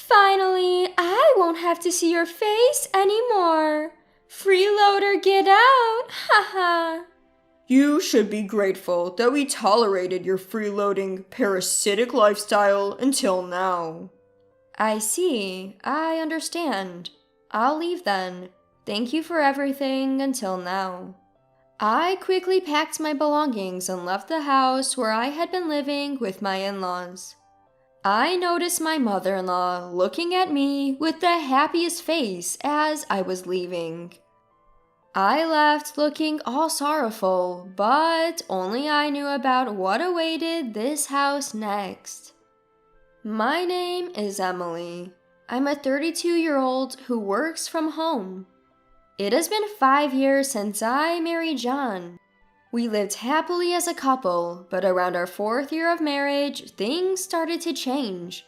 Finally, I won't have to see your face anymore. Freeloader, get out! Haha. You should be grateful that we tolerated your freeloading, parasitic lifestyle until now. I see. I understand. I'll leave then. Thank you for everything until now. I quickly packed my belongings and left the house where I had been living with my in-laws. I noticed my mother-in-law looking at me with the happiest face as I was leaving. I left looking all sorrowful, but only I knew about what awaited this house next. My name is Emily. I'm a 32-year-old who works from home. It has been 5 years since I married John. We lived happily as a couple, but around our 4th year of marriage, things started to change.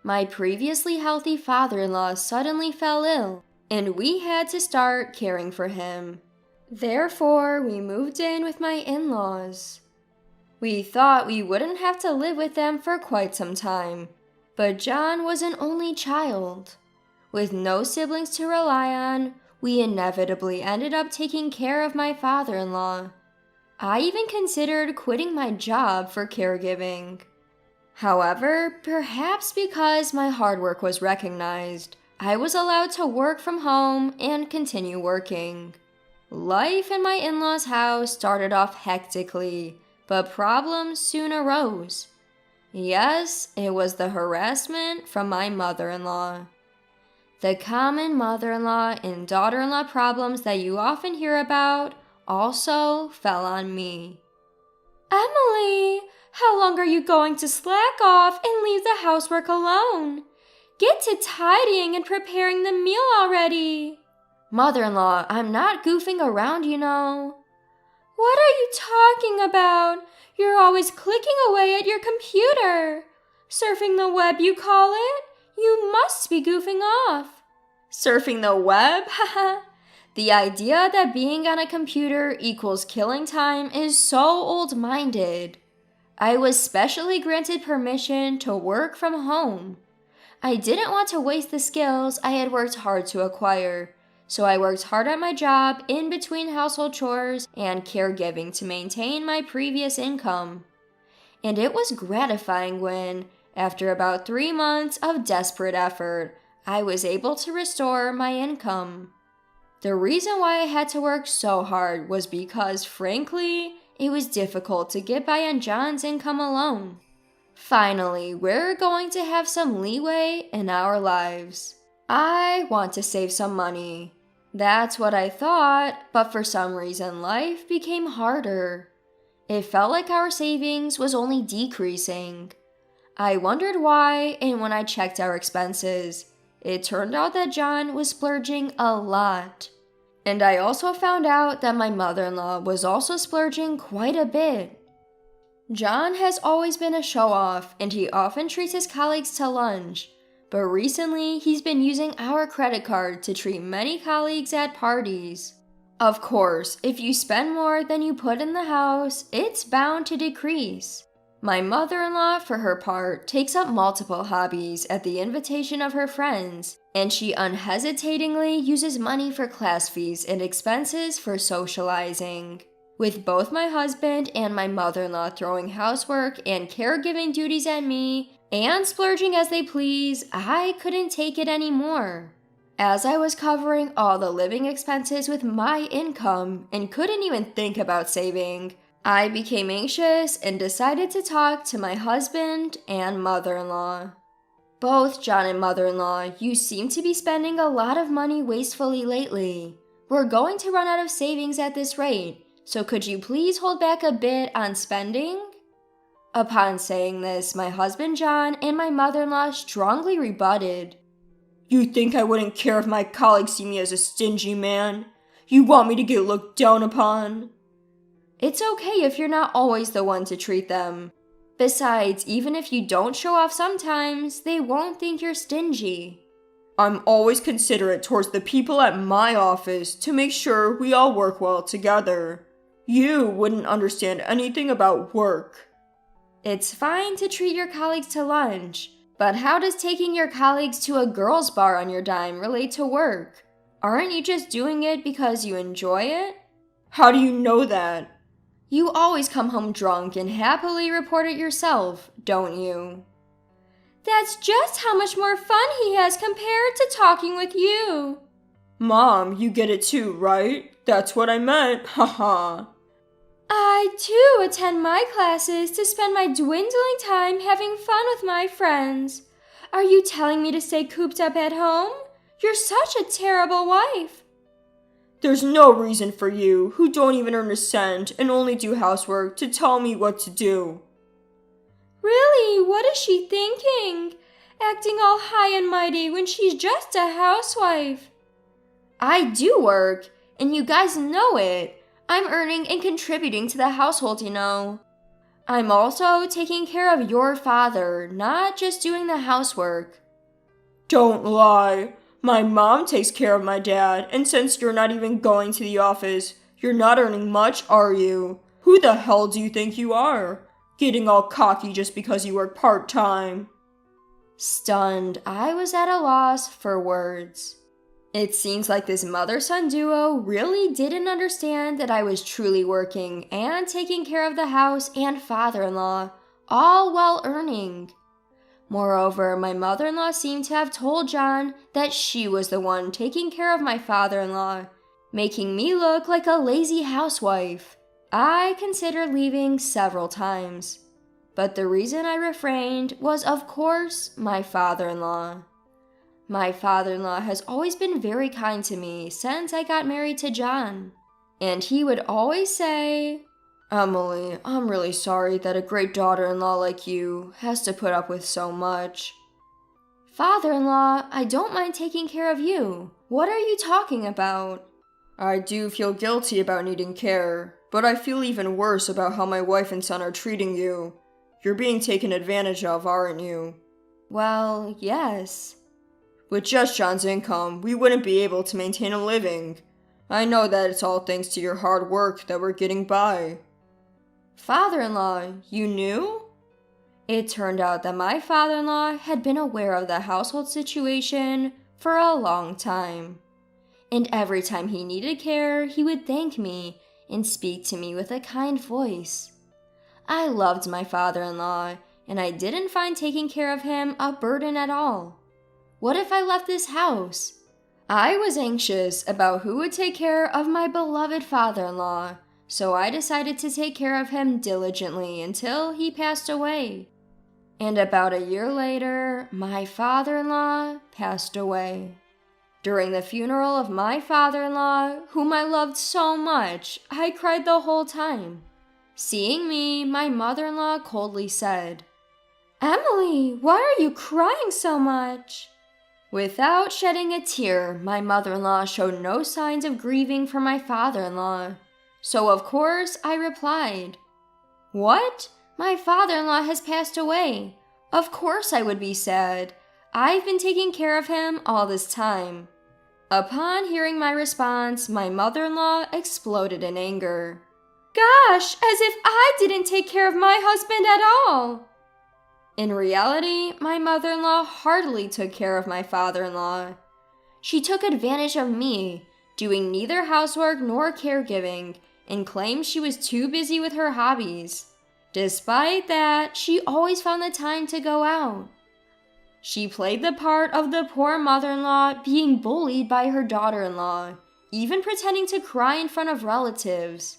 My previously healthy father-in-law suddenly fell ill, and we had to start caring for him. Therefore, we moved in with my in-laws. We thought we wouldn't have to live with them for quite some time, but John was an only child. With no siblings to rely on, we inevitably ended up taking care of my father-in-law. I even considered quitting my job for caregiving. However, perhaps because my hard work was recognized, I was allowed to work from home and continue working. Life in my in-laws' house started off hectically, but problems soon arose. Yes, it was the harassment from my mother-in-law. The common mother-in-law and daughter-in-law problems that you often hear about also fell on me. Emily, how long are you going to slack off and leave the housework alone? Get to tidying and preparing the meal already. Mother-in-law, I'm not goofing around, you know. What are you talking about? You're always clicking away at your computer. Surfing the web, you call it? You must be goofing off. Surfing the web? Haha. The idea that being on a computer equals killing time is so old-minded. I was specially granted permission to work from home. I didn't want to waste the skills I had worked hard to acquire, so I worked hard at my job in between household chores and caregiving to maintain my previous income. And it was gratifying when, after about 3 months of desperate effort, I was able to restore my income. The reason why I had to work so hard was because, frankly, it was difficult to get by on John's income alone. Finally, we're going to have some leeway in our lives. I want to save some money. That's what I thought, but for some reason life became harder. It felt like our savings was only decreasing. I wondered why, and when I checked our expenses, it turned out that John was splurging a lot. And I also found out that my mother-in-law was also splurging quite a bit. John has always been a show-off, and he often treats his colleagues to lunch. But recently, he's been using our credit card to treat many colleagues at parties. Of course, if you spend more than you put in the house, it's bound to decrease. My mother-in-law, for her part, takes up multiple hobbies at the invitation of her friends, and she unhesitatingly uses money for class fees and expenses for socializing. With both my husband and my mother-in-law throwing housework and caregiving duties at me, and splurging as they please, I couldn't take it anymore. As I was covering all the living expenses with my income and couldn't even think about saving, I became anxious and decided to talk to my husband and mother-in-law. Both John and mother-in-law, you seem to be spending a lot of money wastefully lately. We're going to run out of savings at this rate, so could you please hold back a bit on spending? Upon saying this, my husband John and my mother-in-law strongly rebutted. You think I wouldn't care if my colleagues see me as a stingy man? You want me to get looked down upon? It's okay if you're not always the one to treat them. Besides, even if you don't show off sometimes, they won't think you're stingy. I'm always considerate towards the people at my office to make sure we all work well together. You wouldn't understand anything about work. It's fine to treat your colleagues to lunch, But how does taking your colleagues to a girls' bar on your dime relate to work? Aren't you just doing it because you enjoy it? How do you know that? You always come home drunk and happily report it yourself, don't you? That's just how much more fun he has compared to talking with you. Mom, you get it too, right? That's what I meant, haha. I too attend my classes to spend my dwindling time having fun with my friends. Are you telling me to stay cooped up at home? You're such a terrible wife. There's no reason for you, who don't even earn a cent and only do housework, to tell me what to do. Really, what is she thinking? Acting all high and mighty when she's just a housewife. I do work, and you guys know it. I'm earning and contributing to the household, you know. I'm also taking care of your father, not just doing the housework. Don't lie. My mom takes care of my dad, and since you're not even going to the office, you're not earning much, are you? Who the hell do you think you are? Getting all cocky just because you work part-time. Stunned, I was at a loss for words. It seems like this mother-son duo really didn't understand that I was truly working and taking care of the house and father-in-law, all while earning. Moreover, my mother-in-law seemed to have told John that she was the one taking care of my father-in-law, making me look like a lazy housewife. I considered leaving several times, but the reason I refrained was, of course, my father-in-law. My father-in-law has always been very kind to me since I got married to John, and he would always say, "Emily, I'm really sorry that a great daughter-in-law like you has to put up with so much." Father-in-law, I don't mind taking care of you. What are you talking about? I do feel guilty about needing care, but I feel even worse about how my wife and son are treating you. You're being taken advantage of, aren't you? Well, yes. With just John's income, we wouldn't be able to maintain a living. I know that it's all thanks to your hard work that we're getting by. Father-in-law, you knew? It turned out that my father-in-law had been aware of the household situation for a long time. And every time he needed care, he would thank me and speak to me with a kind voice. I loved my father-in-law, and I didn't find taking care of him a burden at all. What if I left this house? I was anxious about who would take care of my beloved father-in-law, so I decided to take care of him diligently until he passed away. And about a year later, my father-in-law passed away. During the funeral of my father-in-law, whom I loved so much, I cried the whole time. Seeing me, my mother-in-law coldly said, "Emily, why are you crying so much?" Without shedding a tear, my mother-in-law showed no signs of grieving for my father-in-law. So of course I replied, "What? My father-in-law has passed away. Of course I would be sad. I've been taking care of him all this time." Upon hearing my response, my mother-in-law exploded in anger. "Gosh, as if I didn't take care of my husband at all!" In reality, my mother-in-law heartily took care of my father-in-law. She took advantage of me, doing neither housework nor caregiving, and claimed she was too busy with her hobbies. Despite that, she always found the time to go out. She played the part of the poor mother-in-law being bullied by her daughter-in-law, even pretending to cry in front of relatives.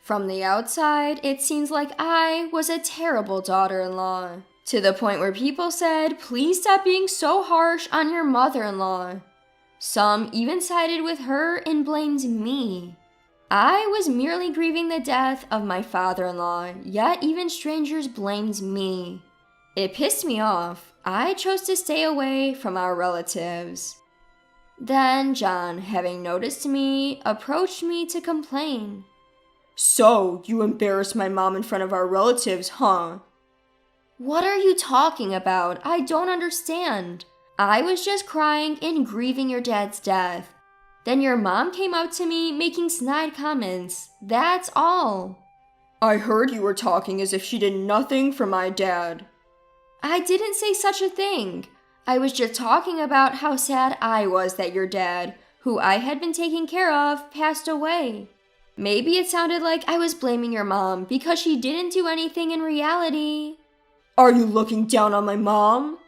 From the outside, it seems like I was a terrible daughter-in-law, to the point where people said, "Please stop being so harsh on your mother-in-law." Some even sided with her and blamed me. I was merely grieving the death of my father-in-law, yet even strangers blamed me. It pissed me off. I chose to stay away from our relatives. Then John, having noticed me, approached me to complain. "So, you embarrassed my mom in front of our relatives, huh?" "What are you talking about? I don't understand. I was just crying and grieving your dad's death. Then your mom came up to me making snide comments. That's all." "I heard you were talking as if she did nothing for my dad." I didn't say such a thing. I was just talking about how sad I was that your dad, who I had been taking care of, passed away. Maybe it sounded like I was blaming your mom because she didn't do anything in reality. Are you looking down on my mom?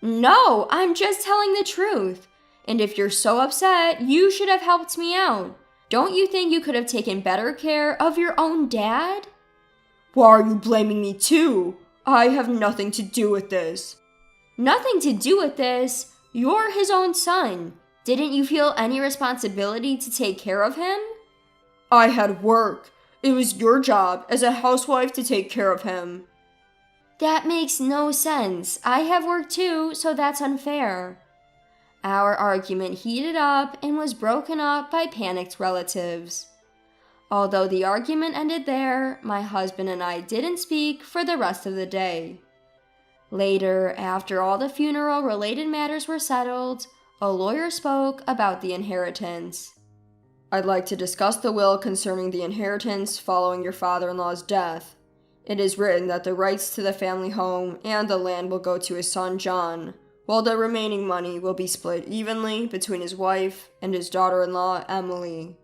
No, I'm just telling the truth. And if you're so upset, you should have helped me out. Don't you think you could have taken better care of your own dad? Why are you blaming me too? I have nothing to do with this. Nothing to do with this. You're his own son. Didn't you feel any responsibility to take care of him? I had work. It was your job as a housewife to take care of him. That makes no sense. I have work too, so that's unfair. Our argument heated up and was broken up by panicked relatives. Although the argument ended there, my husband and I didn't speak for the rest of the day. Later, after all the funeral-related matters were settled, a lawyer spoke about the inheritance. I'd like to discuss the will concerning the inheritance following your father-in-law's death. It is written that the rights to the family home and the land will go to his son John, while the remaining money will be split evenly between his wife and his daughter-in-law Emily.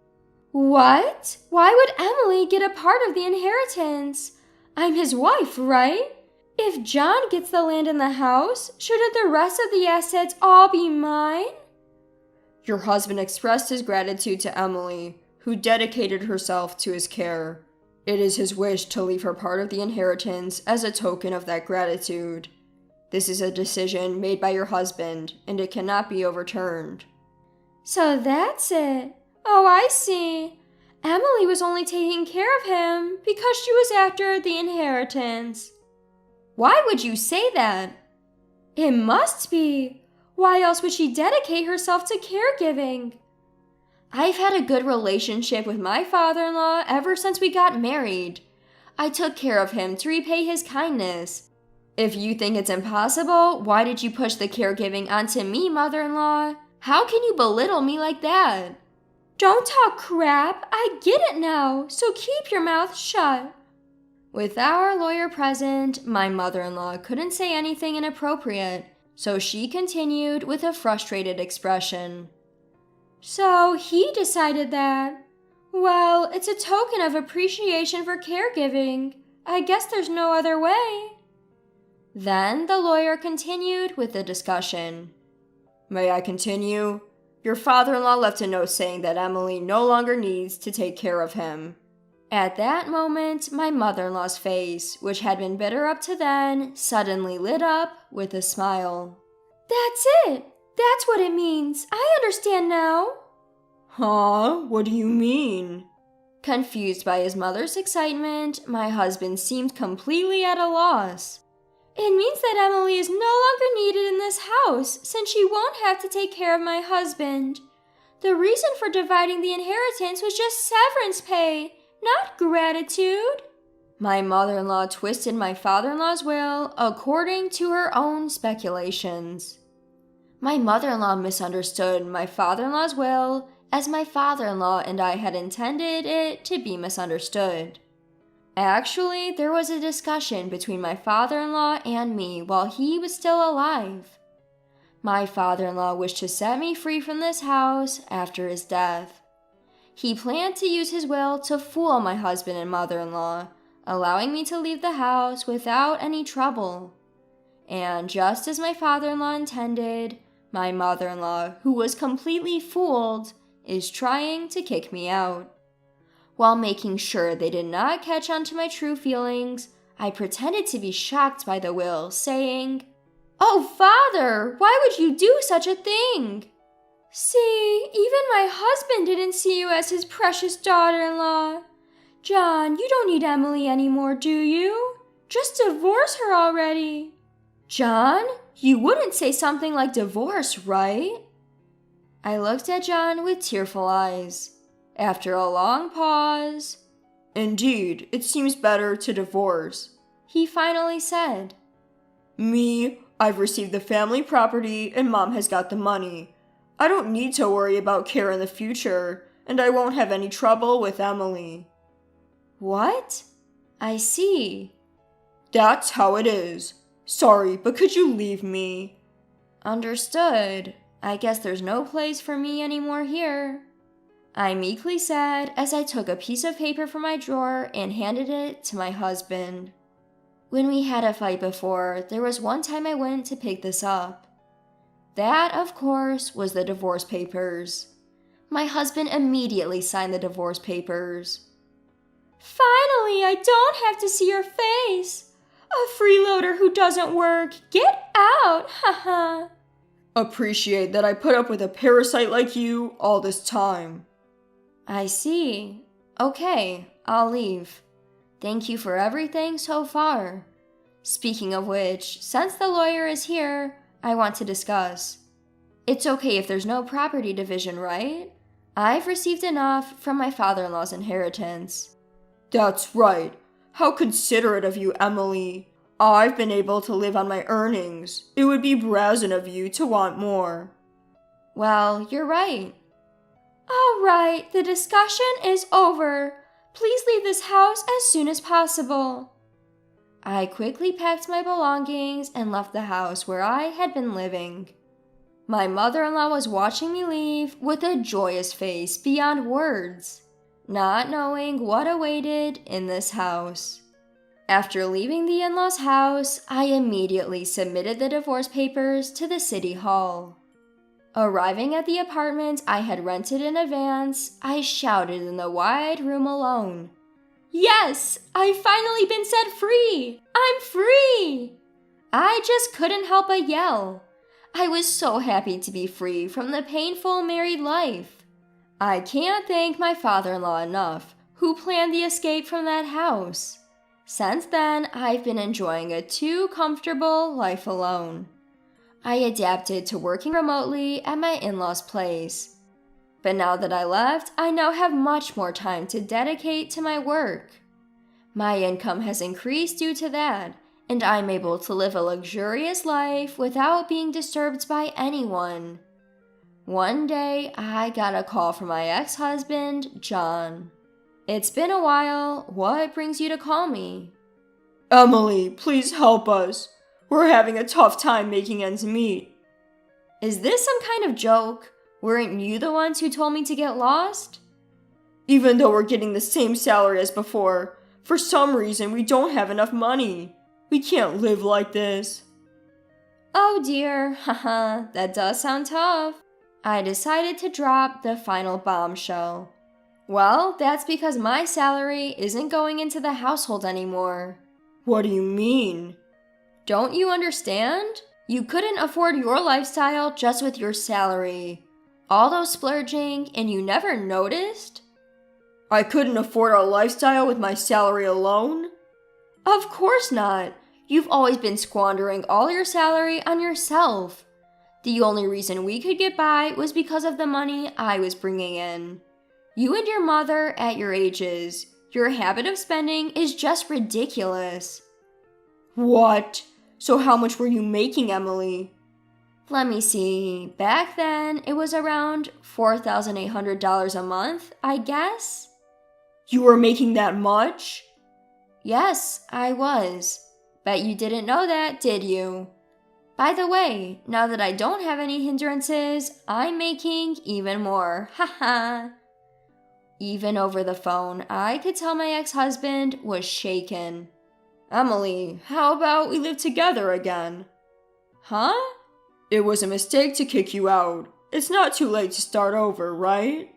What? Why would Emily get a part of the inheritance? I'm his wife, right? If John gets the land and the house, shouldn't the rest of the assets all be mine? Your husband expressed his gratitude to Emily, who dedicated herself to his care. It is his wish to leave her part of the inheritance as a token of that gratitude. This is a decision made by your husband, and it cannot be overturned. So that's it. Oh, I see. Emily was only taking care of him because she was after the inheritance. Why would you say that? It must be. Why else would she dedicate herself to caregiving? I've had a good relationship with my father-in-law ever since we got married. I took care of him to repay his kindness. If you think it's impossible, why did you push the caregiving onto me, mother-in-law? How can you belittle me like that? Don't talk crap. I get it now, so keep your mouth shut. With our lawyer present, my mother-in-law couldn't say anything inappropriate, so she continued with a frustrated expression. So he decided that. Well, it's a token of appreciation for caregiving. I guess there's no other way. Then the lawyer continued with the discussion. May I continue? Your father-in-law left a note saying that Emily no longer needs to take care of him. At that moment, my mother-in-law's face, which had been bitter up to then, suddenly lit up with a smile. That's it! That's what it means! I understand now! Huh? What do you mean? Confused by his mother's excitement, my husband seemed completely at a loss. It means that Emily is no longer needed in this house, since she won't have to take care of my husband. The reason for dividing the inheritance was just severance pay, not gratitude. My mother-in-law twisted my father-in-law's will according to her own speculations. My mother-in-law misunderstood my father-in-law's will as my father-in-law and I had intended it to be misunderstood. Actually, there was a discussion between my father-in-law and me while he was still alive. My father-in-law wished to set me free from this house after his death. He planned to use his will to fool my husband and mother-in-law, allowing me to leave the house without any trouble. And just as my father-in-law intended, my mother-in-law, who was completely fooled, is trying to kick me out. While making sure they did not catch on to my true feelings, I pretended to be shocked by the will, saying, "Oh, Father, why would you do such a thing? See, even my husband didn't see you as his precious daughter-in-law. John, you don't need Emily anymore, do you? Just divorce her already." John, you wouldn't say something like divorce, right? I looked at John with tearful eyes. After a long pause, Indeed, it seems better to divorce, he finally said. Me, I've received the family property and Mom has got the money. I don't need to worry about care in the future, and I won't have any trouble with Emily. What? I see. That's how it is. Sorry, but could you leave me? Understood. I guess there's no place for me anymore here, I meekly said as I took a piece of paper from my drawer and handed it to my husband. When we had a fight before, there was one time I went to pick this up. That, of course, was the divorce papers. My husband immediately signed the divorce papers. Finally, I don't have to see your face. A freeloader who doesn't work. Get out, haha. Appreciate that I put up with a parasite like you all this time. I see. Okay, I'll leave. Thank you for everything so far. Speaking of which, since the lawyer is here, I want to discuss. It's okay if there's no property division, right? I've received enough from my father-in-law's inheritance. That's right. How considerate of you, Emily. I've been able to live on my earnings. It would be brazen of you to want more. Well, you're right. All right, the discussion is over. Please leave this house as soon as possible. I quickly packed my belongings and left the house where I had been living. My mother-in-law was watching me leave with a joyous face beyond words, not knowing what awaited in this house. After leaving the in-laws' house, I immediately submitted the divorce papers to the city hall. Arriving at the apartment I had rented in advance, I shouted in the wide room alone. Yes, I've finally been set free! I'm free! I just couldn't help but yell. I was so happy to be free from the painful married life. I can't thank my father-in-law enough, who planned the escape from that house. Since then, I've been enjoying a too comfortable life alone. I adapted to working remotely at my in-laws' place. But now that I left, I now have much more time to dedicate to my work. My income has increased due to that, and I'm able to live a luxurious life without being disturbed by anyone. One day, I got a call from my ex-husband, John. It's been a while. What brings you to call me? Emily, please help us. We're having a tough time making ends meet. Is this some kind of joke? Weren't you the ones who told me to get lost? Even though we're getting the same salary as before, for some reason we don't have enough money. We can't live like this. Oh dear, haha, that does sound tough. I decided to drop the final bombshell. Well, that's because my salary isn't going into the household anymore. What do you mean? Don't you understand? You couldn't afford your lifestyle just with your salary. All those splurging, and you never noticed? I couldn't afford our lifestyle with my salary alone? Of course not. You've always been squandering all your salary on yourself. The only reason we could get by was because of the money I was bringing in. You and your mother at your ages, your habit of spending is just ridiculous. What? So how much were you making, Emily? Let me see. Back then, it was around $4,800 a month, I guess. You were making that much? Yes, I was. Bet you didn't know that, did you? By the way, now that I don't have any hindrances, I'm making even more. Haha. Even over the phone, I could tell my ex-husband was shaken. Emily, how about we live together again? Huh? It was a mistake to kick you out. It's not too late to start over, right?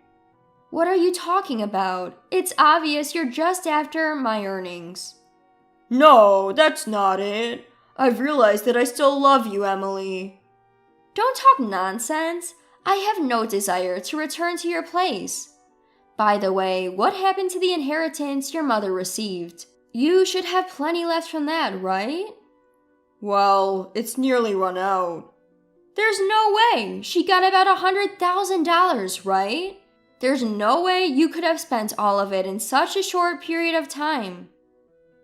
What are you talking about? It's obvious you're just after my earnings. No, that's not it. I've realized that I still love you, Emily. Don't talk nonsense. I have no desire to return to your place. By the way, what happened to the inheritance your mother received? You should have plenty left from that, right? Well, it's nearly run out. There's no way. She got about $100,000, right? There's no way you could have spent all of it in such a short period of time.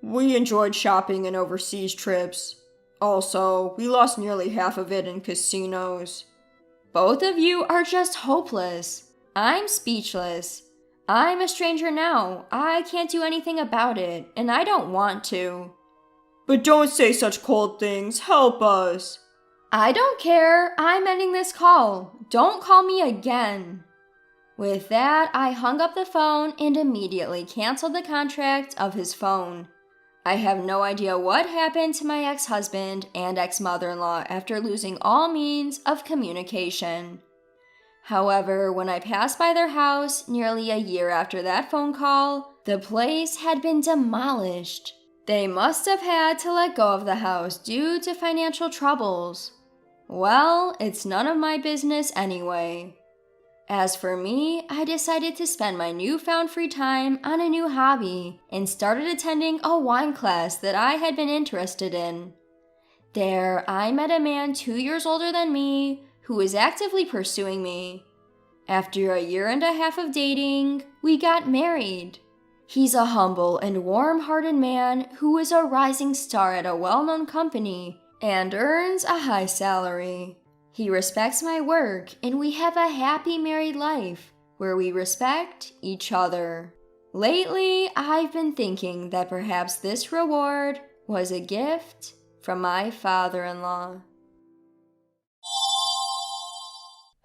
We enjoyed shopping and overseas trips. Also, we lost nearly half of it in casinos. Both of you are just hopeless. I'm speechless. I'm a stranger now. I can't do anything about it, and I don't want to. But don't say such cold things. Help us. I don't care. I'm ending this call. Don't call me again. With that, I hung up the phone and immediately canceled the contract of his phone. I have no idea what happened to my ex-husband and ex-mother-in-law after losing all means of communication. However, when I passed by their house nearly a year after that phone call, the place had been demolished. They must have had to let go of the house due to financial troubles. Well, it's none of my business anyway. As for me, I decided to spend my newfound free time on a new hobby and started attending a wine class that I had been interested in. There, I met a man 2 years older than me who was actively pursuing me. After a year and a half of dating, we got married. He's a humble and warm-hearted man who is a rising star at a well-known company and earns a high salary. He respects my work, and we have a happy married life where we respect each other. Lately, I've been thinking that perhaps this reward was a gift from my father-in-law.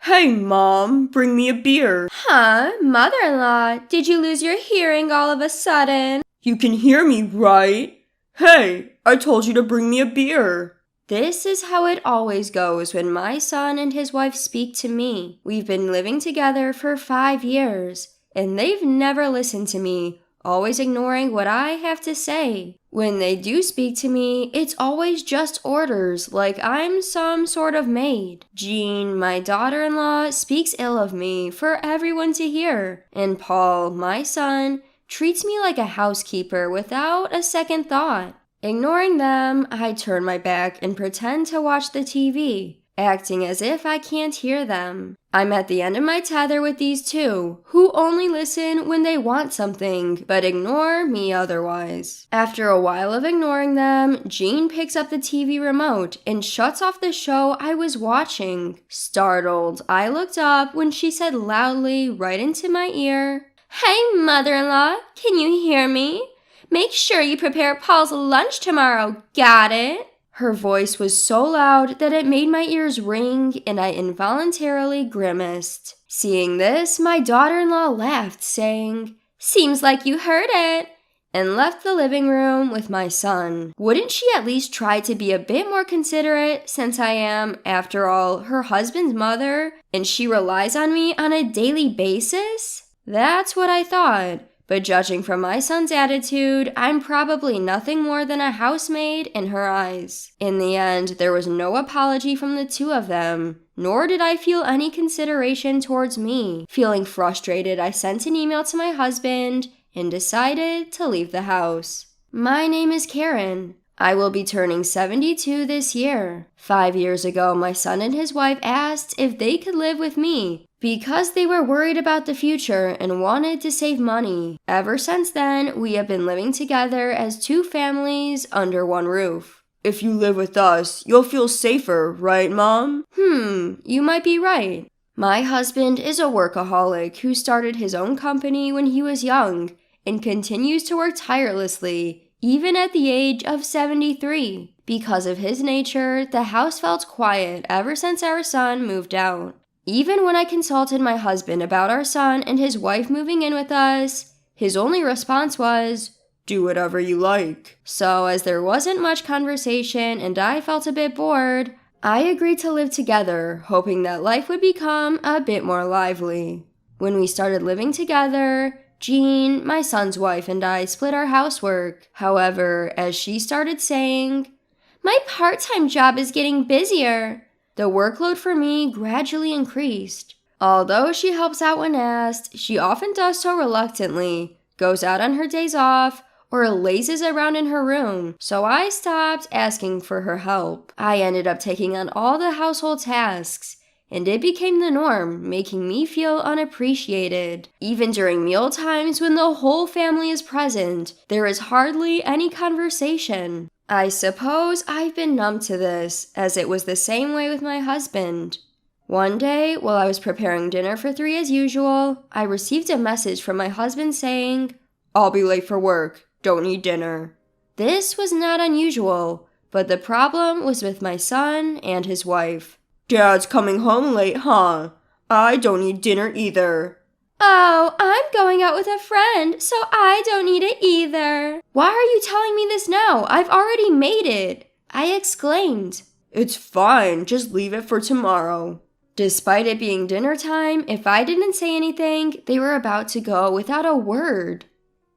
Hey, Mom, bring me a beer. Huh? Mother-in-law, did you lose your hearing all of a sudden? You can hear me, right? Hey, I told you to bring me a beer. This is how it always goes when my son and his wife speak to me. We've been living together for 5 years, and they've never listened to me, always ignoring what I have to say. When they do speak to me, it's always just orders, like I'm some sort of maid. Jean, my daughter-in-law, speaks ill of me for everyone to hear, and Paul, my son, treats me like a housekeeper without a second thought. Ignoring them, I turn my back and pretend to watch the TV, acting as if I can't hear them. I'm at the end of my tether with these two, who only listen when they want something, but ignore me otherwise. After a while of ignoring them, Jean picks up the TV remote and shuts off the show I was watching. Startled, I looked up when she said loudly right into my ear, "Hey, mother-in-law, can you hear me? Make sure you prepare Paul's lunch tomorrow, got it?" Her voice was so loud that it made my ears ring and I involuntarily grimaced. Seeing this, my daughter-in-law laughed, saying, "Seems like you heard it," and left the living room with my son. Wouldn't she at least try to be a bit more considerate since I am, after all, her husband's mother and she relies on me on a daily basis? That's what I thought. But judging from my son's attitude, I'm probably nothing more than a housemaid in her eyes. In the end, there was no apology from the two of them, nor did I feel any consideration towards me. Feeling frustrated, I sent an email to my husband and decided to leave the house. My name is Karen. I will be turning 72 this year. 5 years ago, my son and his wife asked if they could live with me because they were worried about the future and wanted to save money. Ever since then, we have been living together as two families under one roof. If you live with us, you'll feel safer, right, Mom? You might be right. My husband is a workaholic who started his own company when he was young and continues to work tirelessly even at the age of 73. Because of his nature, the house felt quiet ever since our son moved out. Even when I consulted my husband about our son and his wife moving in with us, his only response was, "Do whatever you like." So as there wasn't much conversation and I felt a bit bored, I agreed to live together, hoping that life would become a bit more lively. When we started living together, Jean, my son's wife, and I split our housework. However, as she started saying, "My part-time job is getting busier," the workload for me gradually increased. Although she helps out when asked, she often does so reluctantly, goes out on her days off, or lazes around in her room, so I stopped asking for her help. I ended up taking on all the household tasks, and it became the norm, making me feel unappreciated. Even during meal times when the whole family is present, there is hardly any conversation. I suppose I've been numb to this, as it was the same way with my husband. One day, while I was preparing dinner for 3 as usual, I received a message from my husband saying, "I'll be late for work. Don't need dinner." This was not unusual, but the problem was with my son and his wife. Dad's coming home late, huh? I don't eat dinner either. Oh, I'm going out with a friend, so I don't need it either. Why are you telling me this now? I've already made it, I exclaimed. It's fine, just leave it for tomorrow. Despite it being dinner time, if I didn't say anything, they were about to go without a word.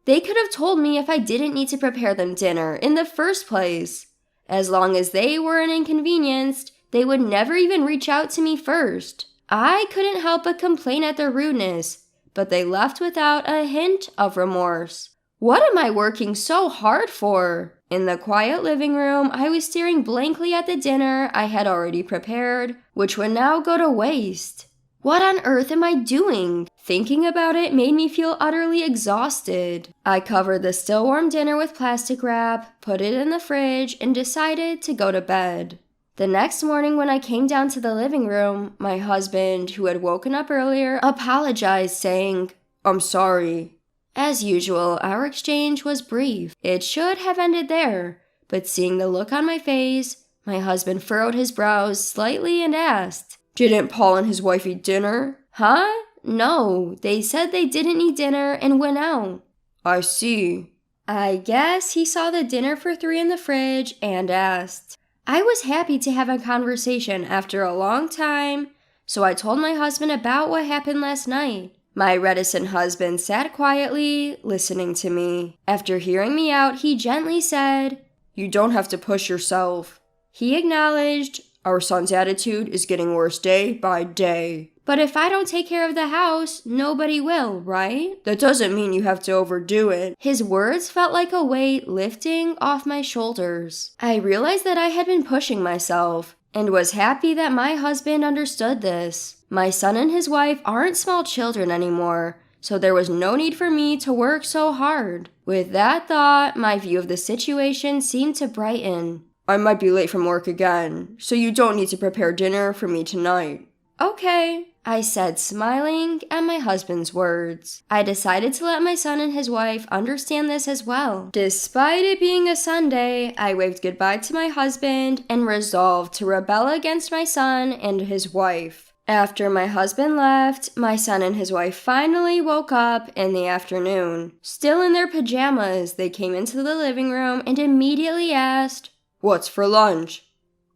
They could have told me if I didn't need to prepare them dinner in the first place. As long as they weren't inconvenienced, they would never even reach out to me first. I couldn't help but complain at their rudeness, but they left without a hint of remorse. What am I working so hard for? In the quiet living room, I was staring blankly at the dinner I had already prepared, which would now go to waste. What on earth am I doing? Thinking about it made me feel utterly exhausted. I covered the still warm dinner with plastic wrap, put it in the fridge, and decided to go to bed. The next morning when I came down to the living room, my husband, who had woken up earlier, apologized, saying, "I'm sorry." As usual, our exchange was brief. It should have ended there, but seeing the look on my face, my husband furrowed his brows slightly and asked, "Didn't Paul and his wife eat dinner?" "Huh? No, they said they didn't eat dinner and went out." "I see." I guess he saw the dinner for 3 in the fridge and asked. I was happy to have a conversation after a long time, so I told my husband about what happened last night. My reticent husband sat quietly, listening to me. After hearing me out, he gently said, "You don't have to push yourself." He acknowledged, "Our son's attitude is getting worse day by day." "But if I don't take care of the house, nobody will, right?" "That doesn't mean you have to overdo it." His words felt like a weight lifting off my shoulders. I realized that I had been pushing myself, and was happy that my husband understood this. My son and his wife aren't small children anymore, so there was no need for me to work so hard. With that thought, my view of the situation seemed to brighten. "I might be late from work again, so you don't need to prepare dinner for me tonight." "Okay," I said, smiling at my husband's words. I decided to let my son and his wife understand this as well. Despite it being a Sunday, I waved goodbye to my husband and resolved to rebel against my son and his wife. After my husband left, my son and his wife finally woke up in the afternoon. Still in their pajamas, they came into the living room and immediately asked, "What's for lunch?"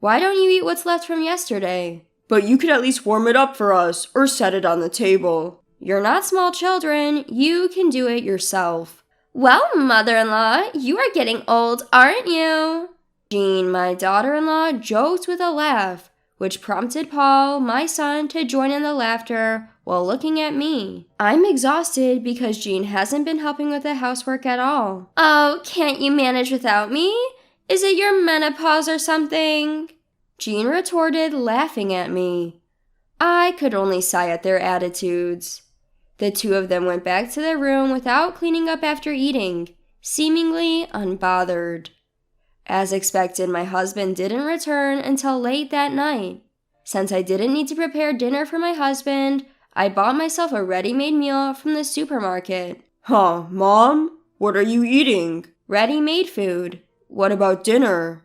"Why don't you eat what's left from yesterday?" "But you could at least warm it up for us, or set it on the table." "You're not small children. You can do it yourself." "Well, mother-in-law, you are getting old, aren't you?" Jean, my daughter-in-law, joked with a laugh, which prompted Paul, my son, to join in the laughter while looking at me. I'm exhausted because Jean hasn't been helping with the housework at all. "Oh, can't you manage without me? Is it your menopause or something?" Jean retorted, laughing at me. I could only sigh at their attitudes. The two of them went back to their room without cleaning up after eating, seemingly unbothered. As expected, my husband didn't return until late that night. Since I didn't need to prepare dinner for my husband, I bought myself a ready-made meal from the supermarket. "Huh, Mom? What are you eating?" "Ready-made food." "What about dinner?"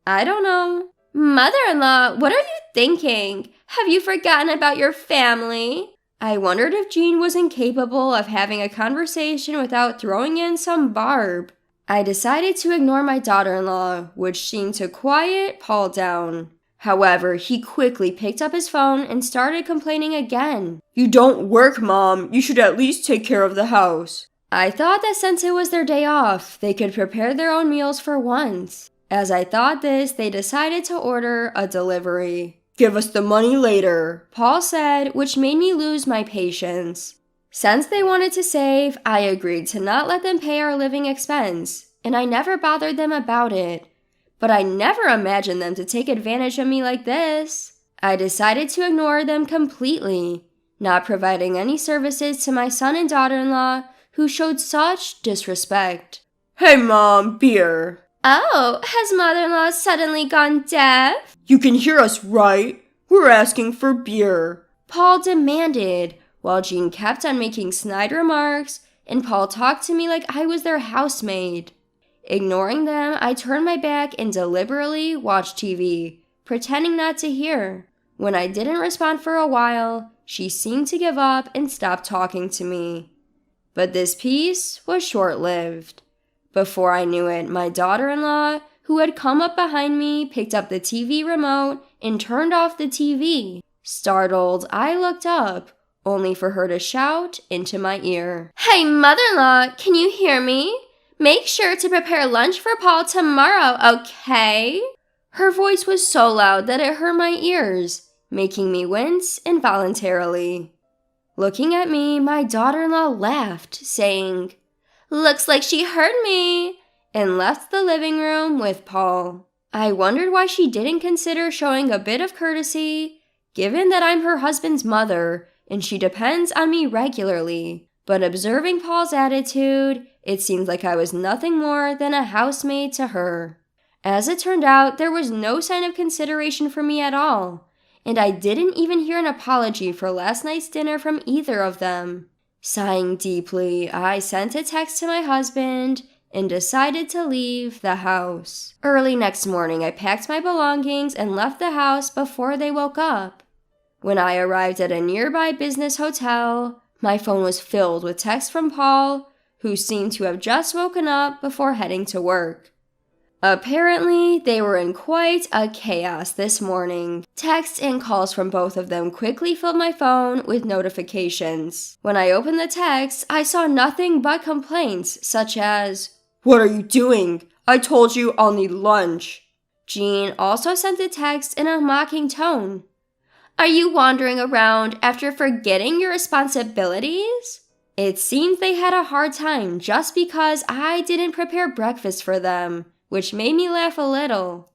"I don't know." "Mother-in-law, what are you thinking? Have you forgotten about your family?" I wondered if Jean was incapable of having a conversation without throwing in some barb. I decided to ignore my daughter-in-law, which seemed to quiet Paul down. However, he quickly picked up his phone and started complaining again. "You don't work, Mom. You should at least take care of the house." I thought that since it was their day off, they could prepare their own meals for once. As I thought this, they decided to order a delivery. "Give us the money later," Paul said, which made me lose my patience. Since they wanted to save, I agreed to not let them pay our living expense, and I never bothered them about it. But I never imagined them to take advantage of me like this. I decided to ignore them completely, not providing any services to my son and daughter-in-law who showed such disrespect. "Hey, Mom, beer." "Oh, has mother-in-law suddenly gone deaf?" "You can hear us, right? We're asking for beer," Paul demanded, while Jean kept on making snide remarks, and Paul talked to me like I was their housemaid. Ignoring them, I turned my back and deliberately watched TV, pretending not to hear. When I didn't respond for a while, she seemed to give up and stopped talking to me. But this peace was short-lived. Before I knew it, my daughter-in-law, who had come up behind me, picked up the TV remote and turned off the TV. Startled, I looked up, only for her to shout into my ear, "Hey, mother-in-law, can you hear me? Make sure to prepare lunch for Paul tomorrow, okay?" Her voice was so loud that it hurt my ears, making me wince involuntarily. Looking at me, my daughter-in-law laughed, saying, "Looks like she heard me," and left the living room with Paul. I wondered why she didn't consider showing a bit of courtesy, given that I'm her husband's mother and she depends on me regularly. But observing Paul's attitude, it seemed like I was nothing more than a housemaid to her. As it turned out, there was no sign of consideration for me at all, and I didn't even hear an apology for last night's dinner from either of them. Sighing deeply, I sent a text to my husband and decided to leave the house. Early next morning, I packed my belongings and left the house before they woke up. When I arrived at a nearby business hotel, my phone was filled with texts from Paul, who seemed to have just woken up before heading to work. Apparently, they were in quite a chaos this morning. Texts and calls from both of them quickly filled my phone with notifications. When I opened the text, I saw nothing but complaints, such as, "What are you doing? I told you I'll need lunch." Jean also sent a text in a mocking tone. "Are you wandering around after forgetting your responsibilities?" It seemed they had a hard time just because I didn't prepare breakfast for them, which made me laugh a little.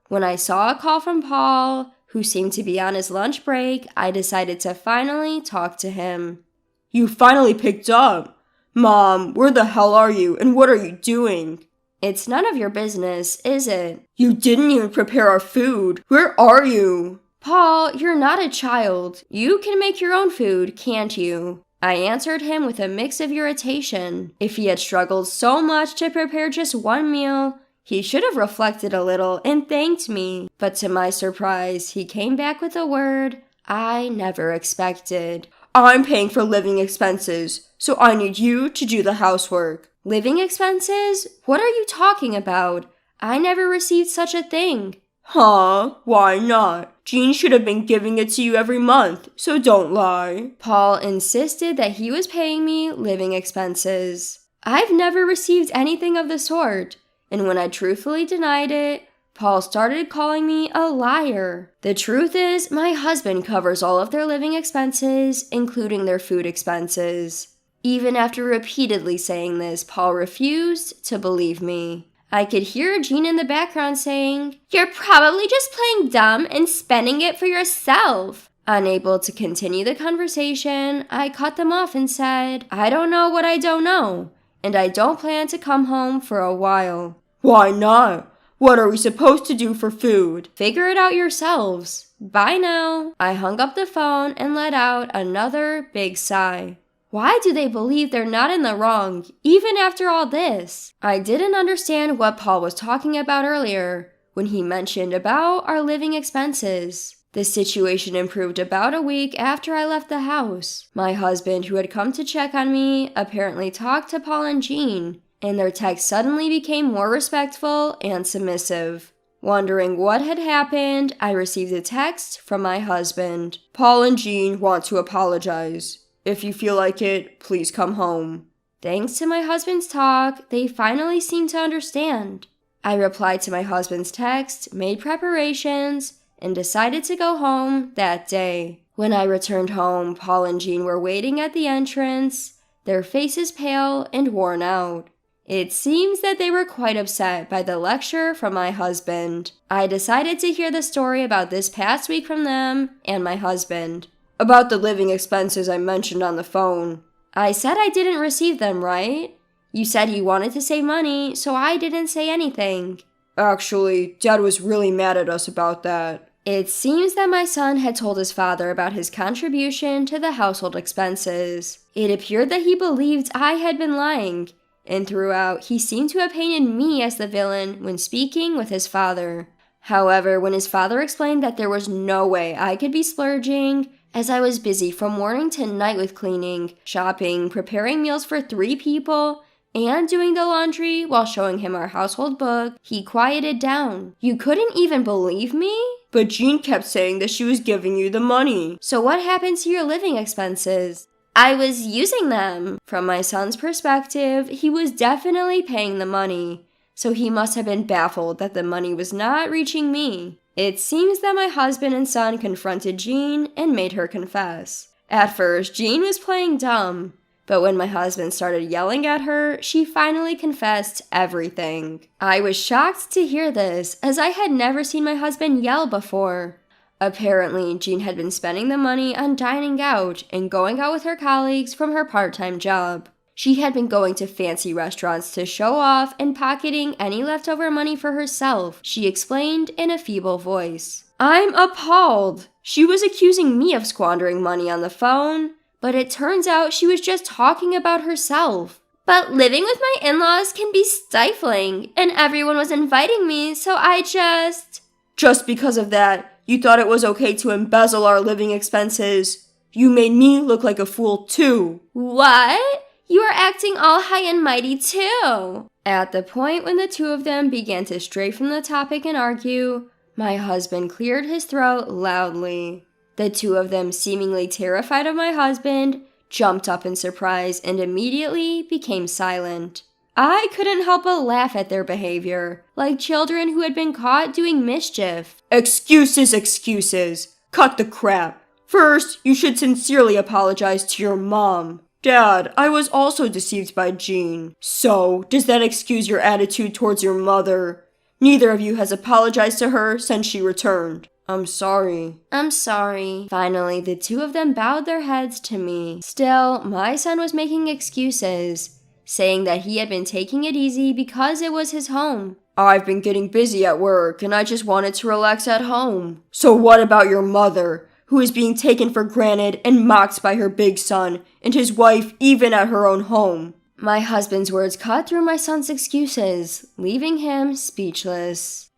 When I saw a call from Paul, who seemed to be on his lunch break, I decided to finally talk to him. "You finally picked up. Mom, where the hell are you and what are you doing?" "It's none of your business, is it?" "You didn't even prepare our food. Where are you?" "Paul, you're not a child. You can make your own food, can't you?" I answered him with a mix of irritation. If he had struggled so much to prepare just one meal, he should have reflected a little and thanked me. But to my surprise, he came back with a word I never expected. "I'm paying for living expenses, so I need you to do the housework." "Living expenses? What are you talking about? I never received such a thing." "Huh? Why not? Jean should have been giving it to you every month, so don't lie." Paul insisted that he was paying me living expenses. I've never received anything of the sort, and when I truthfully denied it, Paul started calling me a liar. The truth is, my husband covers all of their living expenses, including their food expenses. Even after repeatedly saying this, Paul refused to believe me. I could hear Jean in the background saying, "You're probably just playing dumb and spending it for yourself." Unable to continue the conversation, I cut them off and said, "I don't know what I don't know, and I don't plan to come home for a while." "Why not? What are we supposed to do for food?" "Figure it out yourselves. Bye now." I hung up the phone and let out another big sigh. Why do they believe they're not in the wrong, even after all this? I didn't understand what Paul was talking about earlier when he mentioned about our living expenses. The situation improved about a week after I left the house. My husband, who had come to check on me, apparently talked to Paul and Jean, and their text suddenly became more respectful and submissive. Wondering what had happened, I received a text from my husband. "Paul and Jean want to apologize. If you feel like it, please come home." Thanks to my husband's talk, they finally seemed to understand. I replied to my husband's text, made preparations, and decided to go home that day. When I returned home, Paul and Jean were waiting at the entrance, their faces pale and worn out. It seems that they were quite upset by the lecture from my husband. I decided to hear the story about this past week from them and my husband. "About the living expenses I mentioned on the phone." "I said I didn't receive them, right? You said you wanted to save money, so I didn't say anything." "Actually, Dad was really mad at us about that." It seems that my son had told his father about his contribution to the household expenses. It appeared that he believed I had been lying, and throughout, he seemed to have painted me as the villain when speaking with his father. However, when his father explained that there was no way I could be splurging, as I was busy from morning to night with cleaning, shopping, preparing meals for 3 people, and doing the laundry while showing him our household book, he quieted down. You couldn't even believe me? But Jean kept saying that she was giving you the money. So what happened to your living expenses? I was using them. From my son's perspective, he was definitely paying the money, so he must have been baffled that the money was not reaching me. It seems that my husband and son confronted Jean and made her confess. At first, Jean was playing dumb, but when my husband started yelling at her, she finally confessed everything. I was shocked to hear this, as I had never seen my husband yell before. Apparently, Jean had been spending the money on dining out and going out with her colleagues from her part-time job. She had been going to fancy restaurants to show off and pocketing any leftover money for herself, she explained in a feeble voice. I'm appalled. She was accusing me of squandering money on the phone, but it turns out she was just talking about herself. But living with my in-laws can be stifling, and everyone was inviting me, so I just... Just because of that, you thought it was okay to embezzle our living expenses. You made me look like a fool too. What? You are acting all high and mighty too. At the point when the two of them began to stray from the topic and argue, my husband cleared his throat loudly. The two of them, seemingly terrified of my husband, jumped up in surprise and immediately became silent. I couldn't help but laugh at their behavior, like children who had been caught doing mischief. Excuses, excuses. Cut the crap. First, you should sincerely apologize to your mom. Dad, I was also deceived by Jean. So, does that excuse your attitude towards your mother? Neither of you has apologized to her since she returned. I'm sorry. I'm sorry. Finally, the two of them bowed their heads to me. Still, my son was making excuses, saying that he had been taking it easy because it was his home. I've been getting busy at work, and I just wanted to relax at home. So what about your mother, who is being taken for granted and mocked by her big son and his wife even at her own home? My husband's words cut through my son's excuses, leaving him speechless.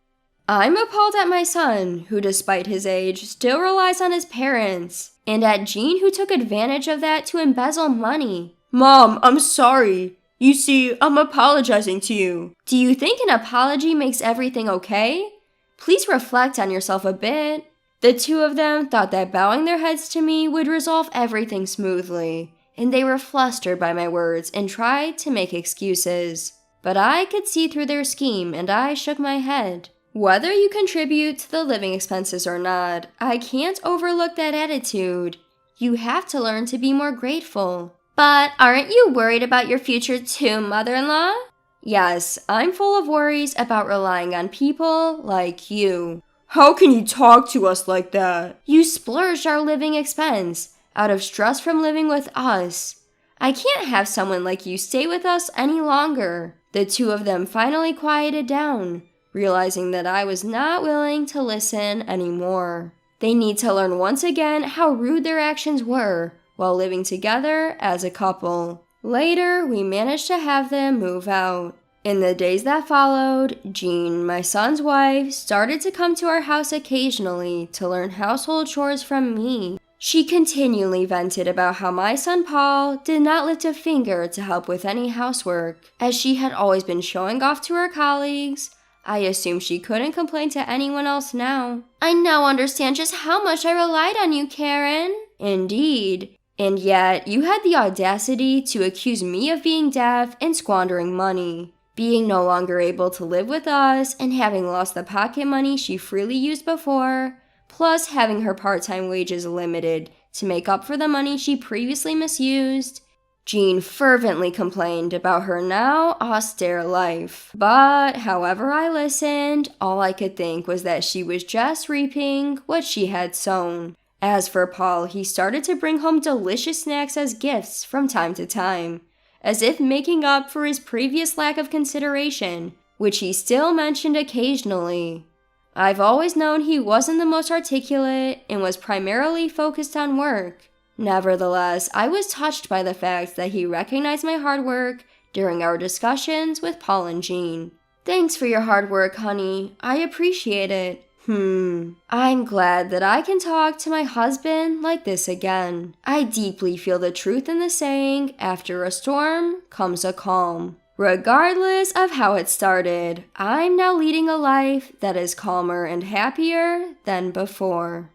I'm appalled at my son, who despite his age still relies on his parents, and at Jean, who took advantage of that to embezzle money. Mom, I'm sorry. You see, I'm apologizing to you. Do you think an apology makes everything okay? Please reflect on yourself a bit. The two of them thought that bowing their heads to me would resolve everything smoothly, and they were flustered by my words and tried to make excuses. But I could see through their scheme, and I shook my head. Whether you contribute to the living expenses or not, I can't overlook that attitude. You have to learn to be more grateful. But aren't you worried about your future too, mother-in-law? Yes, I'm full of worries about relying on people like you. How can you talk to us like that? You splurged our living expense out of stress from living with us. I can't have someone like you stay with us any longer. The two of them finally quieted down, realizing that I was not willing to listen anymore. They need to learn once again how rude their actions were while living together as a couple. Later, we managed to have them move out. In the days that followed, Jean, my son's wife, started to come to our house occasionally to learn household chores from me. She continually vented about how my son Paul did not lift a finger to help with any housework. As she had always been showing off to her colleagues, I assumed she couldn't complain to anyone else now. I now understand just how much I relied on you, Karen. Indeed. And yet, you had the audacity to accuse me of being deaf and squandering money. Being no longer able to live with us and having lost the pocket money she freely used before, plus having her part-time wages limited to make up for the money she previously misused, Jean fervently complained about her now austere life. But however I listened, all I could think was that she was just reaping what she had sown. As for Paul, he started to bring home delicious snacks as gifts from time to time, as if making up for his previous lack of consideration, which he still mentioned occasionally. I've always known he wasn't the most articulate and was primarily focused on work. Nevertheless, I was touched by the fact that he recognized my hard work during our discussions with Paul and Jean. Thanks for your hard work, honey. I appreciate it. I'm glad that I can talk to my husband like this again. I deeply feel the truth in the saying, after a storm comes a calm. Regardless of how it started, I'm now leading a life that is calmer and happier than before.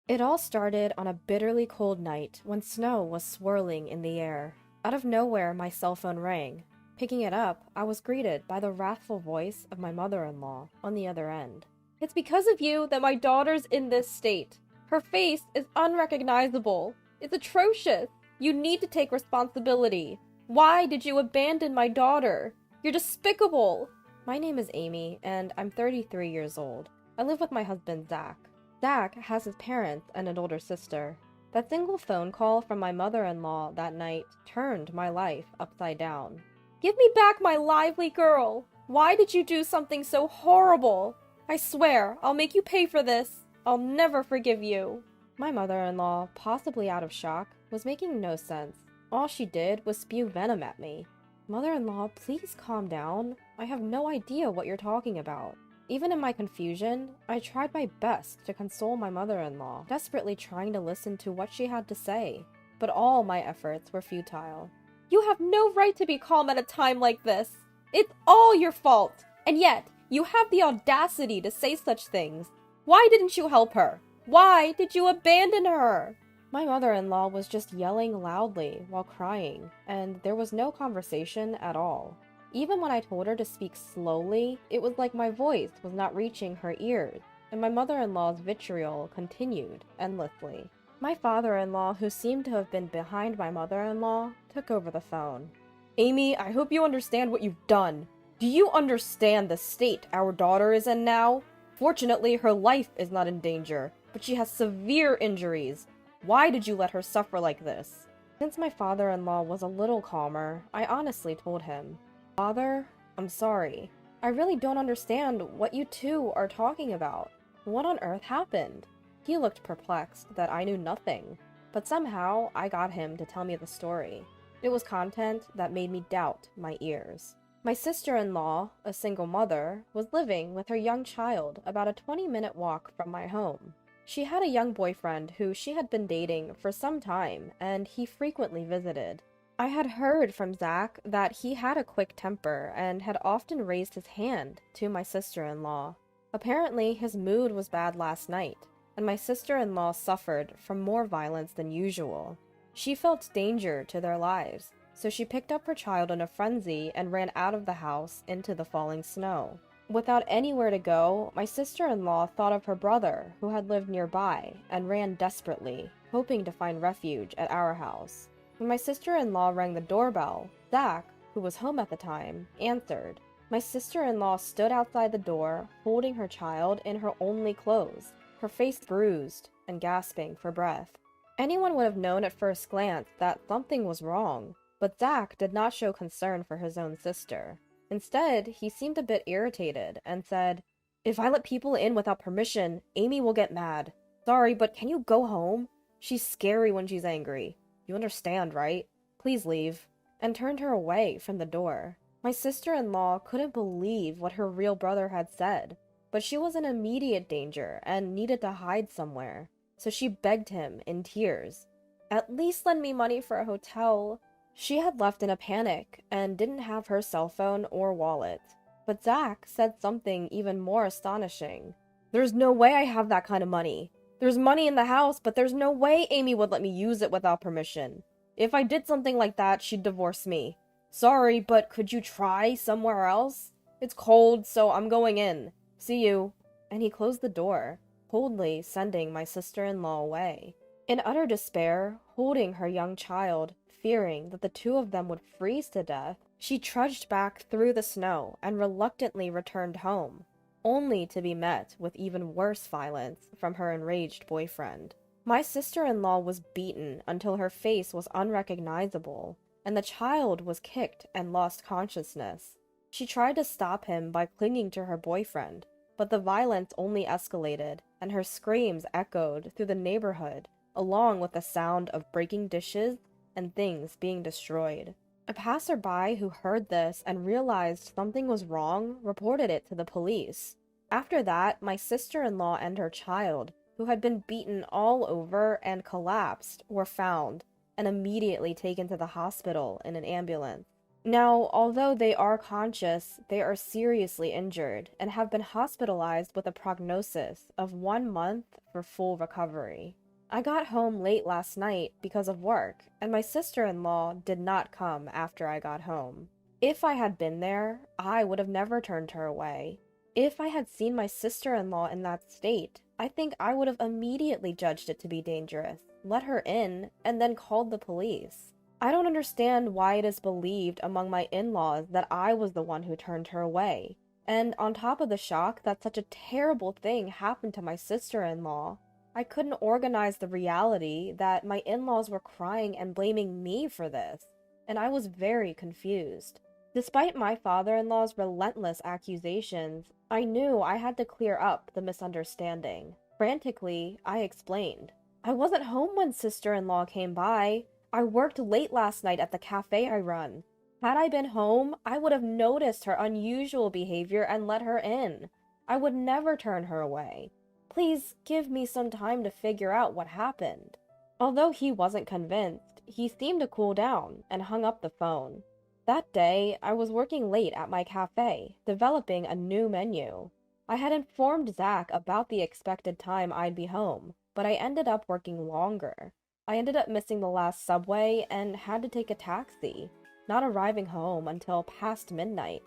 It all started on a bitterly cold night when snow was swirling in the air. Out of nowhere, my cell phone rang. Picking it up, I was greeted by the wrathful voice of my mother-in-law on the other end. "It's because of you that my daughter's in this state. Her face is unrecognizable. It's atrocious. You need to take responsibility. Why did you abandon my daughter? You're despicable." My name is Amy, and I'm 33 years old. I live with my husband, Zach. Zach has his parents and an older sister. That single phone call from my mother-in-law that night turned my life upside down. "Give me back my lively girl! Why did you do something so horrible? I swear, I'll make you pay for this. I'll never forgive you." My mother-in-law, possibly out of shock, was making no sense. All she did was spew venom at me. "Mother-in-law, please calm down. I have no idea what you're talking about." Even in my confusion, I tried my best to console my mother-in-law, desperately trying to listen to what she had to say. But all my efforts were futile. "You have no right to be calm at a time like this. It's all your fault. And yet, you have the audacity to say such things. Why didn't you help her? Why did you abandon her?" My mother-in-law was just yelling loudly while crying, and there was no conversation at all. Even when I told her to speak slowly, it was like my voice was not reaching her ears, and my mother-in-law's vitriol continued endlessly. My father-in-law, who seemed to have been behind my mother-in-law, took over the phone. "Amy, I hope you understand what you've done. Do you understand the state our daughter is in now? Fortunately, her life is not in danger, but she has severe injuries. Why did you let her suffer like this?" Since my father-in-law was a little calmer, I honestly told him, "Father, I'm sorry. I really don't understand what you two are talking about. What on earth happened?" He looked perplexed that I knew nothing, but somehow I got him to tell me the story. It was content that made me doubt my ears. My sister-in-law, a single mother, was living with her young child about a 20-minute walk from my home. She had a young boyfriend who she had been dating for some time, and he frequently visited. I had heard from Zach that he had a quick temper and had often raised his hand to my sister-in-law. Apparently, his mood was bad last night, and my sister-in-law suffered from more violence than usual. She felt danger to their lives, so she picked up her child in a frenzy and ran out of the house into the falling snow. Without anywhere to go, my sister-in-law thought of her brother, who had lived nearby, and ran desperately, hoping to find refuge at our house. When my sister-in-law rang the doorbell, Zach, who was home at the time, answered. My sister-in-law stood outside the door, holding her child in her only clothes, her face bruised and gasping for breath. Anyone would have known at first glance that something was wrong, but Zach did not show concern for his own sister. Instead, he seemed a bit irritated and said, "If I let people in without permission, Amy will get mad. Sorry, but can you go home? She's scary when she's angry. You understand, right? Please leave," and turned her away from the door. My sister-in-law couldn't believe what her real brother had said, but she was in immediate danger and needed to hide somewhere, so she begged him in tears. "At least lend me money for a hotel." She had left in a panic and didn't have her cell phone or wallet. But Zach said something even more astonishing. "There's no way I have that kind of money. There's money in the house, but there's no way Amy would let me use it without permission. If I did something like that, she'd divorce me. Sorry, but could you try somewhere else? It's cold, so I'm going in. See you." And he closed the door, coldly sending my sister-in-law away. In utter despair, holding her young child, fearing that the two of them would freeze to death, she trudged back through the snow and reluctantly returned home, only to be met with even worse violence from her enraged boyfriend. My sister-in-law was beaten until her face was unrecognizable, and the child was kicked and lost consciousness. She tried to stop him by clinging to her boyfriend, but the violence only escalated, and her screams echoed through the neighborhood, along with the sound of breaking dishes and things being destroyed. A passerby who heard this and realized something was wrong reported it to the police. After that, my sister-in-law and her child, who had been beaten all over and collapsed, were found and immediately taken to the hospital in an ambulance. Now, although they are conscious, they are seriously injured and have been hospitalized with a prognosis of 1 month for full recovery. I got home late last night because of work, and my sister-in-law did not come after I got home. If I had been there, I would have never turned her away. If I had seen my sister-in-law in that state, I think I would have immediately judged it to be dangerous, let her in, and then called the police. I don't understand why it is believed among my in-laws that I was the one who turned her away. And on top of the shock that such a terrible thing happened to my sister-in-law, I couldn't organize the reality that my in-laws were crying and blaming me for this, and I was very confused. Despite my father-in-law's relentless accusations, I knew I had to clear up the misunderstanding. Frantically, I explained. I wasn't home when sister-in-law came by. I worked late last night at the cafe I run. Had I been home, I would have noticed her unusual behavior and let her in. I would never turn her away. Please give me some time to figure out what happened. Although he wasn't convinced, he seemed to cool down and hung up the phone. That day, I was working late at my cafe, developing a new menu. I had informed Zach about the expected time I'd be home, but I ended up working longer. I ended up missing the last subway and had to take a taxi, not arriving home until past midnight.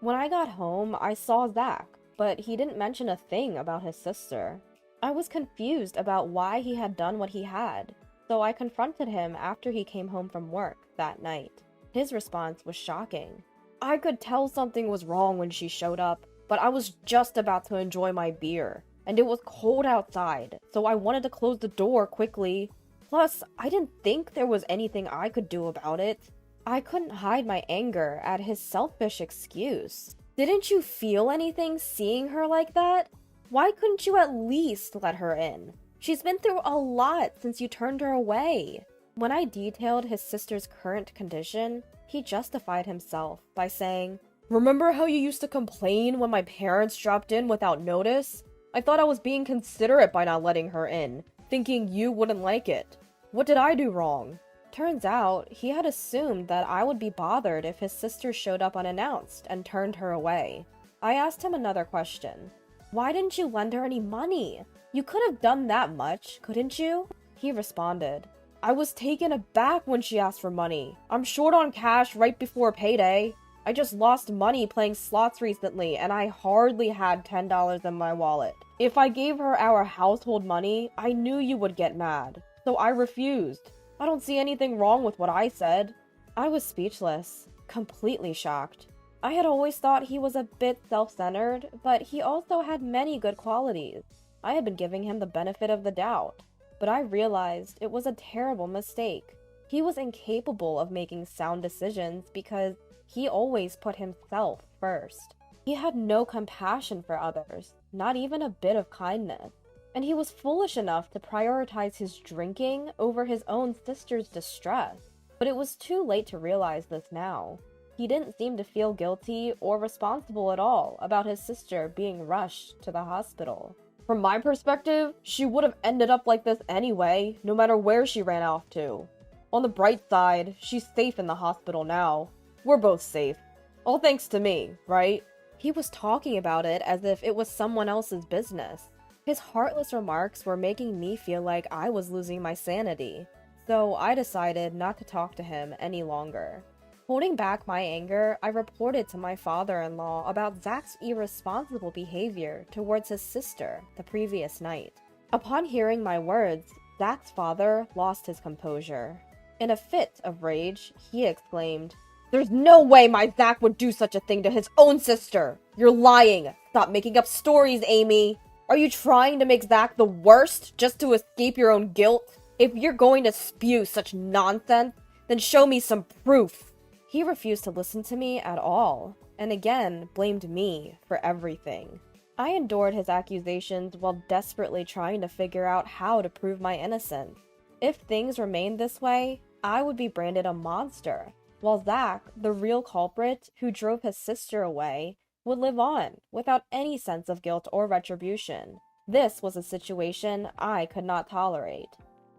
When I got home, I saw Zach, but he didn't mention a thing about his sister. I was confused about why he had done what he had, so I confronted him after he came home from work that night. His response was shocking. I could tell something was wrong when she showed up, but I was just about to enjoy my beer, and it was cold outside, so I wanted to close the door quickly. Plus, I didn't think there was anything I could do about it. I couldn't hide my anger at his selfish excuse. Didn't you feel anything seeing her like that? Why couldn't you at least let her in? She's been through a lot since you turned her away. When I detailed his sister's current condition, he justified himself by saying, "Remember how you used to complain when my parents dropped in without notice? I thought I was being considerate by not letting her in, thinking you wouldn't like it. What did I do wrong?" Turns out, he had assumed that I would be bothered if his sister showed up unannounced and turned her away. I asked him another question. Why didn't you lend her any money? You could have done that much, couldn't you? He responded, I was taken aback when she asked for money. I'm short on cash right before payday. I just lost money playing slots recently and I hardly had $10 in my wallet. If I gave her our household money, I knew you would get mad. So I refused. I don't see anything wrong with what I said. I was speechless, completely shocked. I had always thought he was a bit self-centered, but he also had many good qualities. I had been giving him the benefit of the doubt, but I realized it was a terrible mistake. He was incapable of making sound decisions because he always put himself first. He had no compassion for others, not even a bit of kindness. And he was foolish enough to prioritize his drinking over his own sister's distress. But it was too late to realize this now. He didn't seem to feel guilty or responsible at all about his sister being rushed to the hospital. From my perspective, she would have ended up like this anyway, no matter where she ran off to. On the bright side, she's safe in the hospital now. We're both safe. All thanks to me, right? He was talking about it as if it was someone else's business. His heartless remarks were making me feel like I was losing my sanity, so I decided not to talk to him any longer. Holding back my anger, I reported to my father-in-law about Zach's irresponsible behavior towards his sister the previous night. Upon hearing my words, Zach's father lost his composure. In a fit of rage, he exclaimed, "There's no way my Zach would do such a thing to his own sister! You're lying! Stop making up stories, Amy! Are you trying to make Zach the worst just to escape your own guilt? If you're going to spew such nonsense, then show me some proof." He refused to listen to me at all, and again blamed me for everything. I endured his accusations while desperately trying to figure out how to prove my innocence. If things remained this way, I would be branded a monster, while Zach, the real culprit who drove his sister away, would live on without any sense of guilt or retribution. This was a situation I could not tolerate.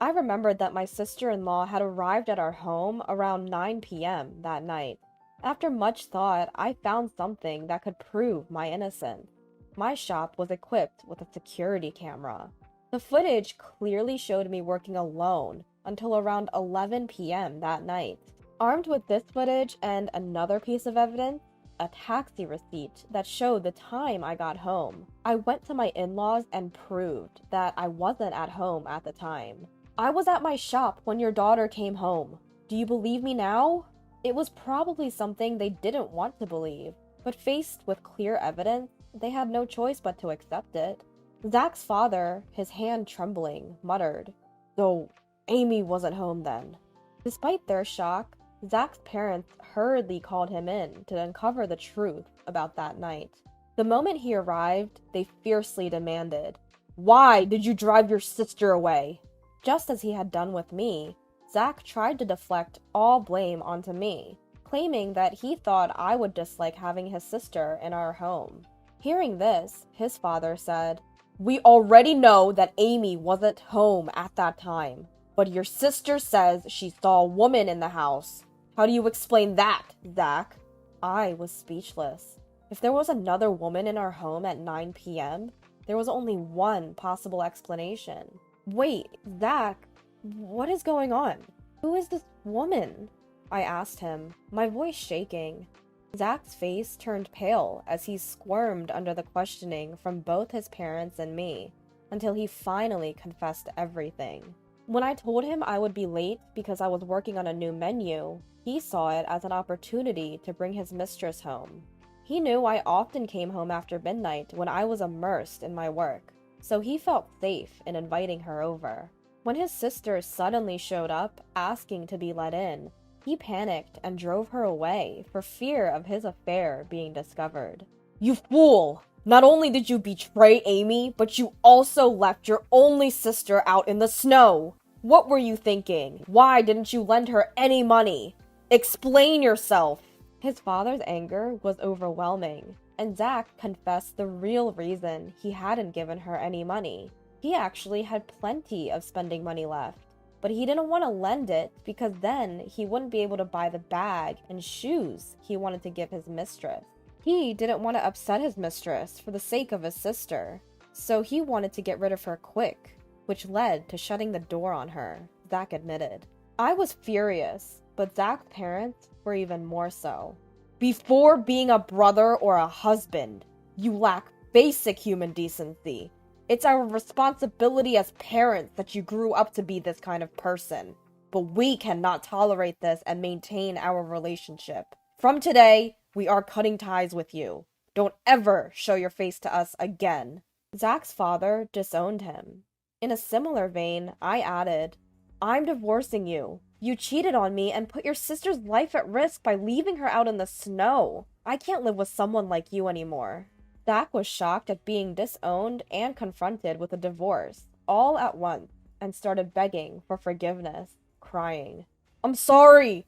I remembered that my sister-in-law had arrived at our home around 9 p.m. that night. After much thought, I found something that could prove my innocence. My shop was equipped with a security camera. The footage clearly showed me working alone until around 11 p.m. that night. Armed with this footage and another piece of evidence, a taxi receipt that showed the time I got home, I went to my in-laws and proved that I wasn't at home at the time. I was at my shop when your daughter came home. Do you believe me now? It was probably something they didn't want to believe, but faced with clear evidence, they had no choice but to accept it. Zach's father, his hand trembling, muttered, "So, Amy wasn't home then." Despite their shock, Zach's parents hurriedly called him in to uncover the truth about that night. The moment he arrived, they fiercely demanded, "Why did you drive your sister away?" Just as he had done with me, Zach tried to deflect all blame onto me, claiming that he thought I would dislike having his sister in our home. Hearing this, his father said, "We already know that Amy wasn't home at that time, but your sister says she saw a woman in the house. How do you explain that, Zach?" I was speechless. If there was another woman in our home at 9 p.m., there was only one possible explanation. Wait, Zach, what is going on? Who is this woman? I asked him, my voice shaking. Zach's face turned pale as he squirmed under the questioning from both his parents and me, until he finally confessed everything. When I told him I would be late because I was working on a new menu, he saw it as an opportunity to bring his mistress home. He knew I often came home after midnight when I was immersed in my work, so he felt safe in inviting her over. When his sister suddenly showed up, asking to be let in, he panicked and drove her away for fear of his affair being discovered. "You fool! Not only did you betray Amy, but you also left your only sister out in the snow! What were you thinking? Why didn't you lend her any money? Explain yourself!" His father's anger was overwhelming, and Zach confessed the real reason he hadn't given her any money. He actually had plenty of spending money left, but he didn't want to lend it because then he wouldn't be able to buy the bag and shoes he wanted to give his mistress. He didn't want to upset his mistress for the sake of his sister, so he wanted to get rid of her quick, which led to shutting the door on her, Zach admitted. I was furious, but Zach's parents were even more so. "Before being a brother or a husband, you lack basic human decency. It's our responsibility as parents that you grew up to be this kind of person. But we cannot tolerate this and maintain our relationship. From today, we are cutting ties with you. Don't ever show your face to us again." Zach's father disowned him. In a similar vein, I added, "I'm divorcing you. You cheated on me and put your sister's life at risk by leaving her out in the snow. I can't live with someone like you anymore." Zach was shocked at being disowned and confronted with a divorce, all at once, and started begging for forgiveness, crying, I'm sorry,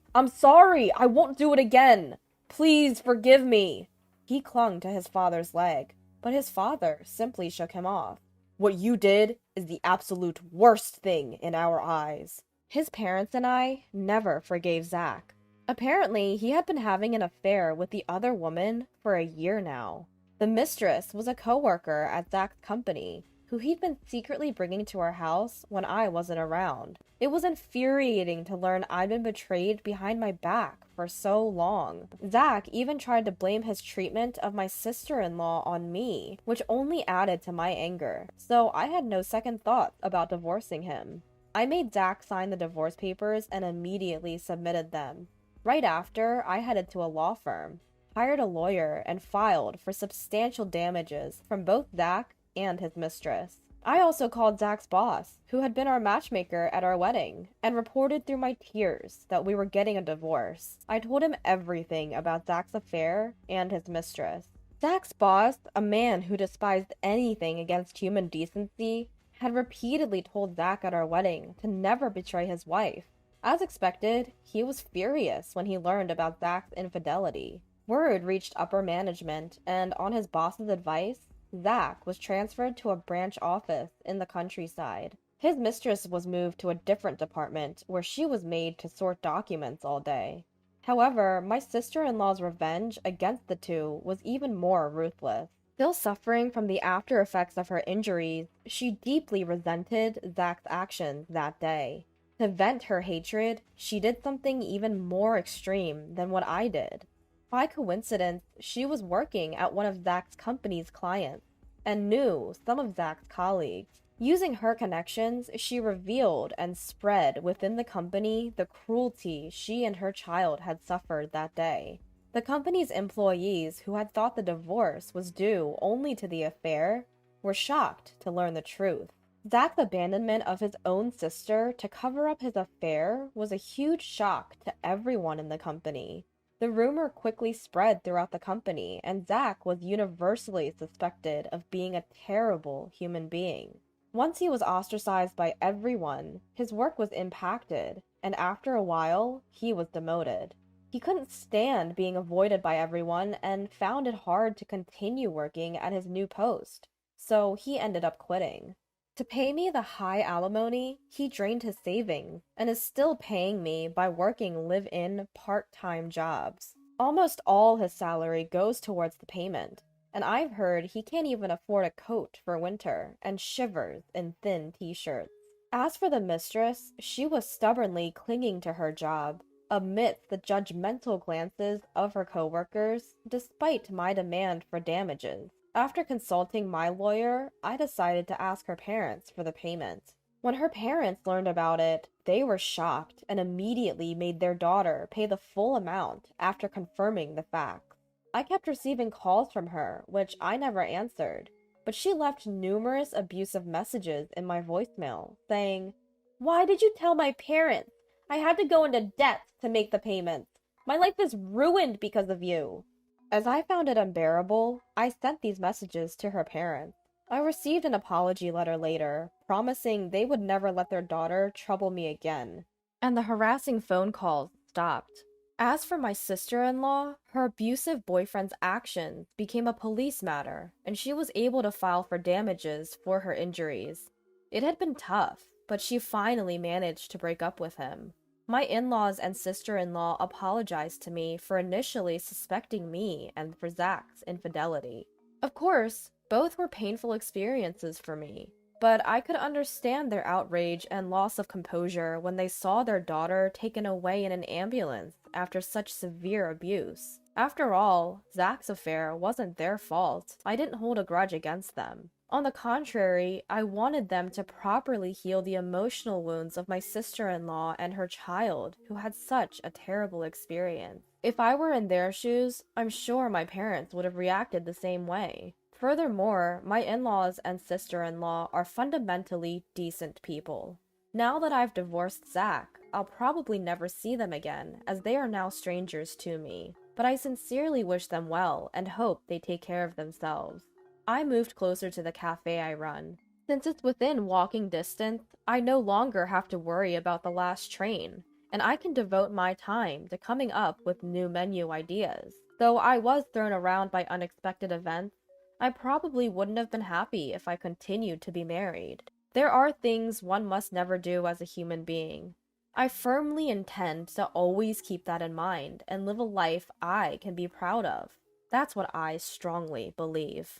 I won't do it again. Please forgive me." He clung to his father's leg, but his father simply shook him off. "What you did is the absolute worst thing in our eyes." His parents and I never forgave Zach. Apparently, he had been having an affair with the other woman for a year now. The mistress was a coworker at Zach's company, who he'd been secretly bringing to our house when I wasn't around. It was infuriating to learn I'd been betrayed behind my back for so long. Zach even tried to blame his treatment of my sister-in-law on me, which only added to my anger, so I had no second thought about divorcing him. I made Zach sign the divorce papers and immediately submitted them. Right after, I headed to a law firm, hired a lawyer, and filed for substantial damages from both Zach and his mistress. I also called Zach's boss, who had been our matchmaker at our wedding, and reported through my tears that we were getting a divorce. I told him everything about Zach's affair and his mistress. Zach's boss, a man who despised anything against human decency, had repeatedly told Zach at our wedding to never betray his wife. As expected, he was furious when he learned about Zach's infidelity. Word reached upper management, and on his boss's advice, Zach was transferred to a branch office in the countryside. His mistress was moved to a different department where she was made to sort documents all day. However, my sister-in-law's revenge against the two was even more ruthless. Still suffering from the after effects of her injuries, she deeply resented Zach's actions that day. To vent her hatred, she did something even more extreme than what I did. By coincidence, she was working at one of Zach's company's clients and knew some of Zach's colleagues. Using her connections, she revealed and spread within the company the cruelty she and her child had suffered that day. The company's employees, who had thought the divorce was due only to the affair, were shocked to learn the truth. Zach's abandonment of his own sister to cover up his affair was a huge shock to everyone in the company. The rumor quickly spread throughout the company, and Zach was universally suspected of being a terrible human being. Once he was ostracized by everyone, his work was impacted, and after a while, he was demoted. He couldn't stand being avoided by everyone and found it hard to continue working at his new post, so he ended up quitting. To pay me the high alimony, he drained his savings and is still paying me by working live-in part-time jobs. Almost all his salary goes towards the payment, and I've heard he can't even afford a coat for winter and shivers in thin t-shirts. As for the mistress, she was stubbornly clinging to her job, amidst the judgmental glances of her coworkers, despite my demand for damages. After consulting my lawyer, I decided to ask her parents for the payment. When her parents learned about it, they were shocked and immediately made their daughter pay the full amount after confirming the facts. I kept receiving calls from her, which I never answered, but she left numerous abusive messages in my voicemail, saying, "Why did you tell my parents? I had to go into debt to make the payments. My life is ruined because of you." As I found it unbearable, I sent these messages to her parents. I received an apology letter later, promising they would never let their daughter trouble me again, and the harassing phone calls stopped. As for my sister-in-law, her abusive boyfriend's actions became a police matter, and she was able to file for damages for her injuries. It had been tough, but she finally managed to break up with him. My in-laws and sister-in-law apologized to me for initially suspecting me and for Zach's infidelity. Of course, both were painful experiences for me, but I could understand their outrage and loss of composure when they saw their daughter taken away in an ambulance after such severe abuse. After all, Zach's affair wasn't their fault. I didn't hold a grudge against them. On the contrary, I wanted them to properly heal the emotional wounds of my sister-in-law and her child, who had such a terrible experience. If I were in their shoes, I'm sure my parents would have reacted the same way. Furthermore, my in-laws and sister-in-law are fundamentally decent people. Now that I've divorced Zach, I'll probably never see them again, as they are now strangers to me. But I sincerely wish them well and hope they take care of themselves. I moved closer to the cafe I run. Since it's within walking distance, I no longer have to worry about the last train, and I can devote my time to coming up with new menu ideas. Though I was thrown around by unexpected events, I probably wouldn't have been happy if I continued to be married. There are things one must never do as a human being. I firmly intend to always keep that in mind and live a life I can be proud of. That's what I strongly believe.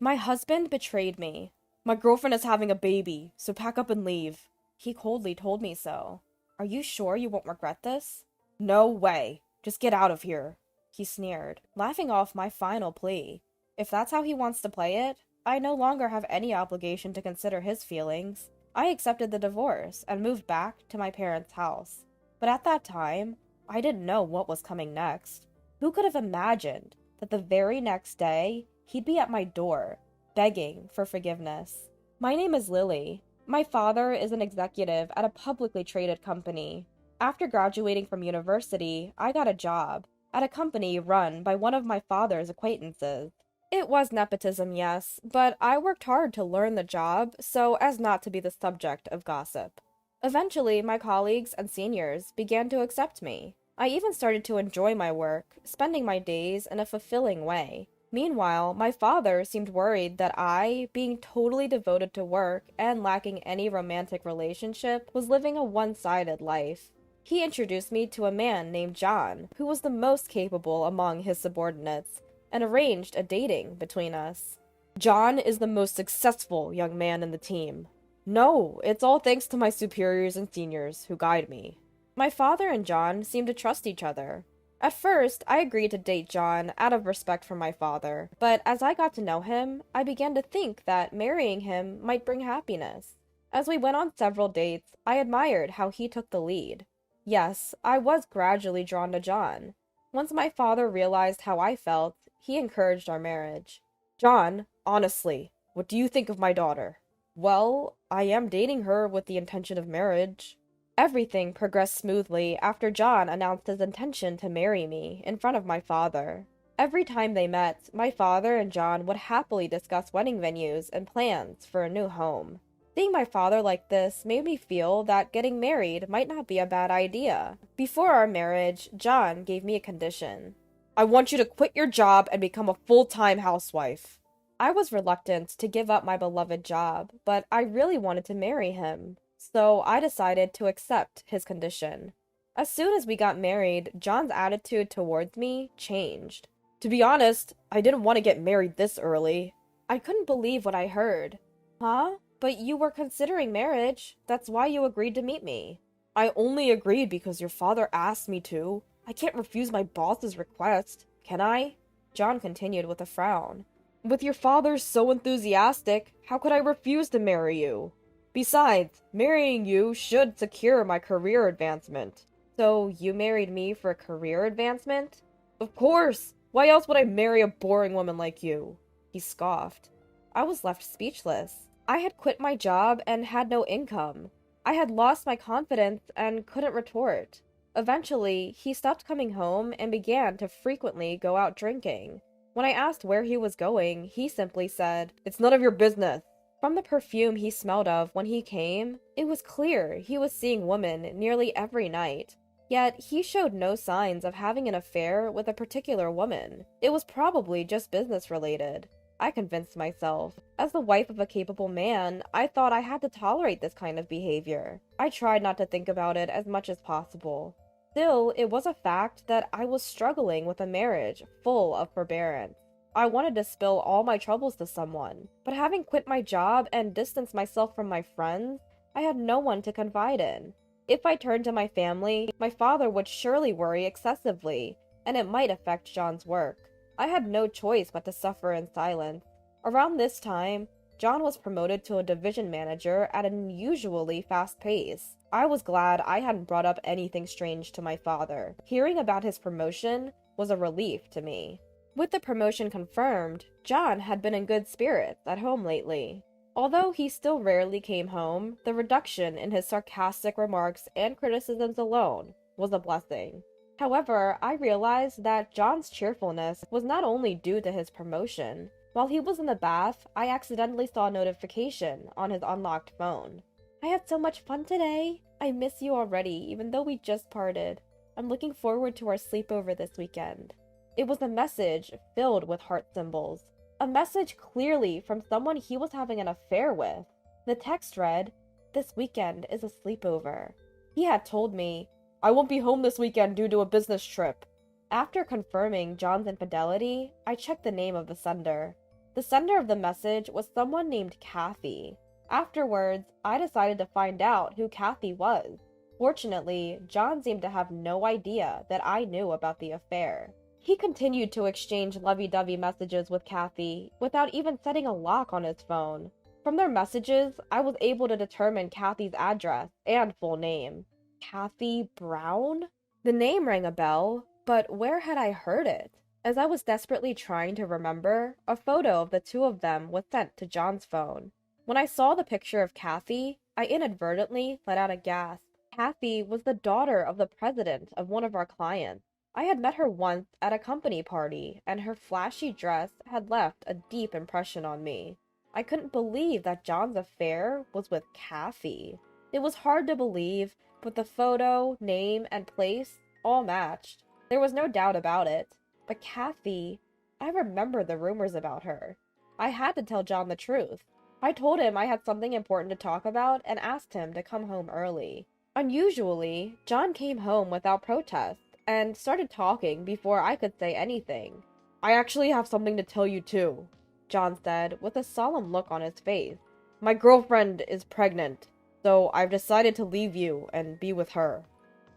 My husband betrayed me. My girlfriend is having a baby, so pack up and leave. He coldly told me so. Are you sure you won't regret this? No way. Just get out of here. He sneered, laughing off my final plea. If that's how he wants to play it, I no longer have any obligation to consider his feelings. I accepted the divorce and moved back to my parents' house. But at that time, I didn't know what was coming next. Who could have imagined that the very next day, he'd be at my door, begging for forgiveness? My name is Lily. My father is an executive at a publicly traded company. After graduating from university, I got a job at a company run by one of my father's acquaintances. It was nepotism, yes, but I worked hard to learn the job so as not to be the subject of gossip. Eventually, my colleagues and seniors began to accept me. I even started to enjoy my work, spending my days in a fulfilling way. Meanwhile, my father seemed worried that I, being totally devoted to work and lacking any romantic relationship, was living a one-sided life. He introduced me to a man named John, who was the most capable among his subordinates, and arranged a dating between us. John is the most successful young man in the team. No, it's all thanks to my superiors and seniors who guide me. My father and John seem to trust each other. At first, I agreed to date John out of respect for my father, but as I got to know him, I began to think that marrying him might bring happiness. As we went on several dates, I admired how he took the lead. Yes, I was gradually drawn to John. Once my father realized how I felt, he encouraged our marriage. John, honestly, what do you think of my daughter? Well, I am dating her with the intention of marriage. Everything progressed smoothly after John announced his intention to marry me in front of my father. Every time they met, my father and John would happily discuss wedding venues and plans for a new home. Seeing my father like this made me feel that getting married might not be a bad idea. Before our marriage, John gave me a condition. I want you to quit your job and become a full-time housewife. I was reluctant to give up my beloved job, but I really wanted to marry him, so I decided to accept his condition. As soon as we got married, John's attitude towards me changed. To be honest, I didn't want to get married this early. I couldn't believe what I heard. Huh? But you were considering marriage. That's why you agreed to meet me. I only agreed because your father asked me to. I can't refuse my boss's request, can I? John continued with a frown. With your father so enthusiastic, how could I refuse to marry you? Besides, marrying you should secure my career advancement. So you married me for a career advancement? Of course! Why else would I marry a boring woman like you? He scoffed. I was left speechless. I had quit my job and had no income. I had lost my confidence and couldn't retort. Eventually, he stopped coming home and began to frequently go out drinking. When I asked where he was going, he simply said, "It's none of your business." From the perfume he smelled of when he came, it was clear he was seeing women nearly every night. Yet he showed no signs of having an affair with a particular woman. It was probably just business related. I convinced myself. As the wife of a capable man, I thought I had to tolerate this kind of behavior. I tried not to think about it as much as possible. Still, it was a fact that I was struggling with a marriage full of forbearance. I wanted to spill all my troubles to someone, but having quit my job and distanced myself from my friends, I had no one to confide in. If I turned to my family, my father would surely worry excessively, and it might affect John's work. I had no choice but to suffer in silence. Around this time, John was promoted to a division manager at an unusually fast pace. I was glad I hadn't brought up anything strange to my father. Hearing about his promotion was a relief to me. With the promotion confirmed, John had been in good spirits at home lately. Although he still rarely came home, the reduction in his sarcastic remarks and criticisms alone was a blessing. However, I realized that John's cheerfulness was not only due to his promotion. While he was in the bath, I accidentally saw a notification on his unlocked phone. I had so much fun today. I miss you already, even though we just parted. I'm looking forward to our sleepover this weekend. It was a message filled with heart symbols. A message clearly from someone he was having an affair with. The text read, "This weekend is a sleepover." He had told me, "I won't be home this weekend due to a business trip." After confirming John's infidelity, I checked the name of the sender. The sender of the message was someone named Kathy. Afterwards, I decided to find out who Kathy was. Fortunately, John seemed to have no idea that I knew about the affair. He continued to exchange lovey-dovey messages with Kathy without even setting a lock on his phone. From their messages, I was able to determine Kathy's address and full name. Kathy Brown? The name rang a bell, but where had I heard it? As I was desperately trying to remember, a photo of the two of them was sent to John's phone. When I saw the picture of Kathy, I inadvertently let out a gasp. Kathy was the daughter of the president of one of our clients. I had met her once at a company party, and her flashy dress had left a deep impression on me. I couldn't believe that John's affair was with Kathy. It was hard to believe, but the photo, name, and place all matched. There was no doubt about it. But Kathy, I remembered the rumors about her. I had to tell John the truth. I told him I had something important to talk about and asked him to come home early. Unusually, John came home without protest and started talking before I could say anything. "I actually have something to tell you too," John said with a solemn look on his face. "My girlfriend is pregnant, so I've decided to leave you and be with her."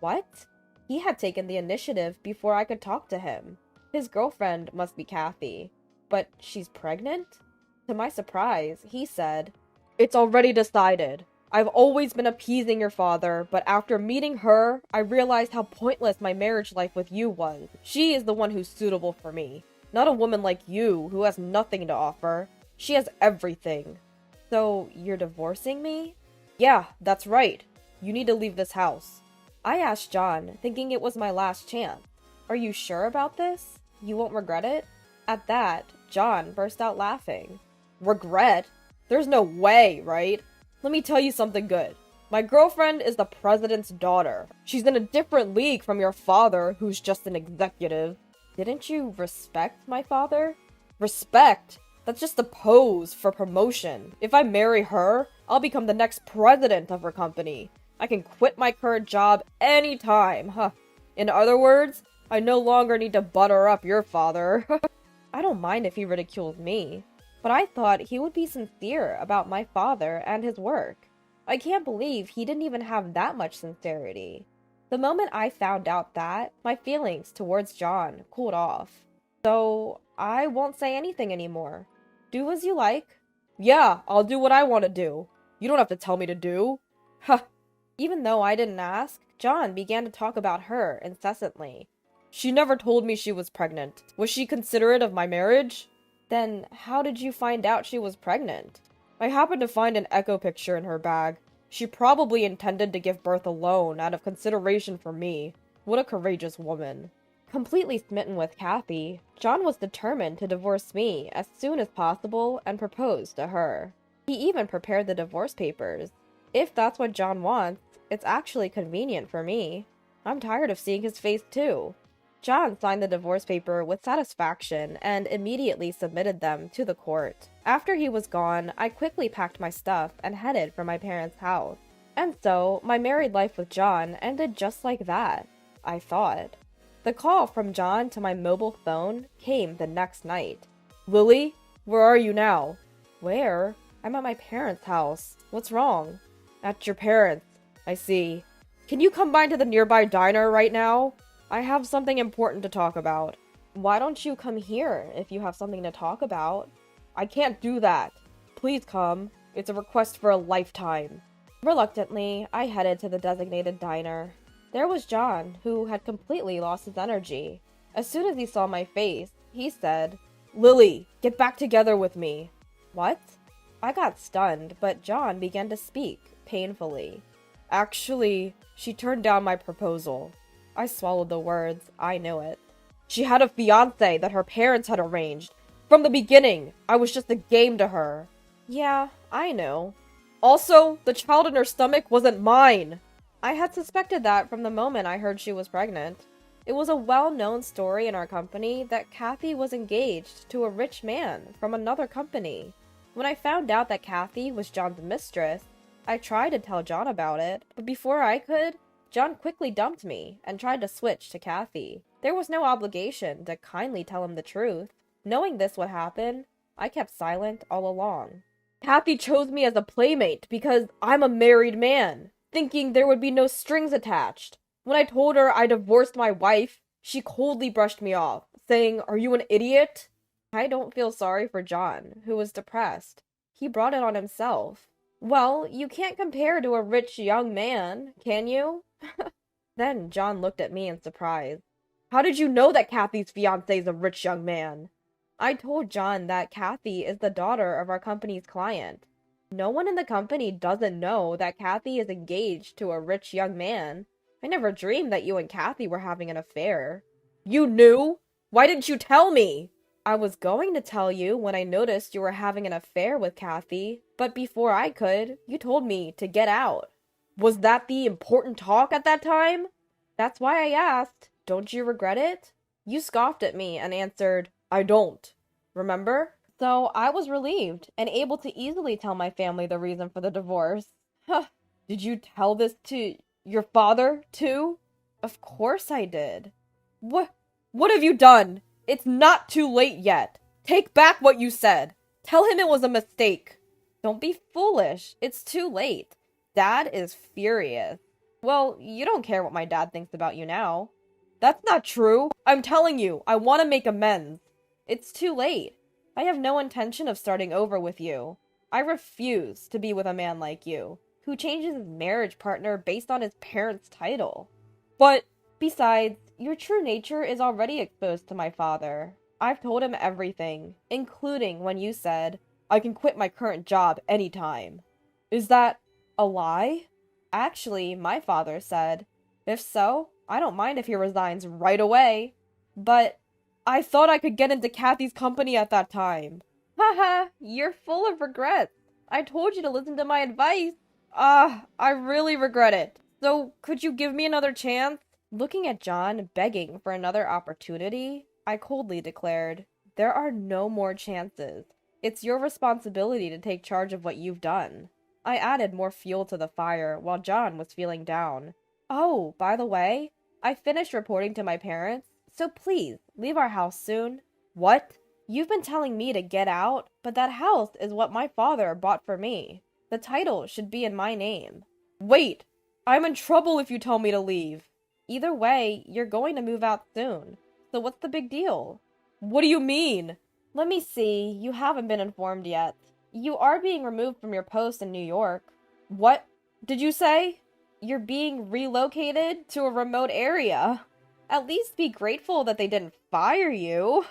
What? He had taken the initiative before I could talk to him. His girlfriend must be Kathy. But she's pregnant? To my surprise, he said, "It's already decided. I've always been appeasing your father, but after meeting her, I realized how pointless my marriage life with you was. She is the one who's suitable for me, not a woman like you who has nothing to offer. She has everything." "So, you're divorcing me?" "Yeah, that's right. You need to leave this house." I asked John, thinking it was my last chance. "Are you sure about this? You won't regret it?" At that, John burst out laughing. "Regret? There's no way, right? Let me tell you something good. My girlfriend is the president's daughter. She's in a different league from your father, who's just an executive." "Didn't you respect my father?" "Respect? That's just a pose for promotion. If I marry her, I'll become the next president of her company. I can quit my current job anytime, huh? In other words, I no longer need to butter up your father." I don't mind if he ridicules me, but I thought he would be sincere about my father and his work. I can't believe he didn't even have that much sincerity. The moment I found out that, my feelings towards John cooled off. "So, I won't say anything anymore. Do as you like." "Yeah, I'll do what I want to do. You don't have to tell me to do." "Huh." Even though I didn't ask, John began to talk about her incessantly. "She never told me she was pregnant. Was she considerate of my marriage?" "Then how did you find out she was pregnant?" "I happened to find an echo picture in her bag. She probably intended to give birth alone out of consideration for me. What a courageous woman." Completely smitten with Kathy, John was determined to divorce me as soon as possible and propose to her. He even prepared the divorce papers. If that's what John wants, it's actually convenient for me. I'm tired of seeing his face too. John signed the divorce paper with satisfaction and immediately submitted them to the court. After he was gone, I quickly packed my stuff and headed for my parents' house. And so, my married life with John ended just like that, I thought. The call from John to my mobile phone came the next night. "Lily, where are you now?" "Where? I'm at my parents' house. What's wrong?" "At your parents'. I see. Can you come by to the nearby diner right now? I have something important to talk about." "Why don't you come here if you have something to talk about?" "I can't do that. Please come. It's a request for a lifetime." Reluctantly, I headed to the designated diner. There was John, who had completely lost his energy. As soon as he saw my face, he said, "Lily, get back together with me." "What?" I got stunned, but John began to speak, painfully. "Actually, she turned down my proposal." I swallowed the words. I knew it. "She had a fiancé that her parents had arranged. From the beginning, I was just a game to her." "Yeah, I know." "Also, the child in her stomach wasn't mine." I had suspected that from the moment I heard she was pregnant. It was a well-known story in our company that Kathy was engaged to a rich man from another company. When I found out that Kathy was John's mistress, I tried to tell John about it, but before I could, John quickly dumped me and tried to switch to Kathy. There was no obligation to kindly tell him the truth. Knowing this would happen, I kept silent all along. "Kathy chose me as a playmate because I'm a married man, thinking there would be no strings attached. When I told her I divorced my wife, she coldly brushed me off, saying, 'Are you an idiot?'" I don't feel sorry for John, who was depressed. He brought it on himself. "Well, you can't compare to a rich young man, can you?" Then John looked at me in surprise. "How did you know that Kathy's fiancé is a rich young man?" I told John that Kathy is the daughter of our company's client. No one in the company doesn't know that Kathy is engaged to a rich young man. I never dreamed that you and Kathy were having an affair. You knew? Why didn't you tell me? I was going to tell you when I noticed you were having an affair with Kathy, but before I could, you told me to get out. Was that the important talk at that time? That's why I asked. Don't you regret it? You scoffed at me and answered, I don't. Remember? So I was relieved and able to easily tell my family the reason for the divorce. Huh. Did you tell this to your father, too? Of course I did. What have you done? It's not too late yet. Take back what you said. Tell him it was a mistake. Don't be foolish. It's too late. Dad is furious. Well, you don't care what my dad thinks about you now. That's not true. I'm telling you, I want to make amends. It's too late. I have no intention of starting over with you. I refuse to be with a man like you, who changes his marriage partner based on his parents' title. But, besides, your true nature is already exposed to my father. I've told him everything, including when you said, I can quit my current job anytime. Is that a lie? Actually, my father said, if so, I don't mind if he resigns right away. But I thought I could get into Kathy's company at that time. Haha, you're full of regrets. I told you to listen to my advice. I really regret it. So, could you give me another chance? Looking at John begging for another opportunity, I coldly declared, there are no more chances. It's your responsibility to take charge of what you've done. I added more fuel to the fire while John was feeling down. Oh, by the way, I finished reporting to my parents, so please, leave our house soon. What? You've been telling me to get out, but that house is what my father bought for me. The title should be in my name. Wait! I'm in trouble if you tell me to leave. Either way, you're going to move out soon. So what's the big deal? What do you mean? Let me see, you haven't been informed yet. You are being removed from your post in New York. What did you say? You're being relocated to a remote area. At least be grateful that they didn't fire you.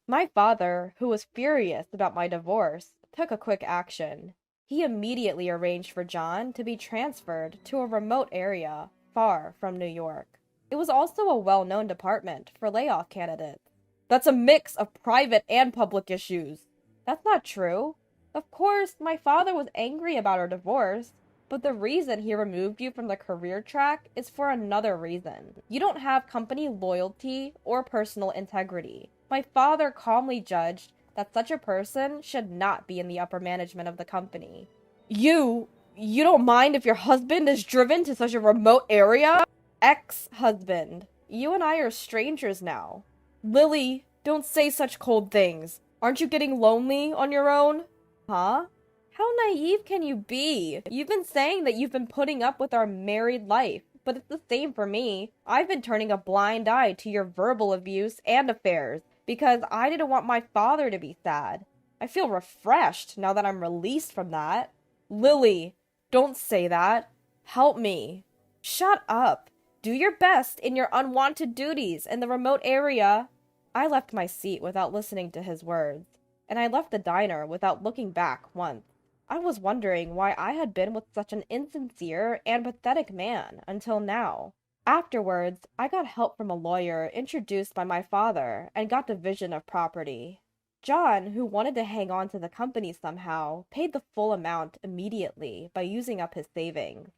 My father, who was furious about my divorce, took a quick action. He immediately arranged for John to be transferred to a remote area far from New York. It was also a well-known department for layoff candidates. That's a mix of private and public issues. That's not true. Of course, my father was angry about our divorce, but the reason he removed you from the career track is for another reason. You don't have company loyalty or personal integrity. My father calmly judged that such a person should not be in the upper management of the company. You don't mind if your husband is driven to such a remote area? Ex-husband. You and I are strangers now. Lily, don't say such cold things. Aren't you getting lonely on your own? Huh? How naive can you be? You've been saying that you've been putting up with our married life, but it's the same for me. I've been turning a blind eye to your verbal abuse and affairs because I didn't want my father to be sad. I feel refreshed now that I'm released from that. Lily, don't say that. Help me. Shut up. Do your best in your unwanted duties in the remote area. I left my seat without listening to his words, and I left the diner without looking back once. I was wondering why I had been with such an insincere and pathetic man until now. Afterwards, I got help from a lawyer introduced by my father and got division of property. John, who wanted to hang on to the company somehow, paid the full amount immediately by using up his savings.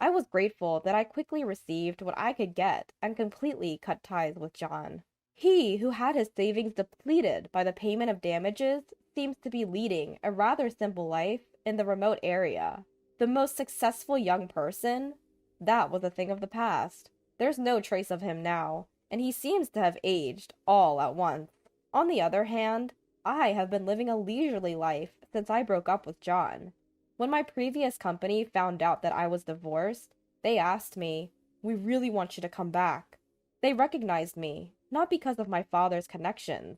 I was grateful that I quickly received what I could get and completely cut ties with John. He, who had his savings depleted by the payment of damages, seems to be leading a rather simple life in the remote area. The most successful young person? That was a thing of the past. There's no trace of him now, and he seems to have aged all at once. On the other hand, I have been living a leisurely life since I broke up with John. When my previous company found out that I was divorced, they asked me, "We really want you to come back." They recognized me, not because of my father's connections.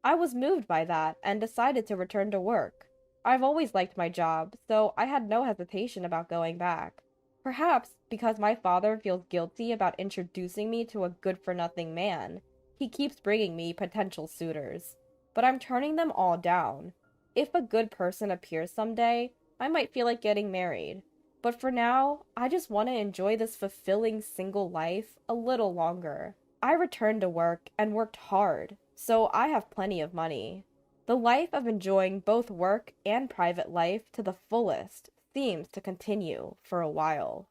I was moved by that and decided to return to work. I've always liked my job, so I had no hesitation about going back. Perhaps because my father feels guilty about introducing me to a good-for-nothing man, he keeps bringing me potential suitors. But I'm turning them all down. If a good person appears someday, I might feel like getting married. But for now, I just want to enjoy this fulfilling single life a little longer. I returned to work and worked hard, so I have plenty of money. The life of enjoying both work and private life to the fullest seems to continue for a while.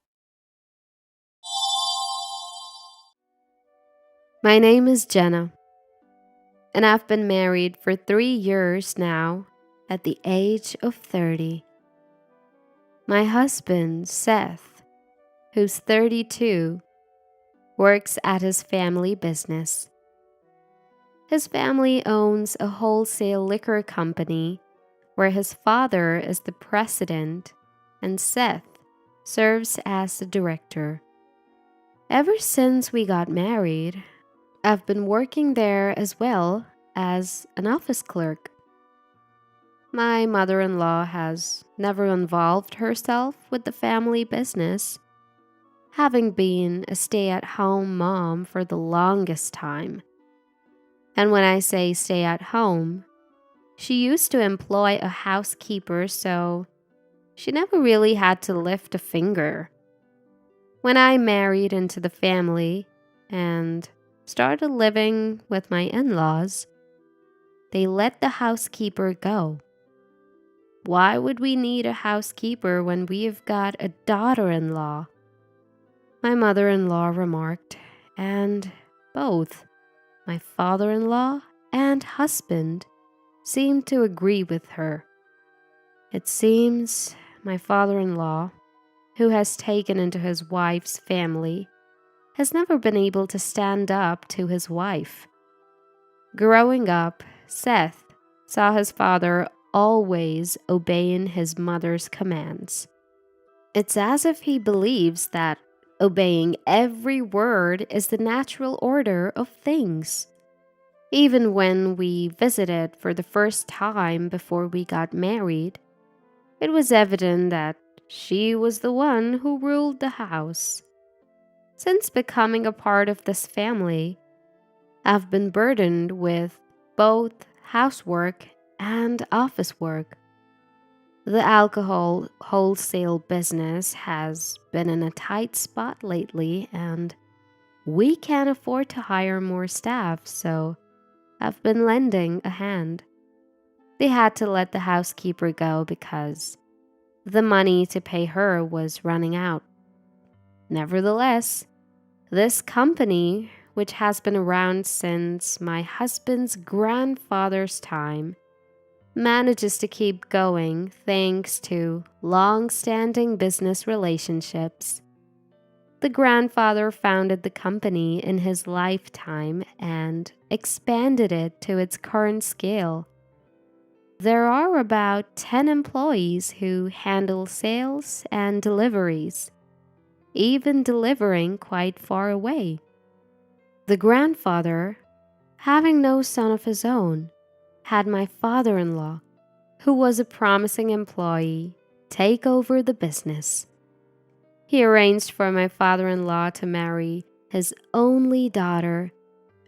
My name is Jenna, and I've been married for 3 years now at the age of 30. My husband, Seth, who's 32, works at his family business. His family owns a wholesale liquor company where his father is the president and Seth serves as the director. Ever since we got married, I've been working there as well as an office clerk. My mother-in-law has never involved herself with the family business, having been a stay-at-home mom for the longest time. And when I say stay at home, she used to employ a housekeeper, so she never really had to lift a finger. When I married into the family and started living with my in-laws, they let the housekeeper go. Why would we need a housekeeper when we've got a daughter-in-law? My mother-in-law remarked, and both my father-in-law and husband seemed to agree with her. It seems my father-in-law, who has taken into his wife's family, has never been able to stand up to his wife. Growing up, Seth saw his father always obeying his mother's commands. It's as if he believes that obeying every word is the natural order of things. Even when we visited for the first time before we got married, it was evident that she was the one who ruled the house. Since becoming a part of this family, I've been burdened with both housework and office work. The alcohol wholesale business has been in a tight spot lately, and we can't afford to hire more staff, so I've been lending a hand. They had to let the housekeeper go because the money to pay her was running out. Nevertheless, this company, which has been around since my husband's grandfather's time, manages to keep going thanks to long-standing business relationships. The grandfather founded the company in his lifetime and expanded it to its current scale. There are about 10 employees who handle sales and deliveries, even delivering quite far away. The grandfather, having no son of his own, had my father-in-law, who was a promising employee, take over the business. He arranged for my father-in-law to marry his only daughter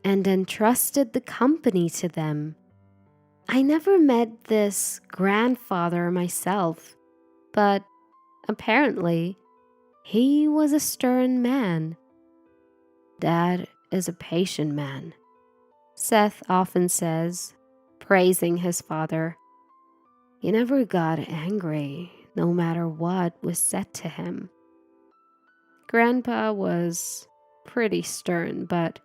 and entrusted the company to them. I never met this grandfather myself, but apparently he was a stern man. Dad is a patient man, Seth often says, praising his father. He never got angry, no matter what was said to him. Grandpa was pretty stern, but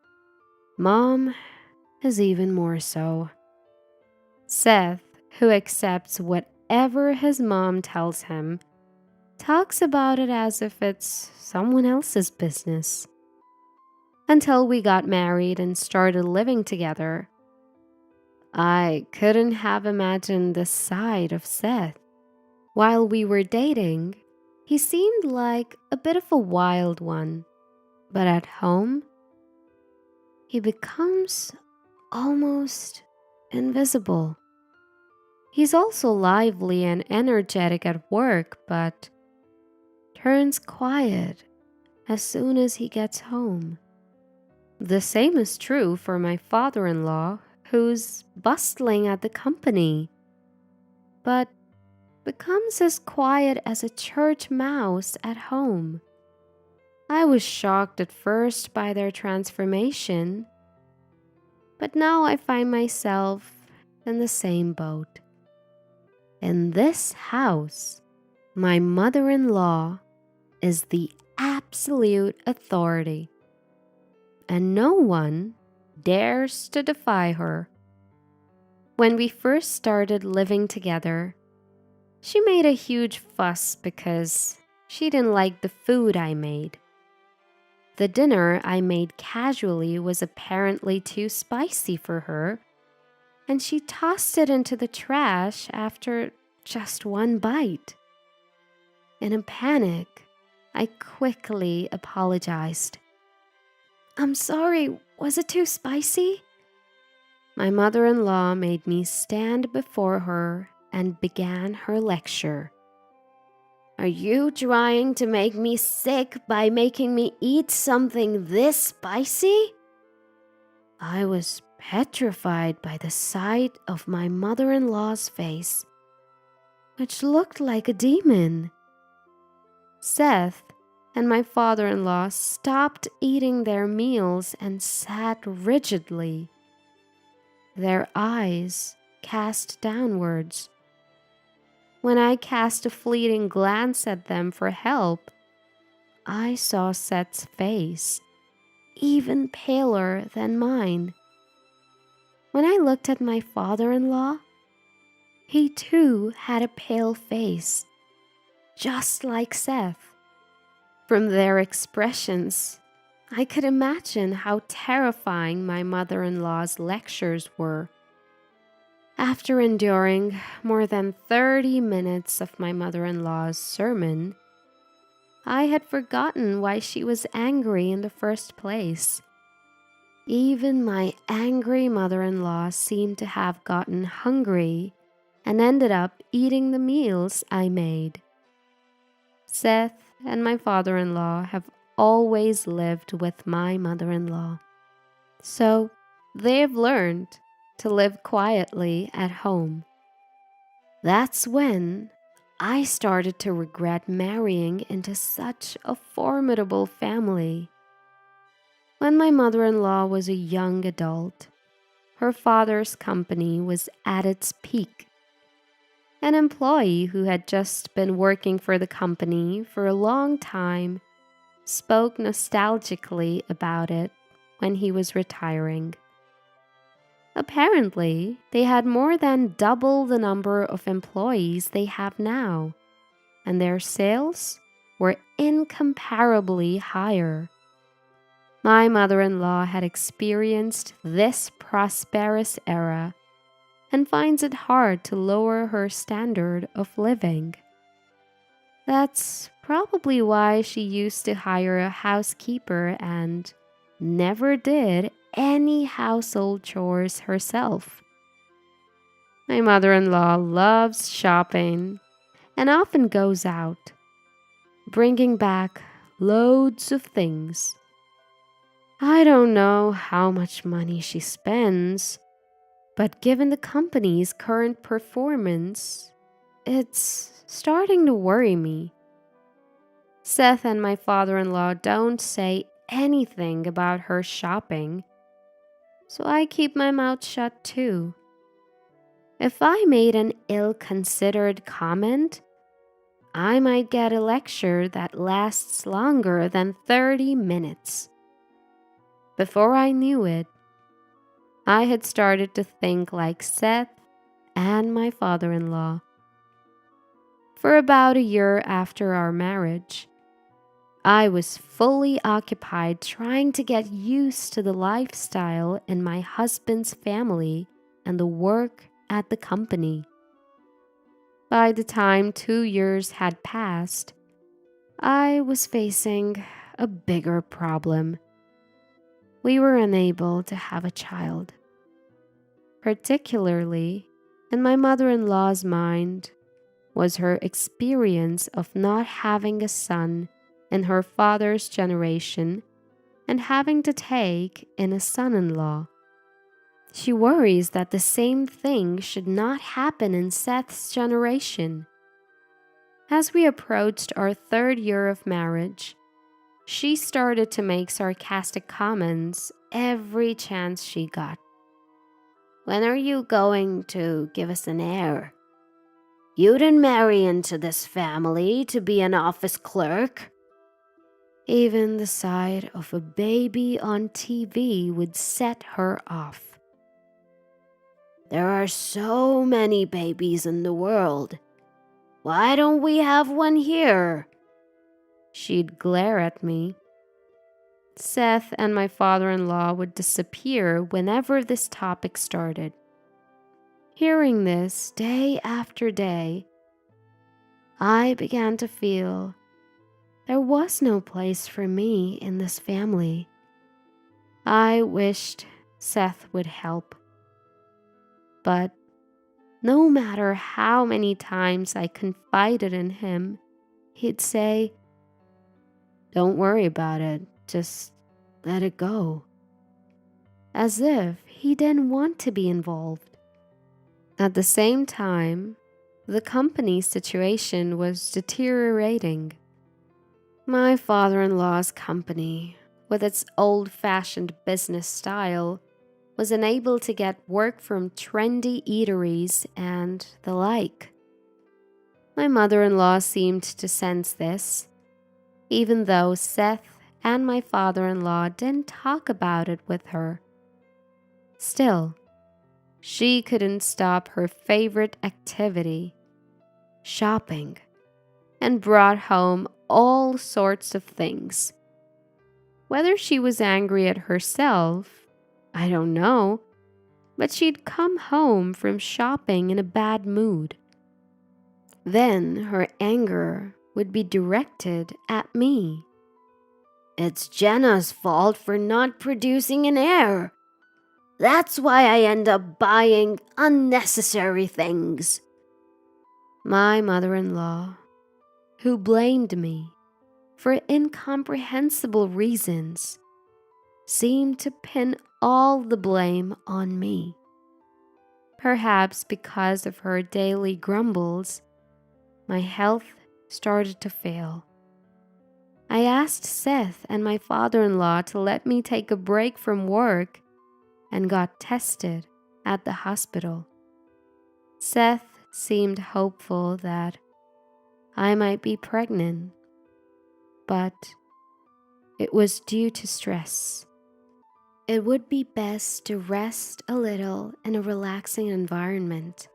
Mom is even more so. Seth, who accepts whatever his mom tells him, talks about it as if it's someone else's business. Until we got married and started living together, I couldn't have imagined this side of Seth. While we were dating, he seemed like a bit of a wild one, but at home, he becomes almost invisible. He's also lively and energetic at work, but turns quiet as soon as he gets home. The same is true for my father-in-law, who's bustling at the company, but becomes as quiet as a church mouse at home. I was shocked at first by their transformation, but now I find myself in the same boat. In this house, my mother-in-law is the absolute authority, and no one dares to defy her. When we first started living together, she made a huge fuss because she didn't like the food I made. The dinner I made casually was apparently too spicy for her, and she tossed it into the trash after just one bite. In a panic, I quickly apologized. "I'm sorry, was it too spicy?" My mother-in-law made me stand before her and began her lecture. "Are you trying to make me sick by making me eat something this spicy?" I was petrified by the sight of my mother-in-law's face, which looked like a demon. Seth and my father-in-law stopped eating their meals and sat rigidly, their eyes cast downwards. When I cast a fleeting glance at them for help, I saw Seth's face, even paler than mine. When I looked at my father-in-law, he too had a pale face, just like Seth. From their expressions, I could imagine how terrifying my mother-in-law's lectures were. After enduring more than 30 minutes of my mother-in-law's sermon, I had forgotten why she was angry in the first place. Even my angry mother-in-law seemed to have gotten hungry and ended up eating the meals I made. Seth and my father-in-law have always lived with my mother-in-law, so they've learned to live quietly at home. That's when I started to regret marrying into such a formidable family. When my mother-in-law was a young adult, her father's company was at its peak. An employee who had just been working for the company for a long time spoke nostalgically about it when he was retiring. Apparently, they had more than double the number of employees they have now, and their sales were incomparably higher. My mother-in-law had experienced this prosperous era and finds it hard to lower her standard of living. That's probably why she used to hire a housekeeper and never did any household chores herself. My mother-in-law loves shopping and often goes out, bringing back loads of things. I don't know how much money she spends, but given the company's current performance, it's starting to worry me. Seth and my father-in-law don't say anything about her shopping, so I keep my mouth shut too. If I made an ill-considered comment, I might get a lecture that lasts longer than 30 minutes. Before I knew it, I had started to think like Seth and my father-in-law. For about a year after our marriage, I was fully occupied trying to get used to the lifestyle in my husband's family and the work at the company. By the time 2 years had passed, I was facing a bigger problem. We were unable to have a child. Particularly, in my mother-in-law's mind, was her experience of not having a son in her father's generation and having to take in a son-in-law. She worries that the same thing should not happen in Seth's generation. As we approached our 3rd year of marriage, she started to make sarcastic comments every chance she got. "When are you going to give us an heir? You didn't marry into this family to be an office clerk." Even the sight of a baby on TV would set her off. "There are so many babies in the world. Why don't we have one here?" She'd glare at me. Seth and my father-in-law would disappear whenever this topic started. Hearing this day after day, I began to feel there was no place for me in this family. I wished Seth would help. But no matter how many times I confided in him, he'd say, "Don't worry about it, just let it go." As if he didn't want to be involved. At the same time, the company's situation was deteriorating. My father-in-law's company, with its old-fashioned business style, was unable to get work from trendy eateries and the like. My mother-in-law seemed to sense this, even though Seth and my father-in-law didn't talk about it with her. Still, she couldn't stop her favorite activity, shopping, and brought home all sorts of things. Whether she was angry at herself, I don't know, but she'd come home from shopping in a bad mood. Then her anger would be directed at me. "It's Jenna's fault for not producing an heir. That's why I end up buying unnecessary things." My mother-in-law, who blamed me for incomprehensible reasons, seemed to pin all the blame on me. Perhaps because of her daily grumbles, my health started to fail. I asked Seth and my father-in-law to let me take a break from work and got tested at the hospital. Seth seemed hopeful that I might be pregnant, but it was due to stress. It would be best to rest a little in a relaxing environment,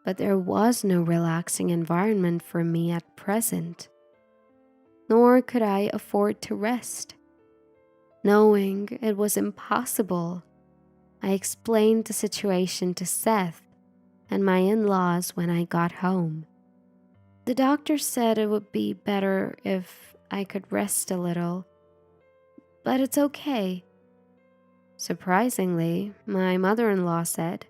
but there was no relaxing environment for me at present, nor could I afford to rest. Knowing it was impossible, I explained the situation to Seth and my in-laws when I got home. The doctor said it would be better if I could rest a little, but it's okay. Surprisingly, my mother-in-law said,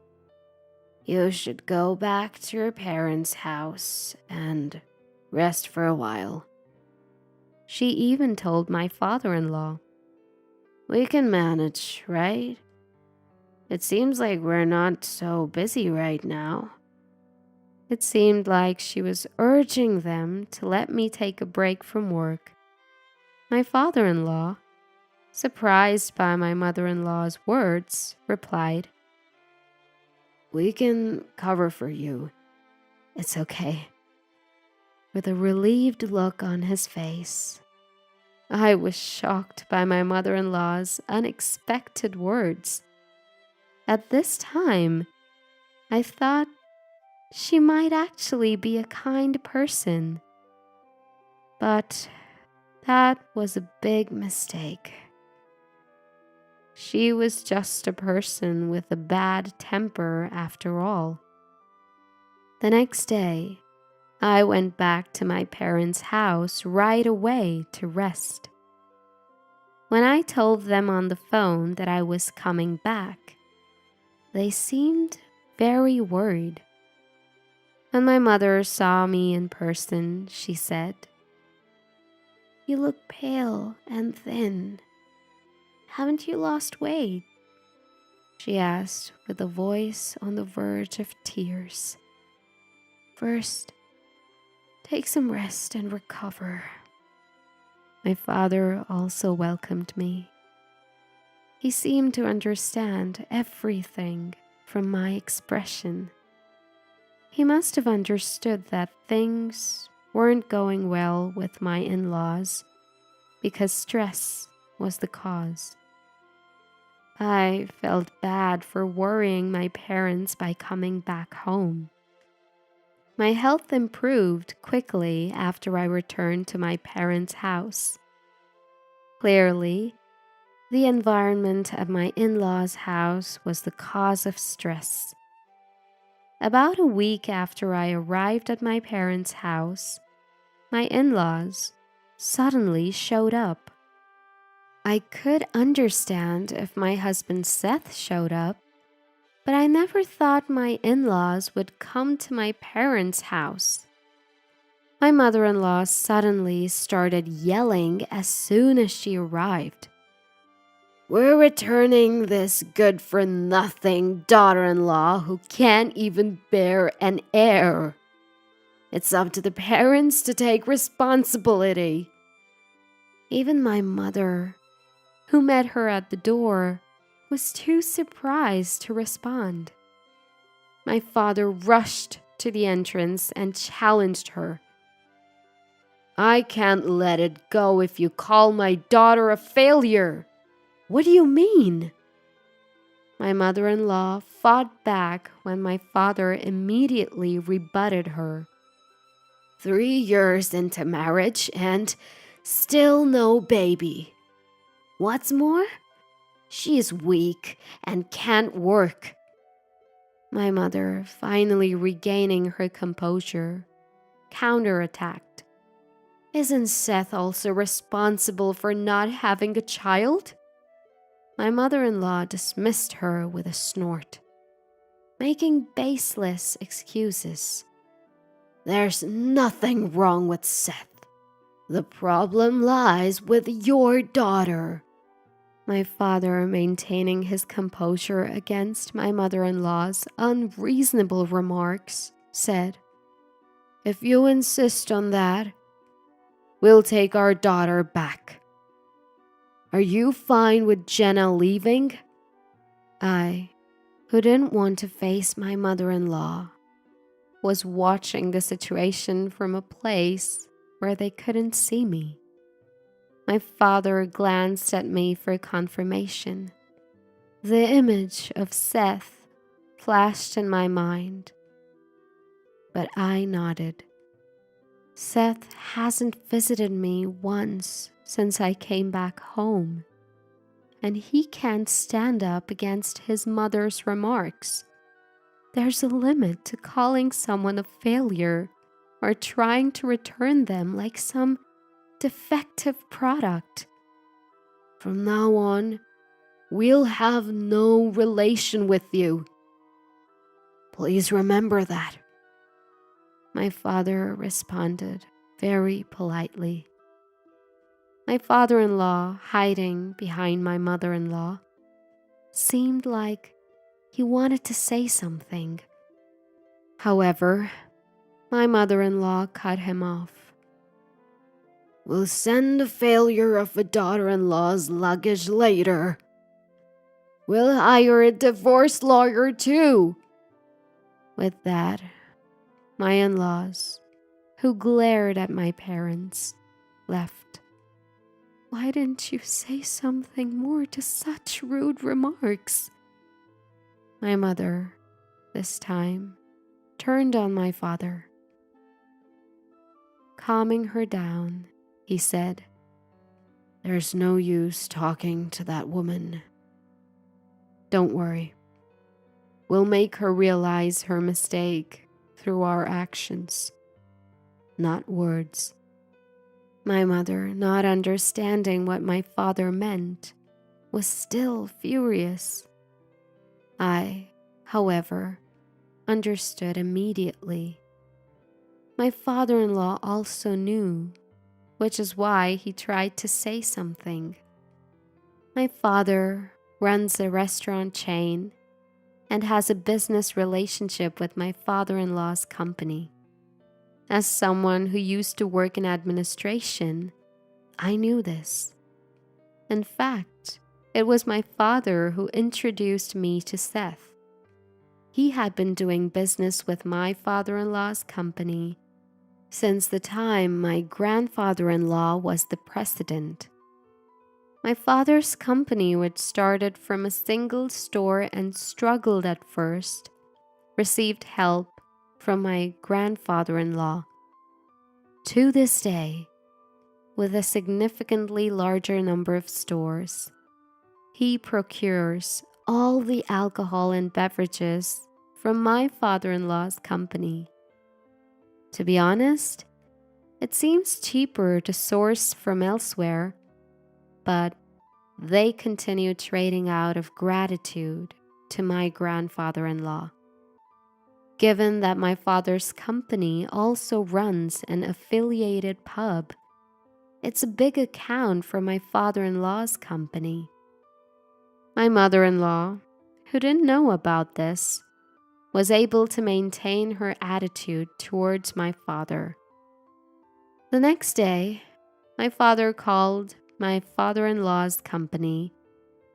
"You should go back to your parents' house and rest for a while." She even told my father-in-law, "We can manage, right? It seems like we're not so busy right now." It seemed like she was urging them to let me take a break from work. My father-in-law, surprised by my mother-in-law's words, replied, "We can cover for you. It's okay." With a relieved look on his face. I was shocked by my mother-in-law's unexpected words. At this time, I thought she might actually be a kind person. But that was a big mistake. She was just a person with a bad temper after all. The next day, I went back to my parents' house right away to rest. When I told them on the phone that I was coming back, they seemed very worried. When my mother saw me in person, she said, "You look pale and thin. Haven't you lost weight?" she asked with a voice on the verge of tears. "First, take some rest and recover." My father also welcomed me. He seemed to understand everything from my expression. He must have understood that things weren't going well with my in-laws because stress was the cause. I felt bad for worrying my parents by coming back home. My health improved quickly after I returned to my parents' house. Clearly, the environment of my in-laws' house was the cause of stress. About a week after I arrived at my parents' house, my in-laws suddenly showed up. I could understand if my husband Seth showed up, but I never thought my in-laws would come to my parents' house. My mother-in-law suddenly started yelling as soon as she arrived. "We're returning this good-for-nothing daughter-in-law who can't even bear an heir. It's up to the parents to take responsibility." Even my mother, who met her at the door, was too surprised to respond. My father rushed to the entrance and challenged her. "I can't let it go if you call my daughter a failure. What do you mean?" My mother-in-law fought back when my father immediately rebutted her. 3 years into marriage and still no baby. What's more, she is weak and can't work." My mother, finally regaining her composure, counterattacked. "Isn't Seth also responsible for not having a child?" My mother-in-law dismissed her with a snort, making baseless excuses. "There's nothing wrong with Seth. The problem lies with your daughter." My father, maintaining his composure against my mother-in-law's unreasonable remarks, said, "If you insist on that, we'll take our daughter back. Are you fine with Jenna leaving?" I, who didn't want to face my mother-in-law, was watching the situation from a place where they couldn't see me. My father glanced at me for confirmation. The image of Seth flashed in my mind, but I nodded. Seth hasn't visited me once since I came back home, and he can't stand up against his mother's remarks. There's a limit to calling someone a failure or trying to return them like some defective product. From now on, we'll have no relation with you. Please remember that." My father responded very politely. My father-in-law, hiding behind my mother-in-law, seemed like he wanted to say something. However, my mother-in-law cut him off. "We'll send the failure of a daughter-in-law's luggage later. We'll hire a divorce lawyer too." With that, my in-laws, who glared at my parents, left. Why didn't you say something more to such rude remarks? My mother, this time, turned on my father. Calming her down, he said, "There's no use talking to that woman. Don't worry. We'll make her realize her mistake through our actions, not words." My mother, not understanding what my father meant, was still furious. I, however, understood immediately. My father-in-law also knew, which is why he tried to say something. My father runs a restaurant chain and has a business relationship with my father-in-law's company. As someone who used to work in administration, I knew this. In fact, it was my father who introduced me to Seth. He had been doing business with my father-in-law's company since the time my grandfather-in-law was the president. My father's company, which started from a single store and struggled at first, received help from my grandfather-in-law. To this day, with a significantly larger number of stores, he procures all the alcohol and beverages from my father-in-law's company. To be honest, it seems cheaper to source from elsewhere, but they continue trading out of gratitude to my grandfather-in-law. Given that my father's company also runs an affiliated pub, it's a big account for my father-in-law's company. My mother-in-law, who didn't know about this, was able to maintain her attitude towards my father. The next day, my father called my father-in-law's company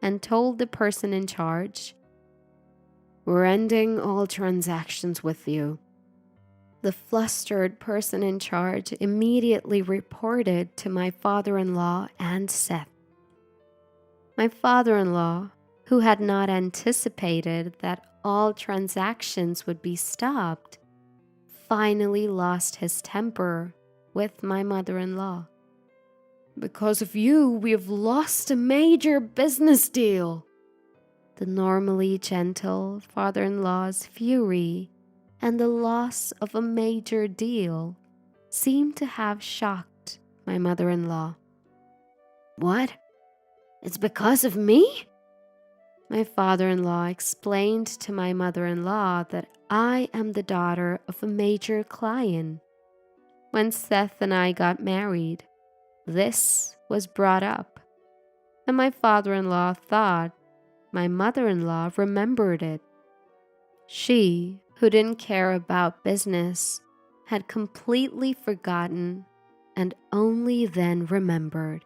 and told the person in charge, "We're ending all transactions with you." The flustered person in charge immediately reported to my father-in-law and Seth. My father-in-law, who had not anticipated that all transactions would be stopped, finally lost his temper with my mother-in-law. "Because of you, we have lost a major business deal." The normally gentle father-in-law's fury and the loss of a major deal seemed to have shocked my mother-in-law. "What? It's because of me?" My father-in-law explained to my mother-in-law that I am the daughter of a major client. When Seth and I got married, this was brought up, and my father-in-law thought my mother-in-law remembered it. She, who didn't care about business, had completely forgotten and only then remembered.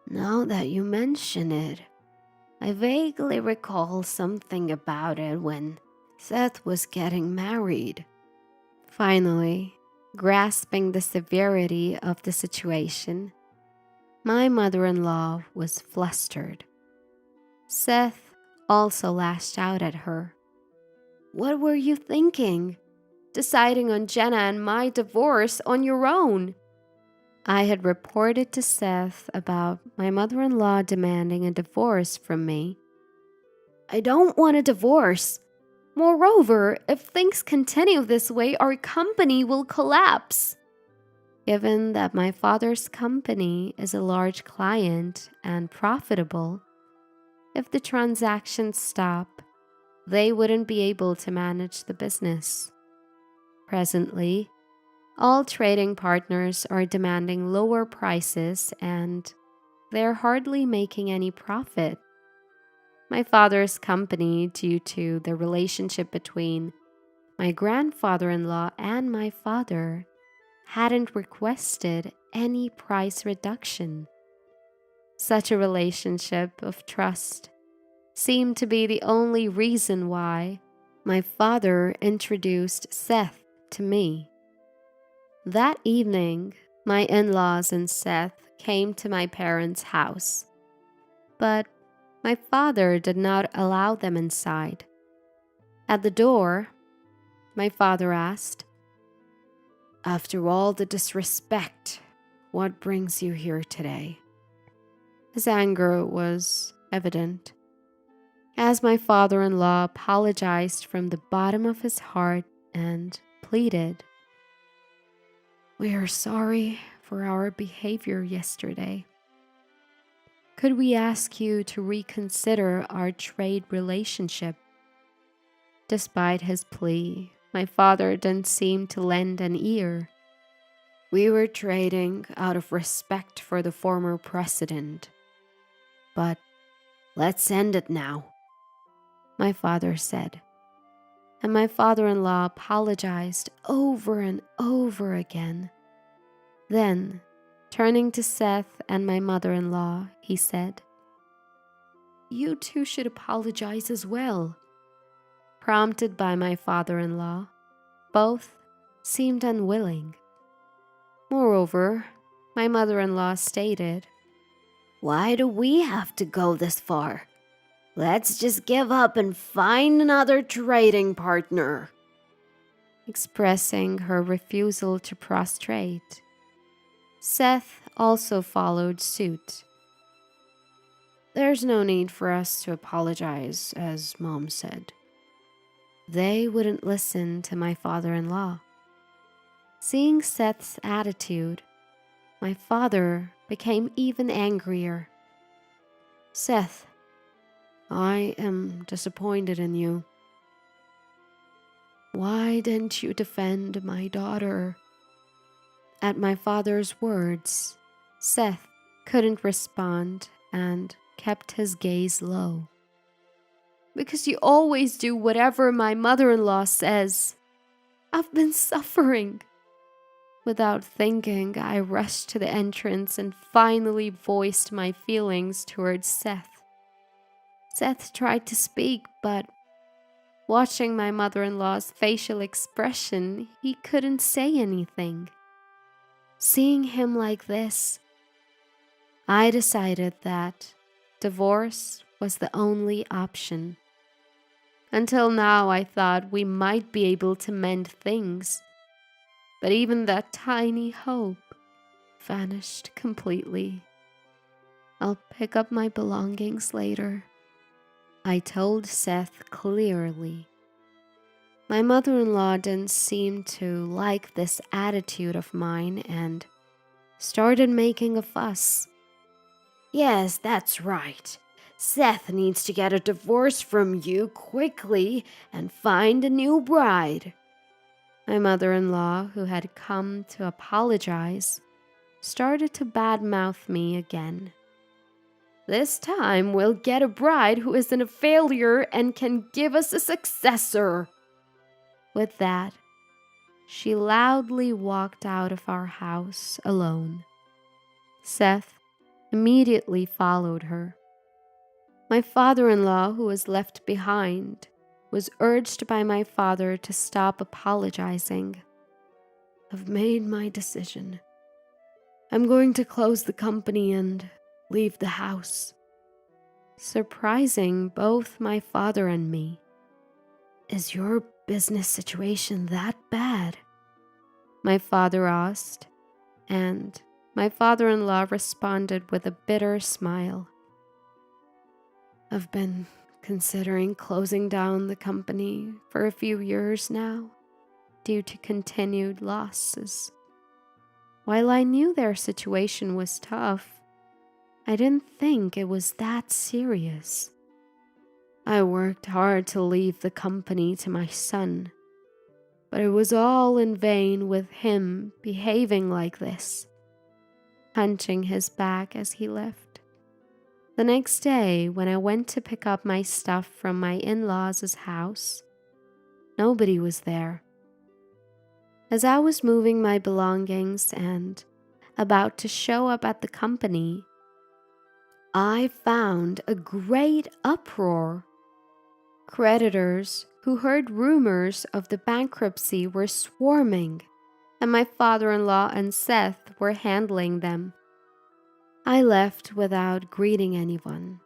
"Now that you mention it, I vaguely recall something about it when Seth was getting married." Finally, grasping the severity of the situation, my mother-in-law was flustered. Seth also lashed out at her. "What were you thinking? Deciding on Jenna and my divorce on your own?" I had reported to Seth about my mother-in-law demanding a divorce from me. "I don't want a divorce. Moreover, if things continue this way, our company will collapse." Given that my father's company is a large client and profitable, if the transactions stop, they wouldn't be able to manage the business. Presently, all trading partners are demanding lower prices and they're hardly making any profit. My father's company, due to the relationship between my grandfather-in-law and my father, hadn't requested any price reduction. Such a relationship of trust seemed to be the only reason why my father introduced Seth to me. That evening, my in-laws and Seth came to my parents' house, but my father did not allow them inside. At the door, my father asked, "After all the disrespect, what brings you here today?" His anger was evident, as my father-in-law apologized from the bottom of his heart and pleaded, "We are sorry for our behavior yesterday. Could we ask you to reconsider our trade relationship?" Despite his plea, my father didn't seem to lend an ear. "We were trading out of respect for the former president. But let's end it now," my father said. And my father-in-law apologized over and over again. Then, Turning to Seth and my mother-in-law, he said, "You two should apologize as well." Prompted by my father-in-law, both seemed unwilling. Moreover, my mother-in-law stated, "Why do we have to go this far? Let's just give up and find another trading partner," expressing her refusal to prostrate. Seth also followed suit. "There's no need for us to apologize, as Mom said." They wouldn't listen to my father-in-law. Seeing Seth's attitude, my father became even angrier. "Seth, I am disappointed in you. Why didn't you defend my daughter?" At my father's words, Seth couldn't respond and kept his gaze low. "Because you always do whatever my mother-in-law says. I've been suffering." Without thinking, I rushed to the entrance and finally voiced my feelings towards Seth. Seth tried to speak, but watching my mother-in-law's facial expression, he couldn't say anything. Seeing him like this, I decided that divorce was the only option. Until now, I thought we might be able to mend things, but even that tiny hope vanished completely. "I'll pick up my belongings later," I told Seth clearly. My mother-in-law didn't seem to like this attitude of mine and started making a fuss. "Yes, that's right. Seth needs to get a divorce from you quickly and find a new bride." My mother-in-law, who had come to apologize, started to badmouth me again. "This time we'll get a bride who isn't a failure and can give us a successor." With that, she loudly walked out of our house alone. Seth immediately followed her. My father-in-law, who was left behind, was urged by my father to stop apologizing. "I've made my decision. I'm going to close the company and leave the house." Surprising both my father and me. "Is your business situation that bad?" my father asked, and my father-in-law responded with a bitter smile. "I've been considering closing down the company for a few years now, due to continued losses. While I knew their situation was tough, I didn't think it was that serious. I worked hard to leave the company to my son, but it was all in vain with him behaving like this," hunching his back as he left. The next day, when I went to pick up my stuff from my in-laws' house, nobody was there. As I was moving my belongings and about to show up at the company, I found a great uproar. Creditors who heard rumors of the bankruptcy were swarming, and my father-in-law and Seth were handling them. I left without greeting anyone.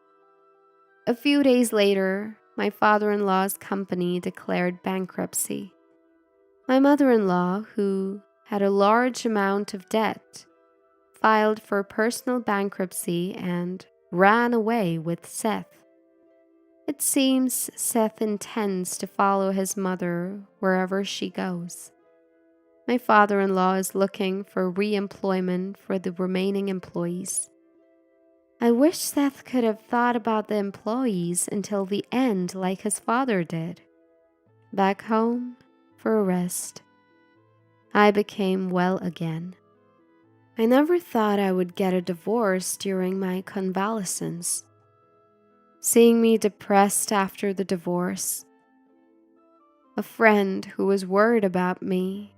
A few days later, my father-in-law's company declared bankruptcy. My mother-in-law, who had a large amount of debt, filed for personal bankruptcy and ran away with Seth. It seems Seth intends to follow his mother wherever she goes. My father-in-law is looking for re-employment for the remaining employees. I wish Seth could have thought about the employees until the end like his father did. Back home for a rest. I became well again. I never thought I would get a divorce during my convalescence. Seeing me depressed after the divorce, a friend who was worried about me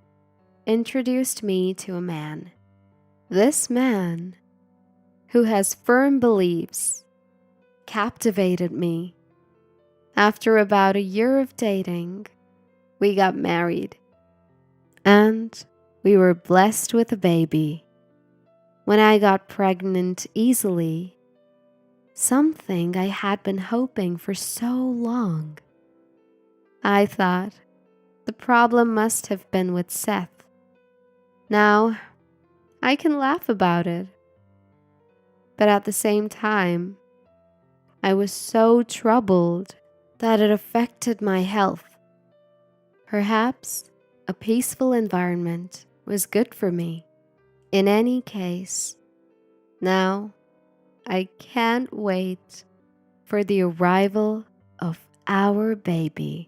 introduced me to a man. This man, who has firm beliefs, captivated me. After about a year of dating, we got married, and we were blessed with a baby. When I got pregnant easily, something I had been hoping for so long, I thought the problem must have been with Seth. Now, I can laugh about it. But at the same time, I was so troubled that it affected my health. Perhaps a peaceful environment was good for me. In any case, now I can't wait for the arrival of our baby.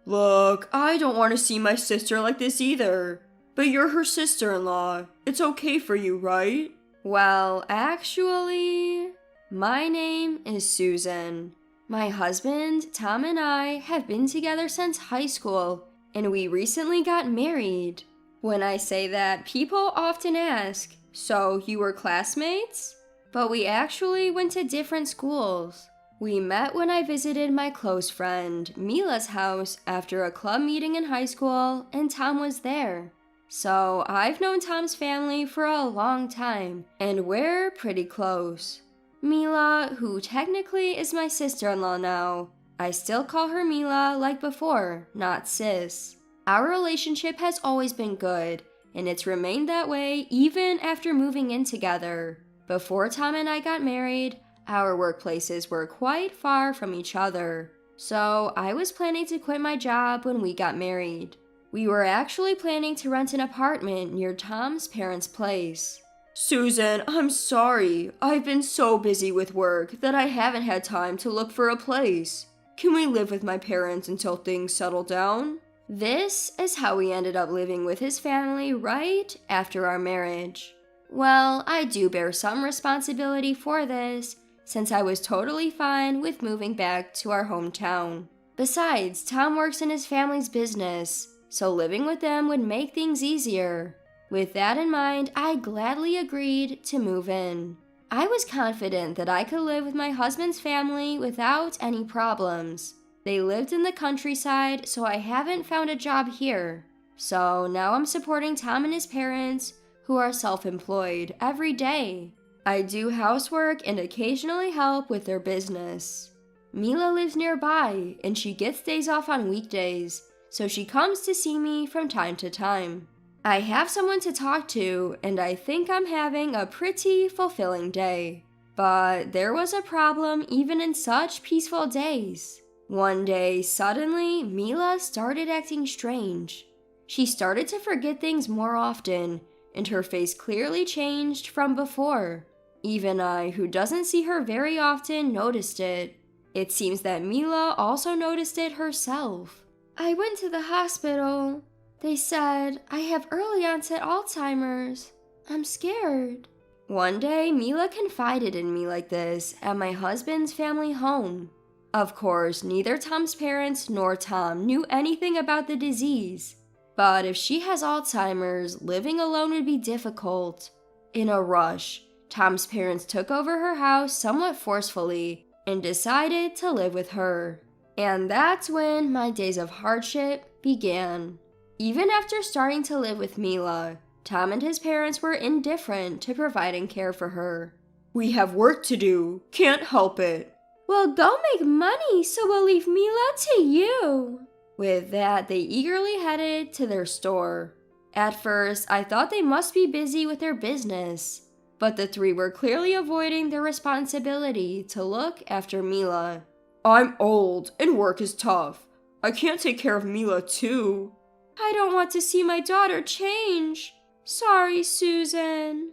Look, I don't want to see my sister like this either. But you're her sister-in-law. It's okay for you, right? Well, actually, my name is Susan. My husband, Tom, and I have been together since high school, and we recently got married. When I say that, people often ask, so you were classmates? But we actually went to different schools. We met when I visited my close friend, Mila's house after a club meeting in high school, and Tom was there. So I've known Tom's family for a long time, and we're pretty close. Mila, who technically is my sister-in-law now, I still call her Mila like before, not sis. Our relationship has always been good, and it's remained that way even after moving in together. Before Tom and I got married, our workplaces were quite far from each other, so I was planning to quit my job when we got married. We were actually planning to rent an apartment near Tom's parents' place. Susan, I'm sorry. I've been so busy with work that I haven't had time to look for a place. Can we live with my parents until things settle down? This is how we ended up living with his family right after our marriage. Well, I do bear some responsibility for this, since I was totally fine with moving back to our hometown. Besides, Tom works in his family's business, so living with them would make things easier. With that in mind, I gladly agreed to move in. I was confident that I could live with my husband's family without any problems. They lived in the countryside, so I haven't found a job here. So now I'm supporting Tom and his parents, who are self-employed, every day. I do housework and occasionally help with their business. Mila lives nearby, and she gets days off on weekdays, so she comes to see me from time to time. I have someone to talk to, and I think I'm having a pretty fulfilling day. But there was a problem even in such peaceful days. One day, suddenly, Mila started acting strange. She started to forget things more often, and her face clearly changed from before. Even I, who doesn't see her very often, noticed it. It seems that Mila also noticed it herself. I went to the hospital. They said I have early onset Alzheimer's. I'm scared. One day, Mila confided in me like this at my husband's family home. Of course, neither Tom's parents nor Tom knew anything about the disease. But if she has Alzheimer's, living alone would be difficult. In a rush, Tom's parents took over her house somewhat forcefully and decided to live with her. And that's when my days of hardship began. Even after starting to live with Mila, Tom and his parents were indifferent to providing care for her. We have work to do. Can't help it. Well, go make money, so we'll leave Mila to you. With that, they eagerly headed to their store. At first, I thought they must be busy with their business, but the three were clearly avoiding their responsibility to look after Mila. I'm old, and work is tough. I can't take care of Mila, too. I don't want to see my daughter change. Sorry, Susan.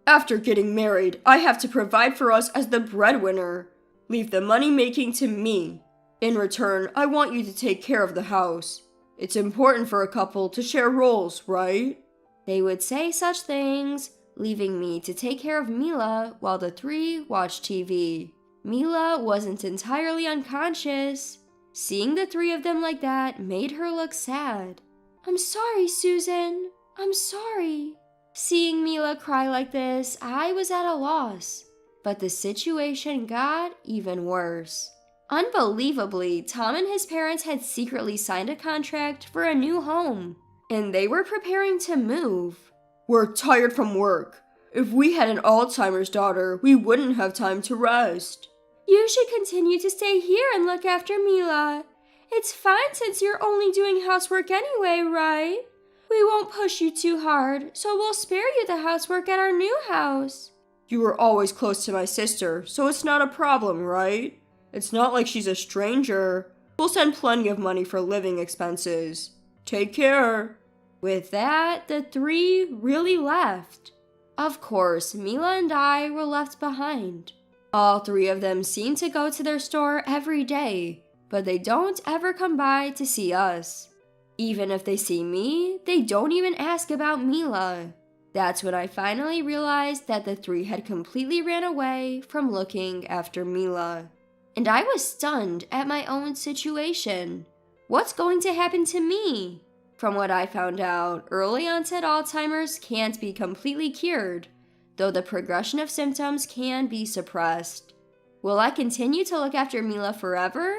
After getting married, I have to provide for us as the breadwinner. Leave the money-making to me. In return, I want you to take care of the house. It's important for a couple to share roles, right? They would say such things, leaving me to take care of Mila while the three watched TV. Mila wasn't entirely unconscious. Seeing the three of them like that made her look sad. I'm sorry, Susan. I'm sorry. Seeing Mila cry like this, I was at a loss. But the situation got even worse. Unbelievably, Tom and his parents had secretly signed a contract for a new home, and they were preparing to move. We're tired from work. If we had an Alzheimer's daughter, we wouldn't have time to rest. You should continue to stay here and look after Mila. It's fine since you're only doing housework anyway, right? We won't push you too hard, so we'll spare you the housework at our new house. You were always close to my sister, so it's not a problem, right? It's not like she's a stranger. We'll send plenty of money for living expenses. Take care. With that, the three really left. Of course, Mila and I were left behind. All three of them seem to go to their store every day, but they don't ever come by to see us. Even if they see me, they don't even ask about Mila. That's when I finally realized that the three had completely ran away from looking after Mila. And I was stunned at my own situation. What's going to happen to me? From what I found out, early onset Alzheimer's can't be completely cured, though the progression of symptoms can be suppressed. Will I continue to look after Mila forever?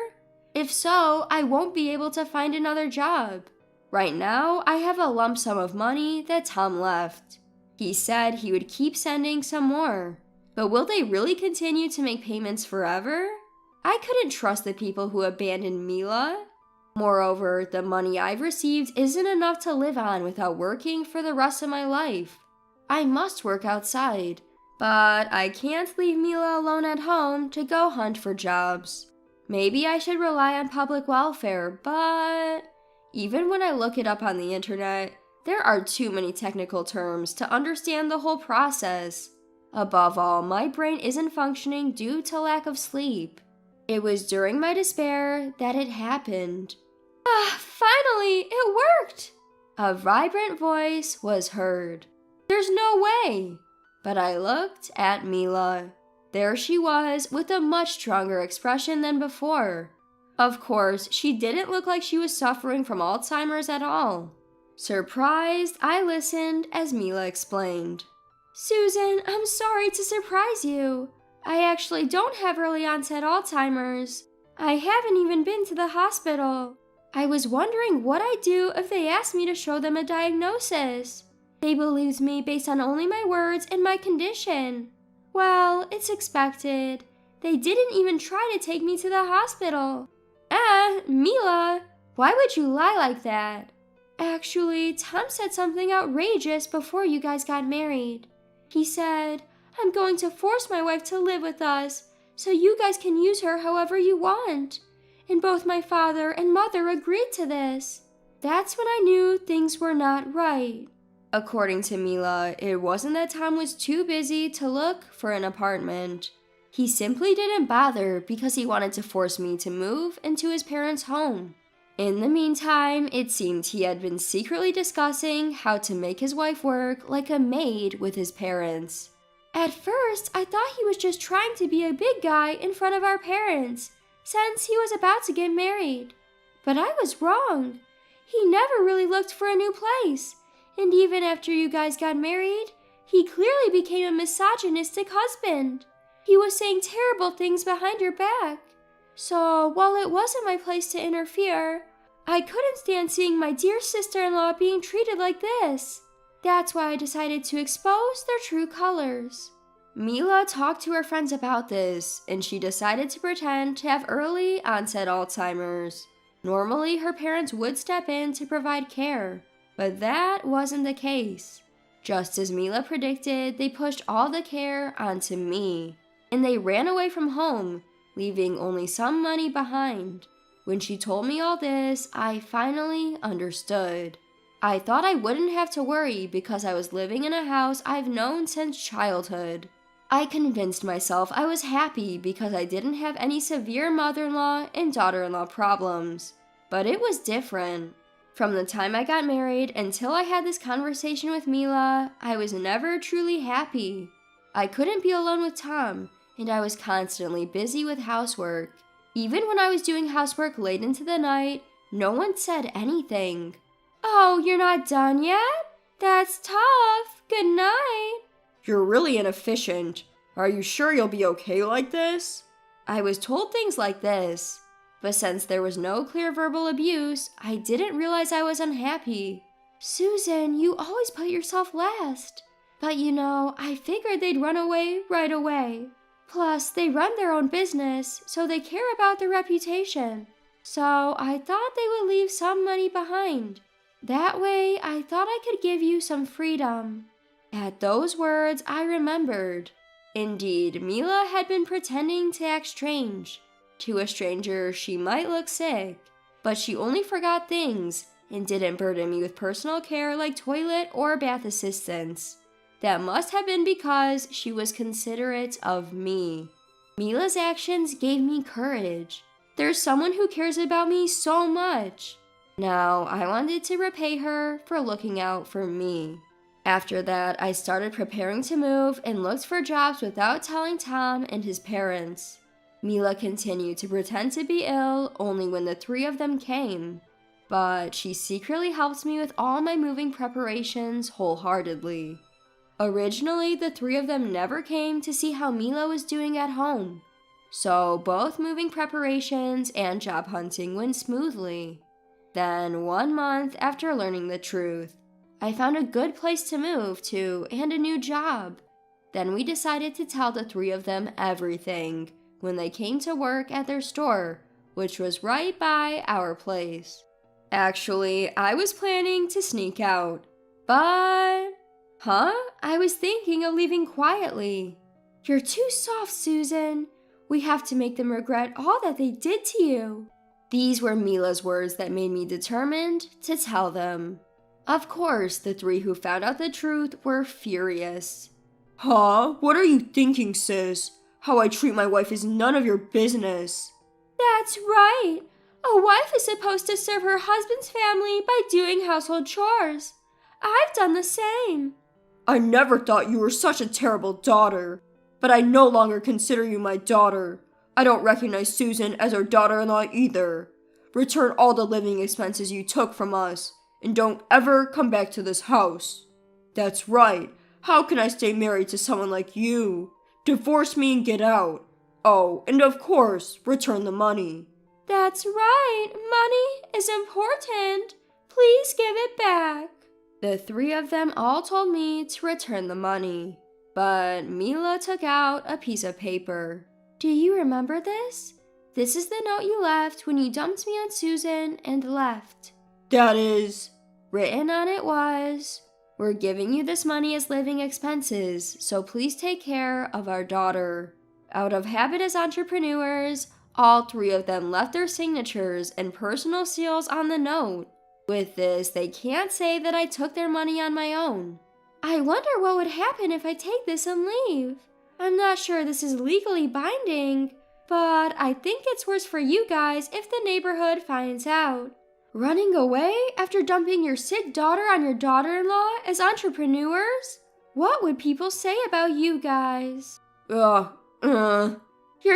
If so, I won't be able to find another job. Right now, I have a lump sum of money that Tom left. He said he would keep sending some more. But will they really continue to make payments forever? I couldn't trust the people who abandoned Mila. Moreover, the money I've received isn't enough to live on without working for the rest of my life. I must work outside, but I can't leave Mila alone at home to go hunt for jobs. Maybe I should rely on public welfare, but even when I look it up on the internet, there are too many technical terms to understand the whole process. Above all, my brain isn't functioning due to lack of sleep. It was during my despair that it happened. Finally, it worked! A vibrant voice was heard. There's no way! But I looked at Mila. There she was, with a much stronger expression than before. Of course, she didn't look like she was suffering from Alzheimer's at all. Surprised, I listened as Mila explained. Susan, I'm sorry to surprise you. I actually don't have early onset Alzheimer's. I haven't even been to the hospital. I was wondering what I'd do if they asked me to show them a diagnosis. They believed me based on only my words and my condition. Well, it's expected. They didn't even try to take me to the hospital. Mila, why would you lie like that? Actually, Tom said something outrageous before you guys got married. He said, I'm going to force my wife to live with us, so you guys can use her however you want. And both my father and mother agreed to this. That's when I knew things were not right. According to Mila, it wasn't that Tom was too busy to look for an apartment. He simply didn't bother because he wanted to force me to move into his parents' home. In the meantime, it seemed he had been secretly discussing how to make his wife work like a maid with his parents. At first, I thought he was just trying to be a big guy in front of our parents, since he was about to get married. But I was wrong. He never really looked for a new place, and even after you guys got married, he clearly became a misogynistic husband. He was saying terrible things behind your back. So, while it wasn't my place to interfere, I couldn't stand seeing my dear sister-in-law being treated like this. That's why I decided to expose their true colors. Mila talked to her friends about this, and she decided to pretend to have early onset Alzheimer's. Normally, her parents would step in to provide care, but that wasn't the case. Just as Mila predicted, they pushed all the care onto me, and they ran away from home, leaving only some money behind. When she told me all this, I finally understood. I thought I wouldn't have to worry because I was living in a house I've known since childhood. I convinced myself I was happy because I didn't have any severe mother-in-law and daughter-in-law problems. But it was different. From the time I got married until I had this conversation with Mila, I was never truly happy. I couldn't be alone with Tom, and I was constantly busy with housework. Even when I was doing housework late into the night, no one said anything. Oh, you're not done yet? That's tough. Good night. You're really inefficient. Are you sure you'll be okay like this? I was told things like this, but since there was no clear verbal abuse, I didn't realize I was unhappy. Susan, you always put yourself last. But I figured they'd run away right away. Plus, they run their own business, so they care about their reputation. So I thought they would leave some money behind. That way, I thought I could give you some freedom. At those words, I remembered. Indeed, Mila had been pretending to act strange. To a stranger, she might look sick, but she only forgot things and didn't burden me with personal care like toilet or bath assistance. That must have been because she was considerate of me. Mila's actions gave me courage. There's someone who cares about me so much. Now, I wanted to repay her for looking out for me. After that, I started preparing to move and looked for jobs without telling Tom and his parents. Mila continued to pretend to be ill only when the three of them came. But she secretly helped me with all my moving preparations wholeheartedly. Originally, the three of them never came to see how Mila was doing at home. So both moving preparations and job hunting went smoothly. Then, 1 month after learning the truth, I found a good place to move to and a new job. Then we decided to tell the three of them everything when they came to work at their store, which was right by our place. Actually, I was planning to sneak out, but... I was thinking of leaving quietly. You're too soft, Susan. We have to make them regret all that they did to you. These were Mila's words that made me determined to tell them. Of course, the three who found out the truth were furious. What are you thinking, sis? How I treat my wife is none of your business. That's right. A wife is supposed to serve her husband's family by doing household chores. I've done the same. I never thought you were such a terrible daughter, but I no longer consider you my daughter. I don't recognize Susan as our daughter-in-law either. Return all the living expenses you took from us, and don't ever come back to this house. That's right. How can I stay married to someone like you? Divorce me and get out. Oh, and of course, return the money. That's right. Money is important. Please give it back. The three of them all told me to return the money, but Mila took out a piece of paper. Do you remember this? This is the note you left when you dumped me on Susan and left. That is... Written on it was, we're giving you this money as living expenses, so please take care of our daughter. Out of habit as entrepreneurs, all three of them left their signatures and personal seals on the note. With this, they can't say that I took their money on my own. I wonder what would happen if I take this and leave. I'm not sure this is legally binding, but I think it's worse for you guys if the neighborhood finds out. Running away after dumping your sick daughter on your daughter-in-law as entrepreneurs? What would people say about you guys? You're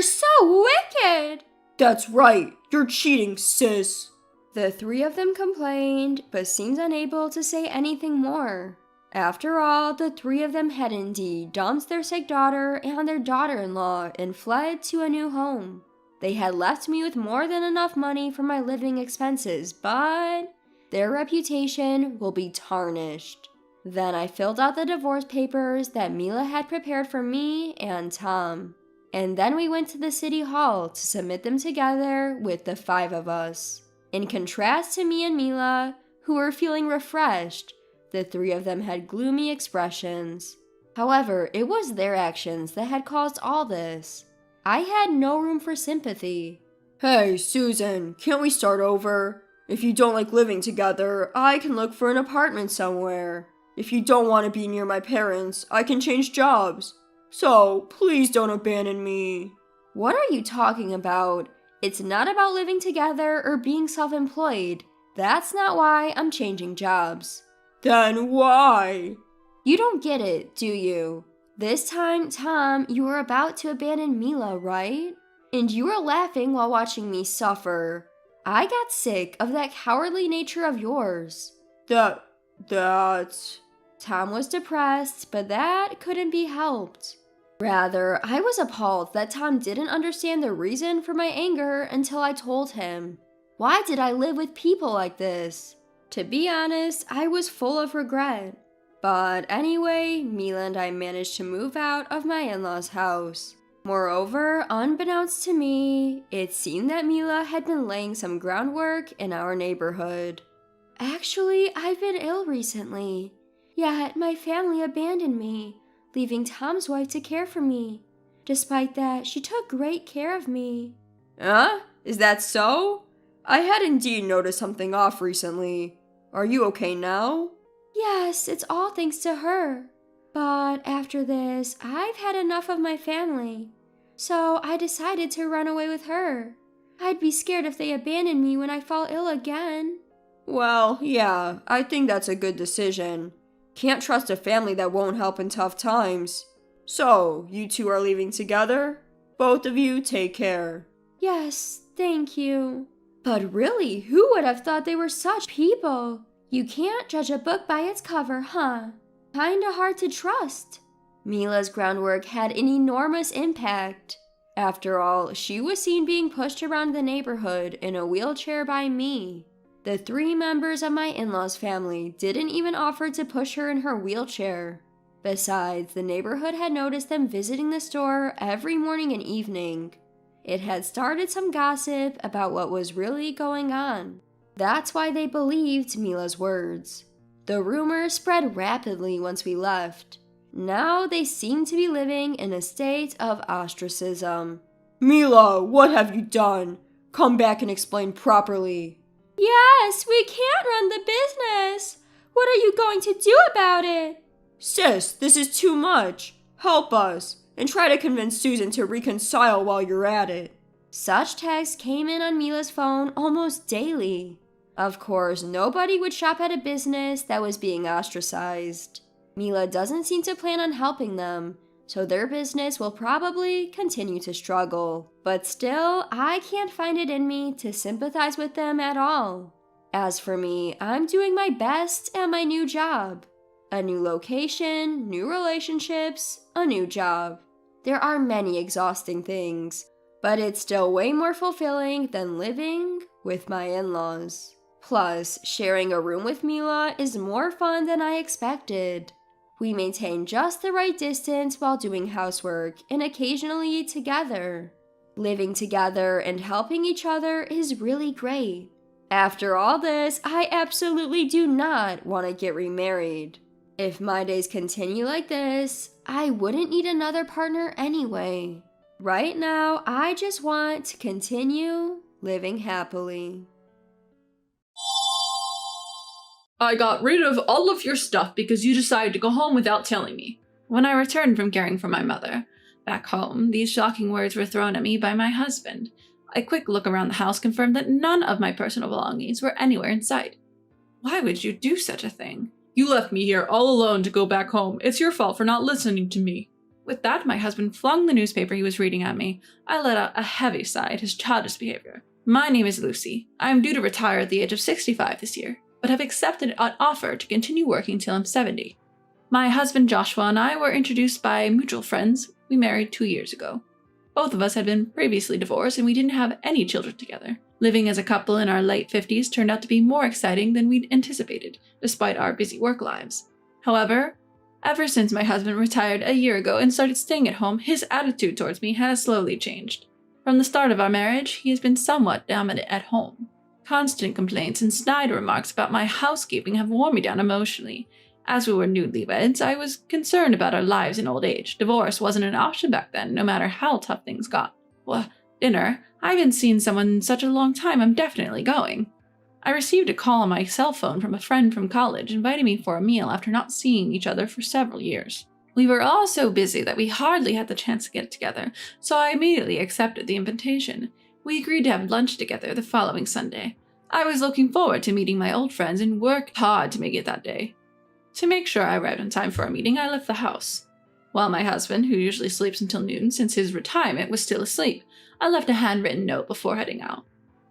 so wicked! That's right. You're cheating, sis. The three of them complained, but seemed unable to say anything more. After all, the three of them had indeed dumped their sick daughter and their daughter-in-law and fled to a new home. They had left me with more than enough money for my living expenses, but their reputation will be tarnished. Then I filled out the divorce papers that Mila had prepared for me and Tom. And then we went to the city hall to submit them together with the 5 of us. In contrast to me and Mila, who were feeling refreshed, the 3 of them had gloomy expressions. However, it was their actions that had caused all this. I had no room for sympathy. Hey, Susan, can't we start over? If you don't like living together, I can look for an apartment somewhere. If you don't want to be near my parents, I can change jobs. So, please don't abandon me. What are you talking about? It's not about living together or being self-employed. That's not why I'm changing jobs. Then why? You don't get it, do you? This time, Tom, you were about to abandon Mila, right? And you were laughing while watching me suffer. I got sick of that cowardly nature of yours. That's... Tom was depressed, but that couldn't be helped. Rather, I was appalled that Tom didn't understand the reason for my anger until I told him. Why did I live with people like this? To be honest, I was full of regret. But anyway, Mila and I managed to move out of my in-laws' house. Moreover, unbeknownst to me, it seemed that Mila had been laying some groundwork in our neighborhood. Actually, I've been ill recently. Yet my family abandoned me, leaving Tom's wife to care for me. Despite that, she took great care of me. Huh? Is that so? I had indeed noticed something off recently. Are you okay now? Yes, it's all thanks to her. But after this, I've had enough of my family. So I decided to run away with her. I'd be scared if they abandoned me when I fall ill again. Well, yeah, I think that's a good decision. Can't trust a family that won't help in tough times. So, you two are leaving together? Both of you take care. Yes, thank you. But really, who would have thought they were such people? You can't judge a book by its cover, huh? Kinda hard to trust. Mila's groundwork had an enormous impact. After all, she was seen being pushed around the neighborhood in a wheelchair by me. The 3 members of my in-laws' family didn't even offer to push her in her wheelchair. Besides, the neighborhood had noticed them visiting the store every morning and evening. It had started some gossip about what was really going on. That's why they believed Mila's words. The rumors spread rapidly once we left. Now they seem to be living in a state of ostracism. Mila, what have you done? Come back and explain properly. Yes, we can't run the business. What are you going to do about it? Sis, this is too much. Help us, and try to convince Susan to reconcile while you're at it. Such texts came in on Mila's phone almost daily. Of course, nobody would shop at a business that was being ostracized. Mila doesn't seem to plan on helping them, so their business will probably continue to struggle. But still, I can't find it in me to sympathize with them at all. As for me, I'm doing my best at my new job. A new location, new relationships, a new job. There are many exhausting things, but it's still way more fulfilling than living with my in-laws. Plus, sharing a room with Mila is more fun than I expected. We maintain just the right distance while doing housework and occasionally eat together. Living together and helping each other is really great. After all this, I absolutely do not want to get remarried. If my days continue like this, I wouldn't need another partner anyway. Right now, I just want to continue living happily. I got rid of all of your stuff because you decided to go home without telling me. When I returned from caring for my mother back home, these shocking words were thrown at me by my husband. A quick look around the house confirmed that none of my personal belongings were anywhere in sight. Why would you do such a thing? You left me here all alone to go back home. It's your fault for not listening to me. With that, my husband flung the newspaper he was reading at me. I let out a heavy sigh at his childish behavior. My name is Lucy. I am due to retire at the age of 65 this year, but have accepted an offer to continue working till I'm 70. My husband Joshua and I were introduced by mutual friends. We married 2 years ago. Both of us had been previously divorced and we didn't have any children together. Living as a couple in our late 50s turned out to be more exciting than we'd anticipated, despite our busy work lives. However, ever since my husband retired a year ago and started staying at home, his attitude towards me has slowly changed. From the start of our marriage, he has been somewhat dominant at home. Constant complaints and snide remarks about my housekeeping have worn me down emotionally. As we were newlyweds, I was concerned about our lives in old age. Divorce wasn't an option back then, no matter how tough things got. Well, dinner? I haven't seen someone in such a long time, I'm definitely going. I received a call on my cell phone from a friend from college inviting me for a meal after not seeing each other for several years. We were all so busy that we hardly had the chance to get together, so I immediately accepted the invitation. We agreed to have lunch together the following Sunday. I was looking forward to meeting my old friends and worked hard to make it that day. To make sure I arrived on time for our meeting, I left the house. While my husband, who usually sleeps until noon since his retirement, was still asleep, I left a handwritten note before heading out.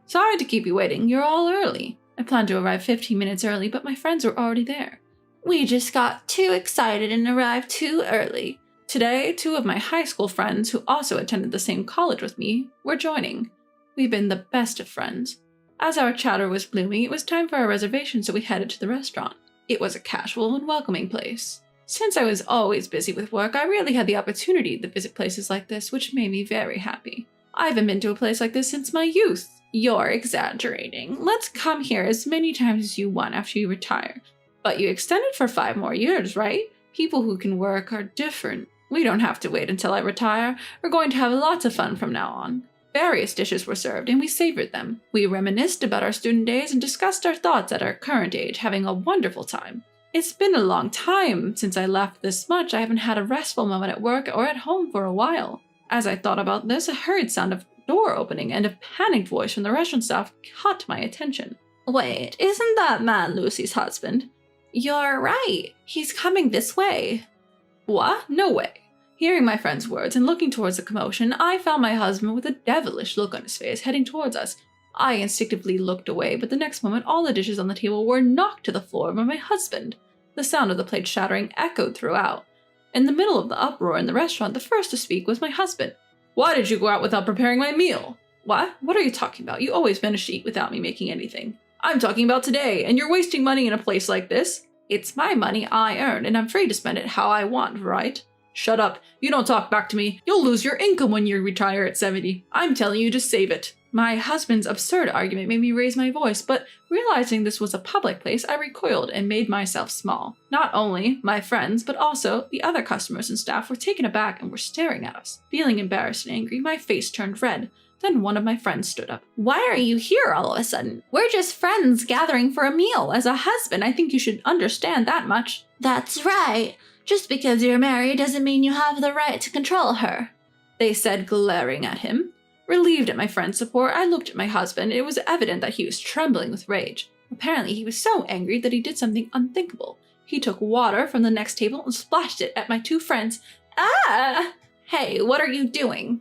Sorry to keep you waiting, you're all early. I planned to arrive 15 minutes early, but my friends were already there. We just got too excited and arrived too early. Today, 2 of my high school friends, who also attended the same college with me, were joining. We've been the best of friends. As our chatter was blooming, it was time for our reservation, so we headed to the restaurant. It was a casual and welcoming place. Since I was always busy with work, I rarely had the opportunity to visit places like this, which made me very happy. I haven't been to a place like this since my youth. You're exaggerating. Let's come here as many times as you want after you retire. But you extended for 5 more years, right? People who can work are different. We don't have to wait until I retire. We're going to have lots of fun from now on. Various dishes were served, and we savored them. We reminisced about our student days and discussed our thoughts at our current age, having a wonderful time. It's been a long time since I laughed this much. I haven't had a restful moment at work or at home for a while. As I thought about this, a hurried sound of door opening and a panicked voice from the restaurant staff caught my attention. Wait, isn't that man Lucy's husband? You're right. He's coming this way. What? No way. Hearing my friend's words and looking towards the commotion, I found my husband with a devilish look on his face heading towards us. I instinctively looked away, but the next moment all the dishes on the table were knocked to the floor by my husband. The sound of the plate shattering echoed throughout. In the middle of the uproar in the restaurant, the first to speak was my husband. Why did you go out without preparing my meal? What? What are you talking about? You always manage to eat without me making anything. I'm talking about today, and you're wasting money in a place like this. It's my money I earned, and I'm free to spend it how I want, right? Shut up. You don't talk back to me. You'll lose your income when you retire at 70. I'm telling you to save it. My husband's absurd argument made me raise my voice, but realizing this was a public place, I recoiled and made myself small. Not only my friends, but also the other customers and staff were taken aback and were staring at us. Feeling embarrassed and angry, my face turned red. Then one of my friends stood up. Why are you here all of a sudden? We're just friends gathering for a meal. As a husband, I think you should understand that much. That's right. Just because you're married doesn't mean you have the right to control her, they said, glaring at him. Relieved at my friend's support, I looked at my husband. It was evident that he was trembling with rage. Apparently, he was so angry that he did something unthinkable. He took water from the next table and splashed it at my 2 friends. Ah! Hey, what are you doing?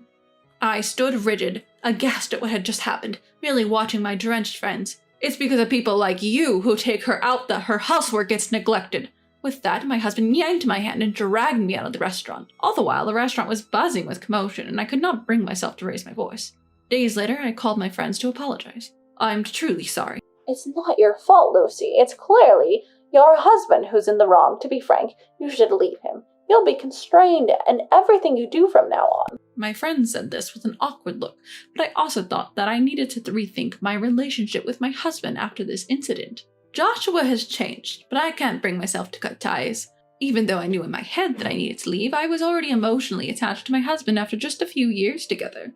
I stood rigid, aghast at what had just happened, merely watching my drenched friends. It's because of people like you who take her out that her housework gets neglected. With that, my husband yanked my hand and dragged me out of the restaurant. All the while, the restaurant was buzzing with commotion, and I could not bring myself to raise my voice. Days later, I called my friends to apologize. I'm truly sorry. It's not your fault, Lucy. It's clearly your husband who's in the wrong. To be frank, you should leave him. You'll be constrained in everything you do from now on. My friend said this with an awkward look, but I also thought that I needed to rethink my relationship with my husband after this incident. Joshua has changed, but I can't bring myself to cut ties. Even though I knew in my head that I needed to leave, I was already emotionally attached to my husband after just a few years together.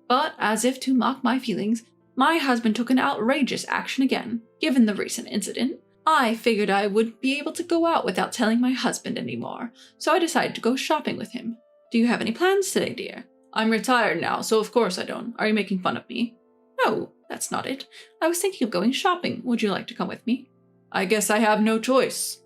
But as if to mock my feelings, my husband took an outrageous action again. Given the recent incident, I figured I would be able to go out without telling my husband anymore, so I decided to go shopping with him. Do you have any plans today, dear? I'm retired now, so of course I don't. Are you making fun of me? No, that's not it. I was thinking of going shopping. Would you like to come with me? I guess I have no choice.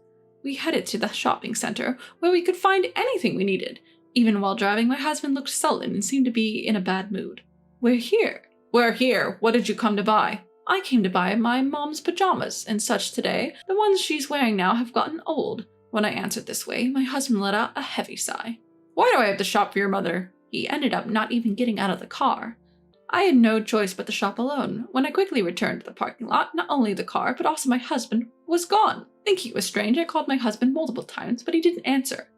We headed to the shopping center, where we could find anything we needed. Even while driving, my husband looked sullen and seemed to be in a bad mood. We're here. We're here. What did you come to buy? I came to buy my mom's pajamas and such today. The ones she's wearing now have gotten old. When I answered this way, my husband let out a heavy sigh. Why do I have to shop for your mother? He ended up not even getting out of the car. I had no choice but to shop alone. When I quickly returned to the parking lot, not only the car, but also my husband was gone. Thinking it was strange, I called my husband multiple times, but he didn't answer.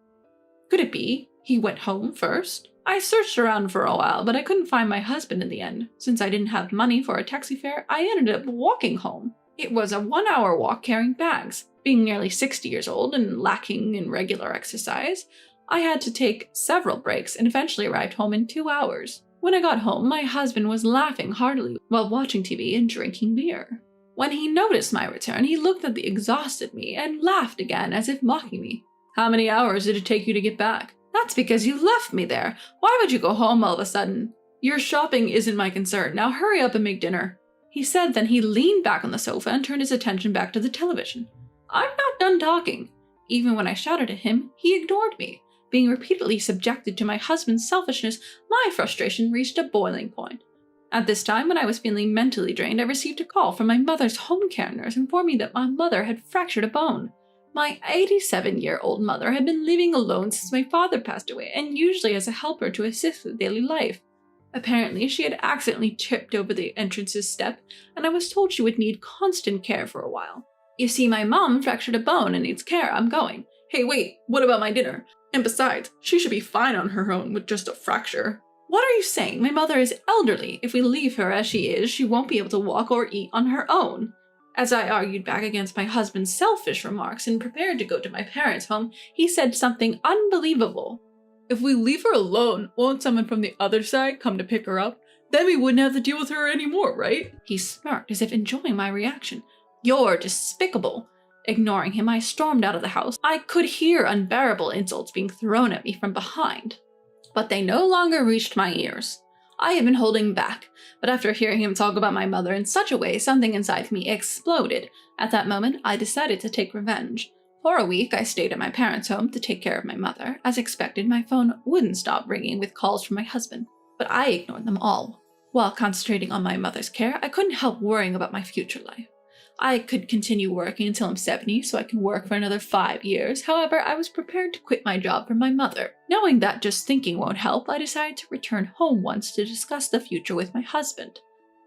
Could it be he went home first? I searched around for a while, but I couldn't find my husband in the end. Since I didn't have money for a taxi fare, I ended up walking home. It was a 1-hour walk carrying bags. Being nearly 60 years old and lacking in regular exercise, I had to take several breaks and eventually arrived home in 2 hours. When I got home, my husband was laughing heartily while watching TV and drinking beer. When he noticed my return, he looked at the exhausted me and laughed again as if mocking me. How many hours did it take you to get back? That's because you left me there. Why would you go home all of a sudden? Your shopping isn't my concern. Now hurry up and make dinner, he said. Then he leaned back on the sofa and turned his attention back to the television. I'm not done talking. Even when I shouted at him, he ignored me. Being repeatedly subjected to my husband's selfishness, my frustration reached a boiling point. At this time, when I was feeling mentally drained, I received a call from my mother's home care nurse informing me that my mother had fractured a bone. My 87-year-old mother had been living alone since my father passed away, and usually as a helper to assist with daily life. Apparently, she had accidentally tripped over the entrance's step, and I was told she would need constant care for a while. You see, my mom fractured a bone and needs care. I'm going. Hey, wait, what about my dinner? And besides, she should be fine on her own with just a fracture. What are you saying? My mother is elderly. If we leave her as she is, she won't be able to walk or eat on her own. As I argued back against my husband's selfish remarks and prepared to go to my parents' home, he said something unbelievable. If we leave her alone, won't someone from the other side come to pick her up? Then we wouldn't have to deal with her anymore, right? He smirked as if enjoying my reaction. You're despicable. Ignoring him, I stormed out of the house. I could hear unbearable insults being thrown at me from behind, but they no longer reached my ears. I had been holding back, but after hearing him talk about my mother in such a way, something inside me exploded. At that moment, I decided to take revenge. For a week, I stayed at my parents' home to take care of my mother. As expected, my phone wouldn't stop ringing with calls from my husband, but I ignored them all. While concentrating on my mother's care, I couldn't help worrying about my future life. I could continue working until I'm 70, so I can work for another 5 years. However, I was prepared to quit my job for my mother. Knowing that just thinking won't help, I decided to return home once to discuss the future with my husband.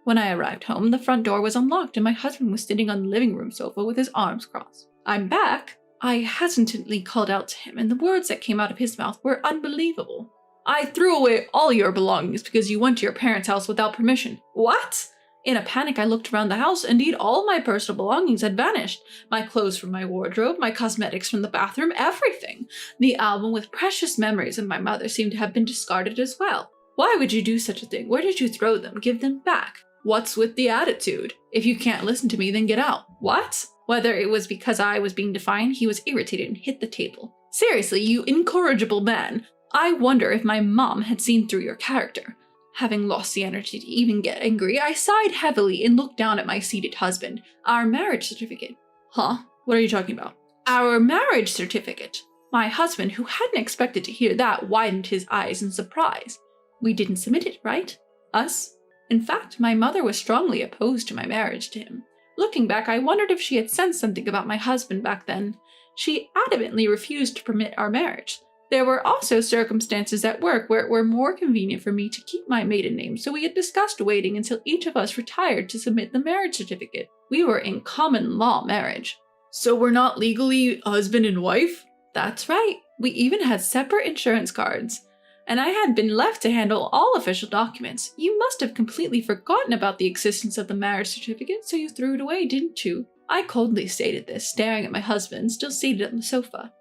When I arrived home, the front door was unlocked and my husband was sitting on the living room sofa with his arms crossed. "I'm back," I hesitantly called out to him, and the words that came out of his mouth were unbelievable. "I threw away all your belongings because you went to your parents' house without permission." "What?" In a panic, I looked around the house. Indeed, all my personal belongings had vanished. My clothes from my wardrobe, my cosmetics from the bathroom, everything. The album with precious memories of my mother seemed to have been discarded as well. "Why would you do such a thing? Where did you throw them? Give them back." "What's with the attitude? If you can't listen to me, then get out." "What?" Whether it was because I was being defiant, he was irritated and hit the table. "Seriously, you incorrigible man. I wonder if my mom had seen through your character." Having lost the energy to even get angry, I sighed heavily and looked down at my seated husband. "Our marriage certificate." "Huh? What are you talking about?" "Our marriage certificate." My husband, who hadn't expected to hear that, widened his eyes in surprise. "We didn't submit it, right? Us?" In fact, my mother was strongly opposed to my marriage to him. Looking back, I wondered if she had sensed something about my husband back then. She adamantly refused to permit our marriage. There were also circumstances at work where it were more convenient for me to keep my maiden name, so we had discussed waiting until each of us retired to submit the marriage certificate. We were in common law marriage. "So we're not legally husband and wife?" "That's right. We even had separate insurance cards. And I had been left to handle all official documents. You must have completely forgotten about the existence of the marriage certificate, so you threw it away, didn't you?" I coldly stated this, staring at my husband, still seated on the sofa.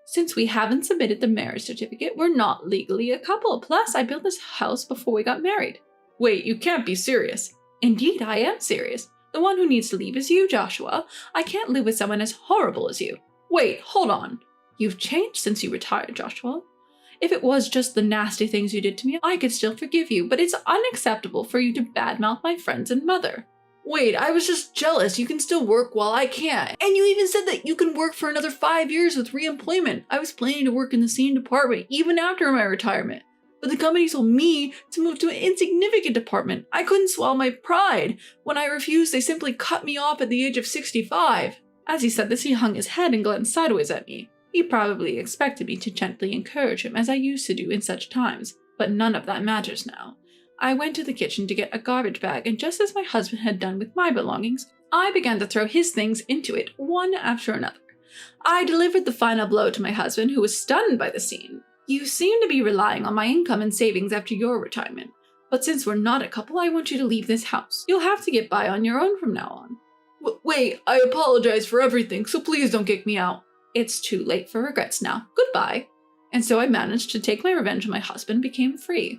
"Since we haven't submitted the marriage certificate, we're not legally a couple. Plus, I built this house before we got married." "Wait, you can't be serious." "Indeed, I am serious. The one who needs to leave is you, Joshua. I can't live with someone as horrible as you." "Wait, hold on. You've changed since you retired, Joshua. If it was just the nasty things you did to me, I could still forgive you, but it's unacceptable for you to badmouth my friends and mother." "Wait, I was just jealous. You can still work while I can't. And you even said that you can work for another 5 years with re-employment. I was planning to work in the same department even after my retirement. But the company told me to move to an insignificant department. I couldn't swallow my pride. When I refused, they simply cut me off at the age of 65. As he said this, he hung his head and glanced sideways at me. He probably expected me to gently encourage him, as I used to do in such times. But none of that matters now. I went to the kitchen to get a garbage bag, and just as my husband had done with my belongings, I began to throw his things into it, one after another. I delivered the final blow to my husband, who was stunned by the scene. "You seem to be relying on my income and savings after your retirement. But since we're not a couple, I want you to leave this house. You'll have to get by on your own from now on." Wait, I apologize for everything, so please don't kick me out." "It's too late for regrets now. Goodbye." And so I managed to take my revenge on my husband and became free.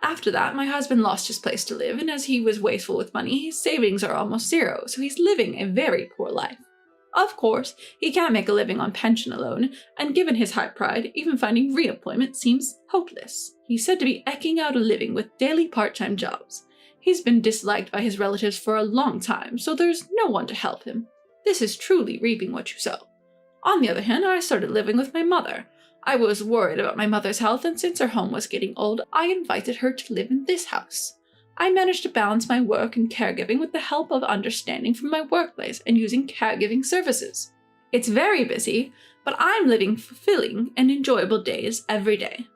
After that, my husband lost his place to live, and as he was wasteful with money, his savings are almost zero, so he's living a very poor life. Of course, he can't make a living on pension alone, and given his high pride, even finding re-employment seems hopeless. He's said to be eking out a living with daily part-time jobs. He's been disliked by his relatives for a long time, so there's no one to help him. This is truly reaping what you sow. On the other hand, I started living with my mother. I was worried about my mother's health, and since her home was getting old, I invited her to live in this house. I manage to balance my work and caregiving with the help of understanding from my workplace and using caregiving services. It's very busy, but I'm living fulfilling and enjoyable days every day.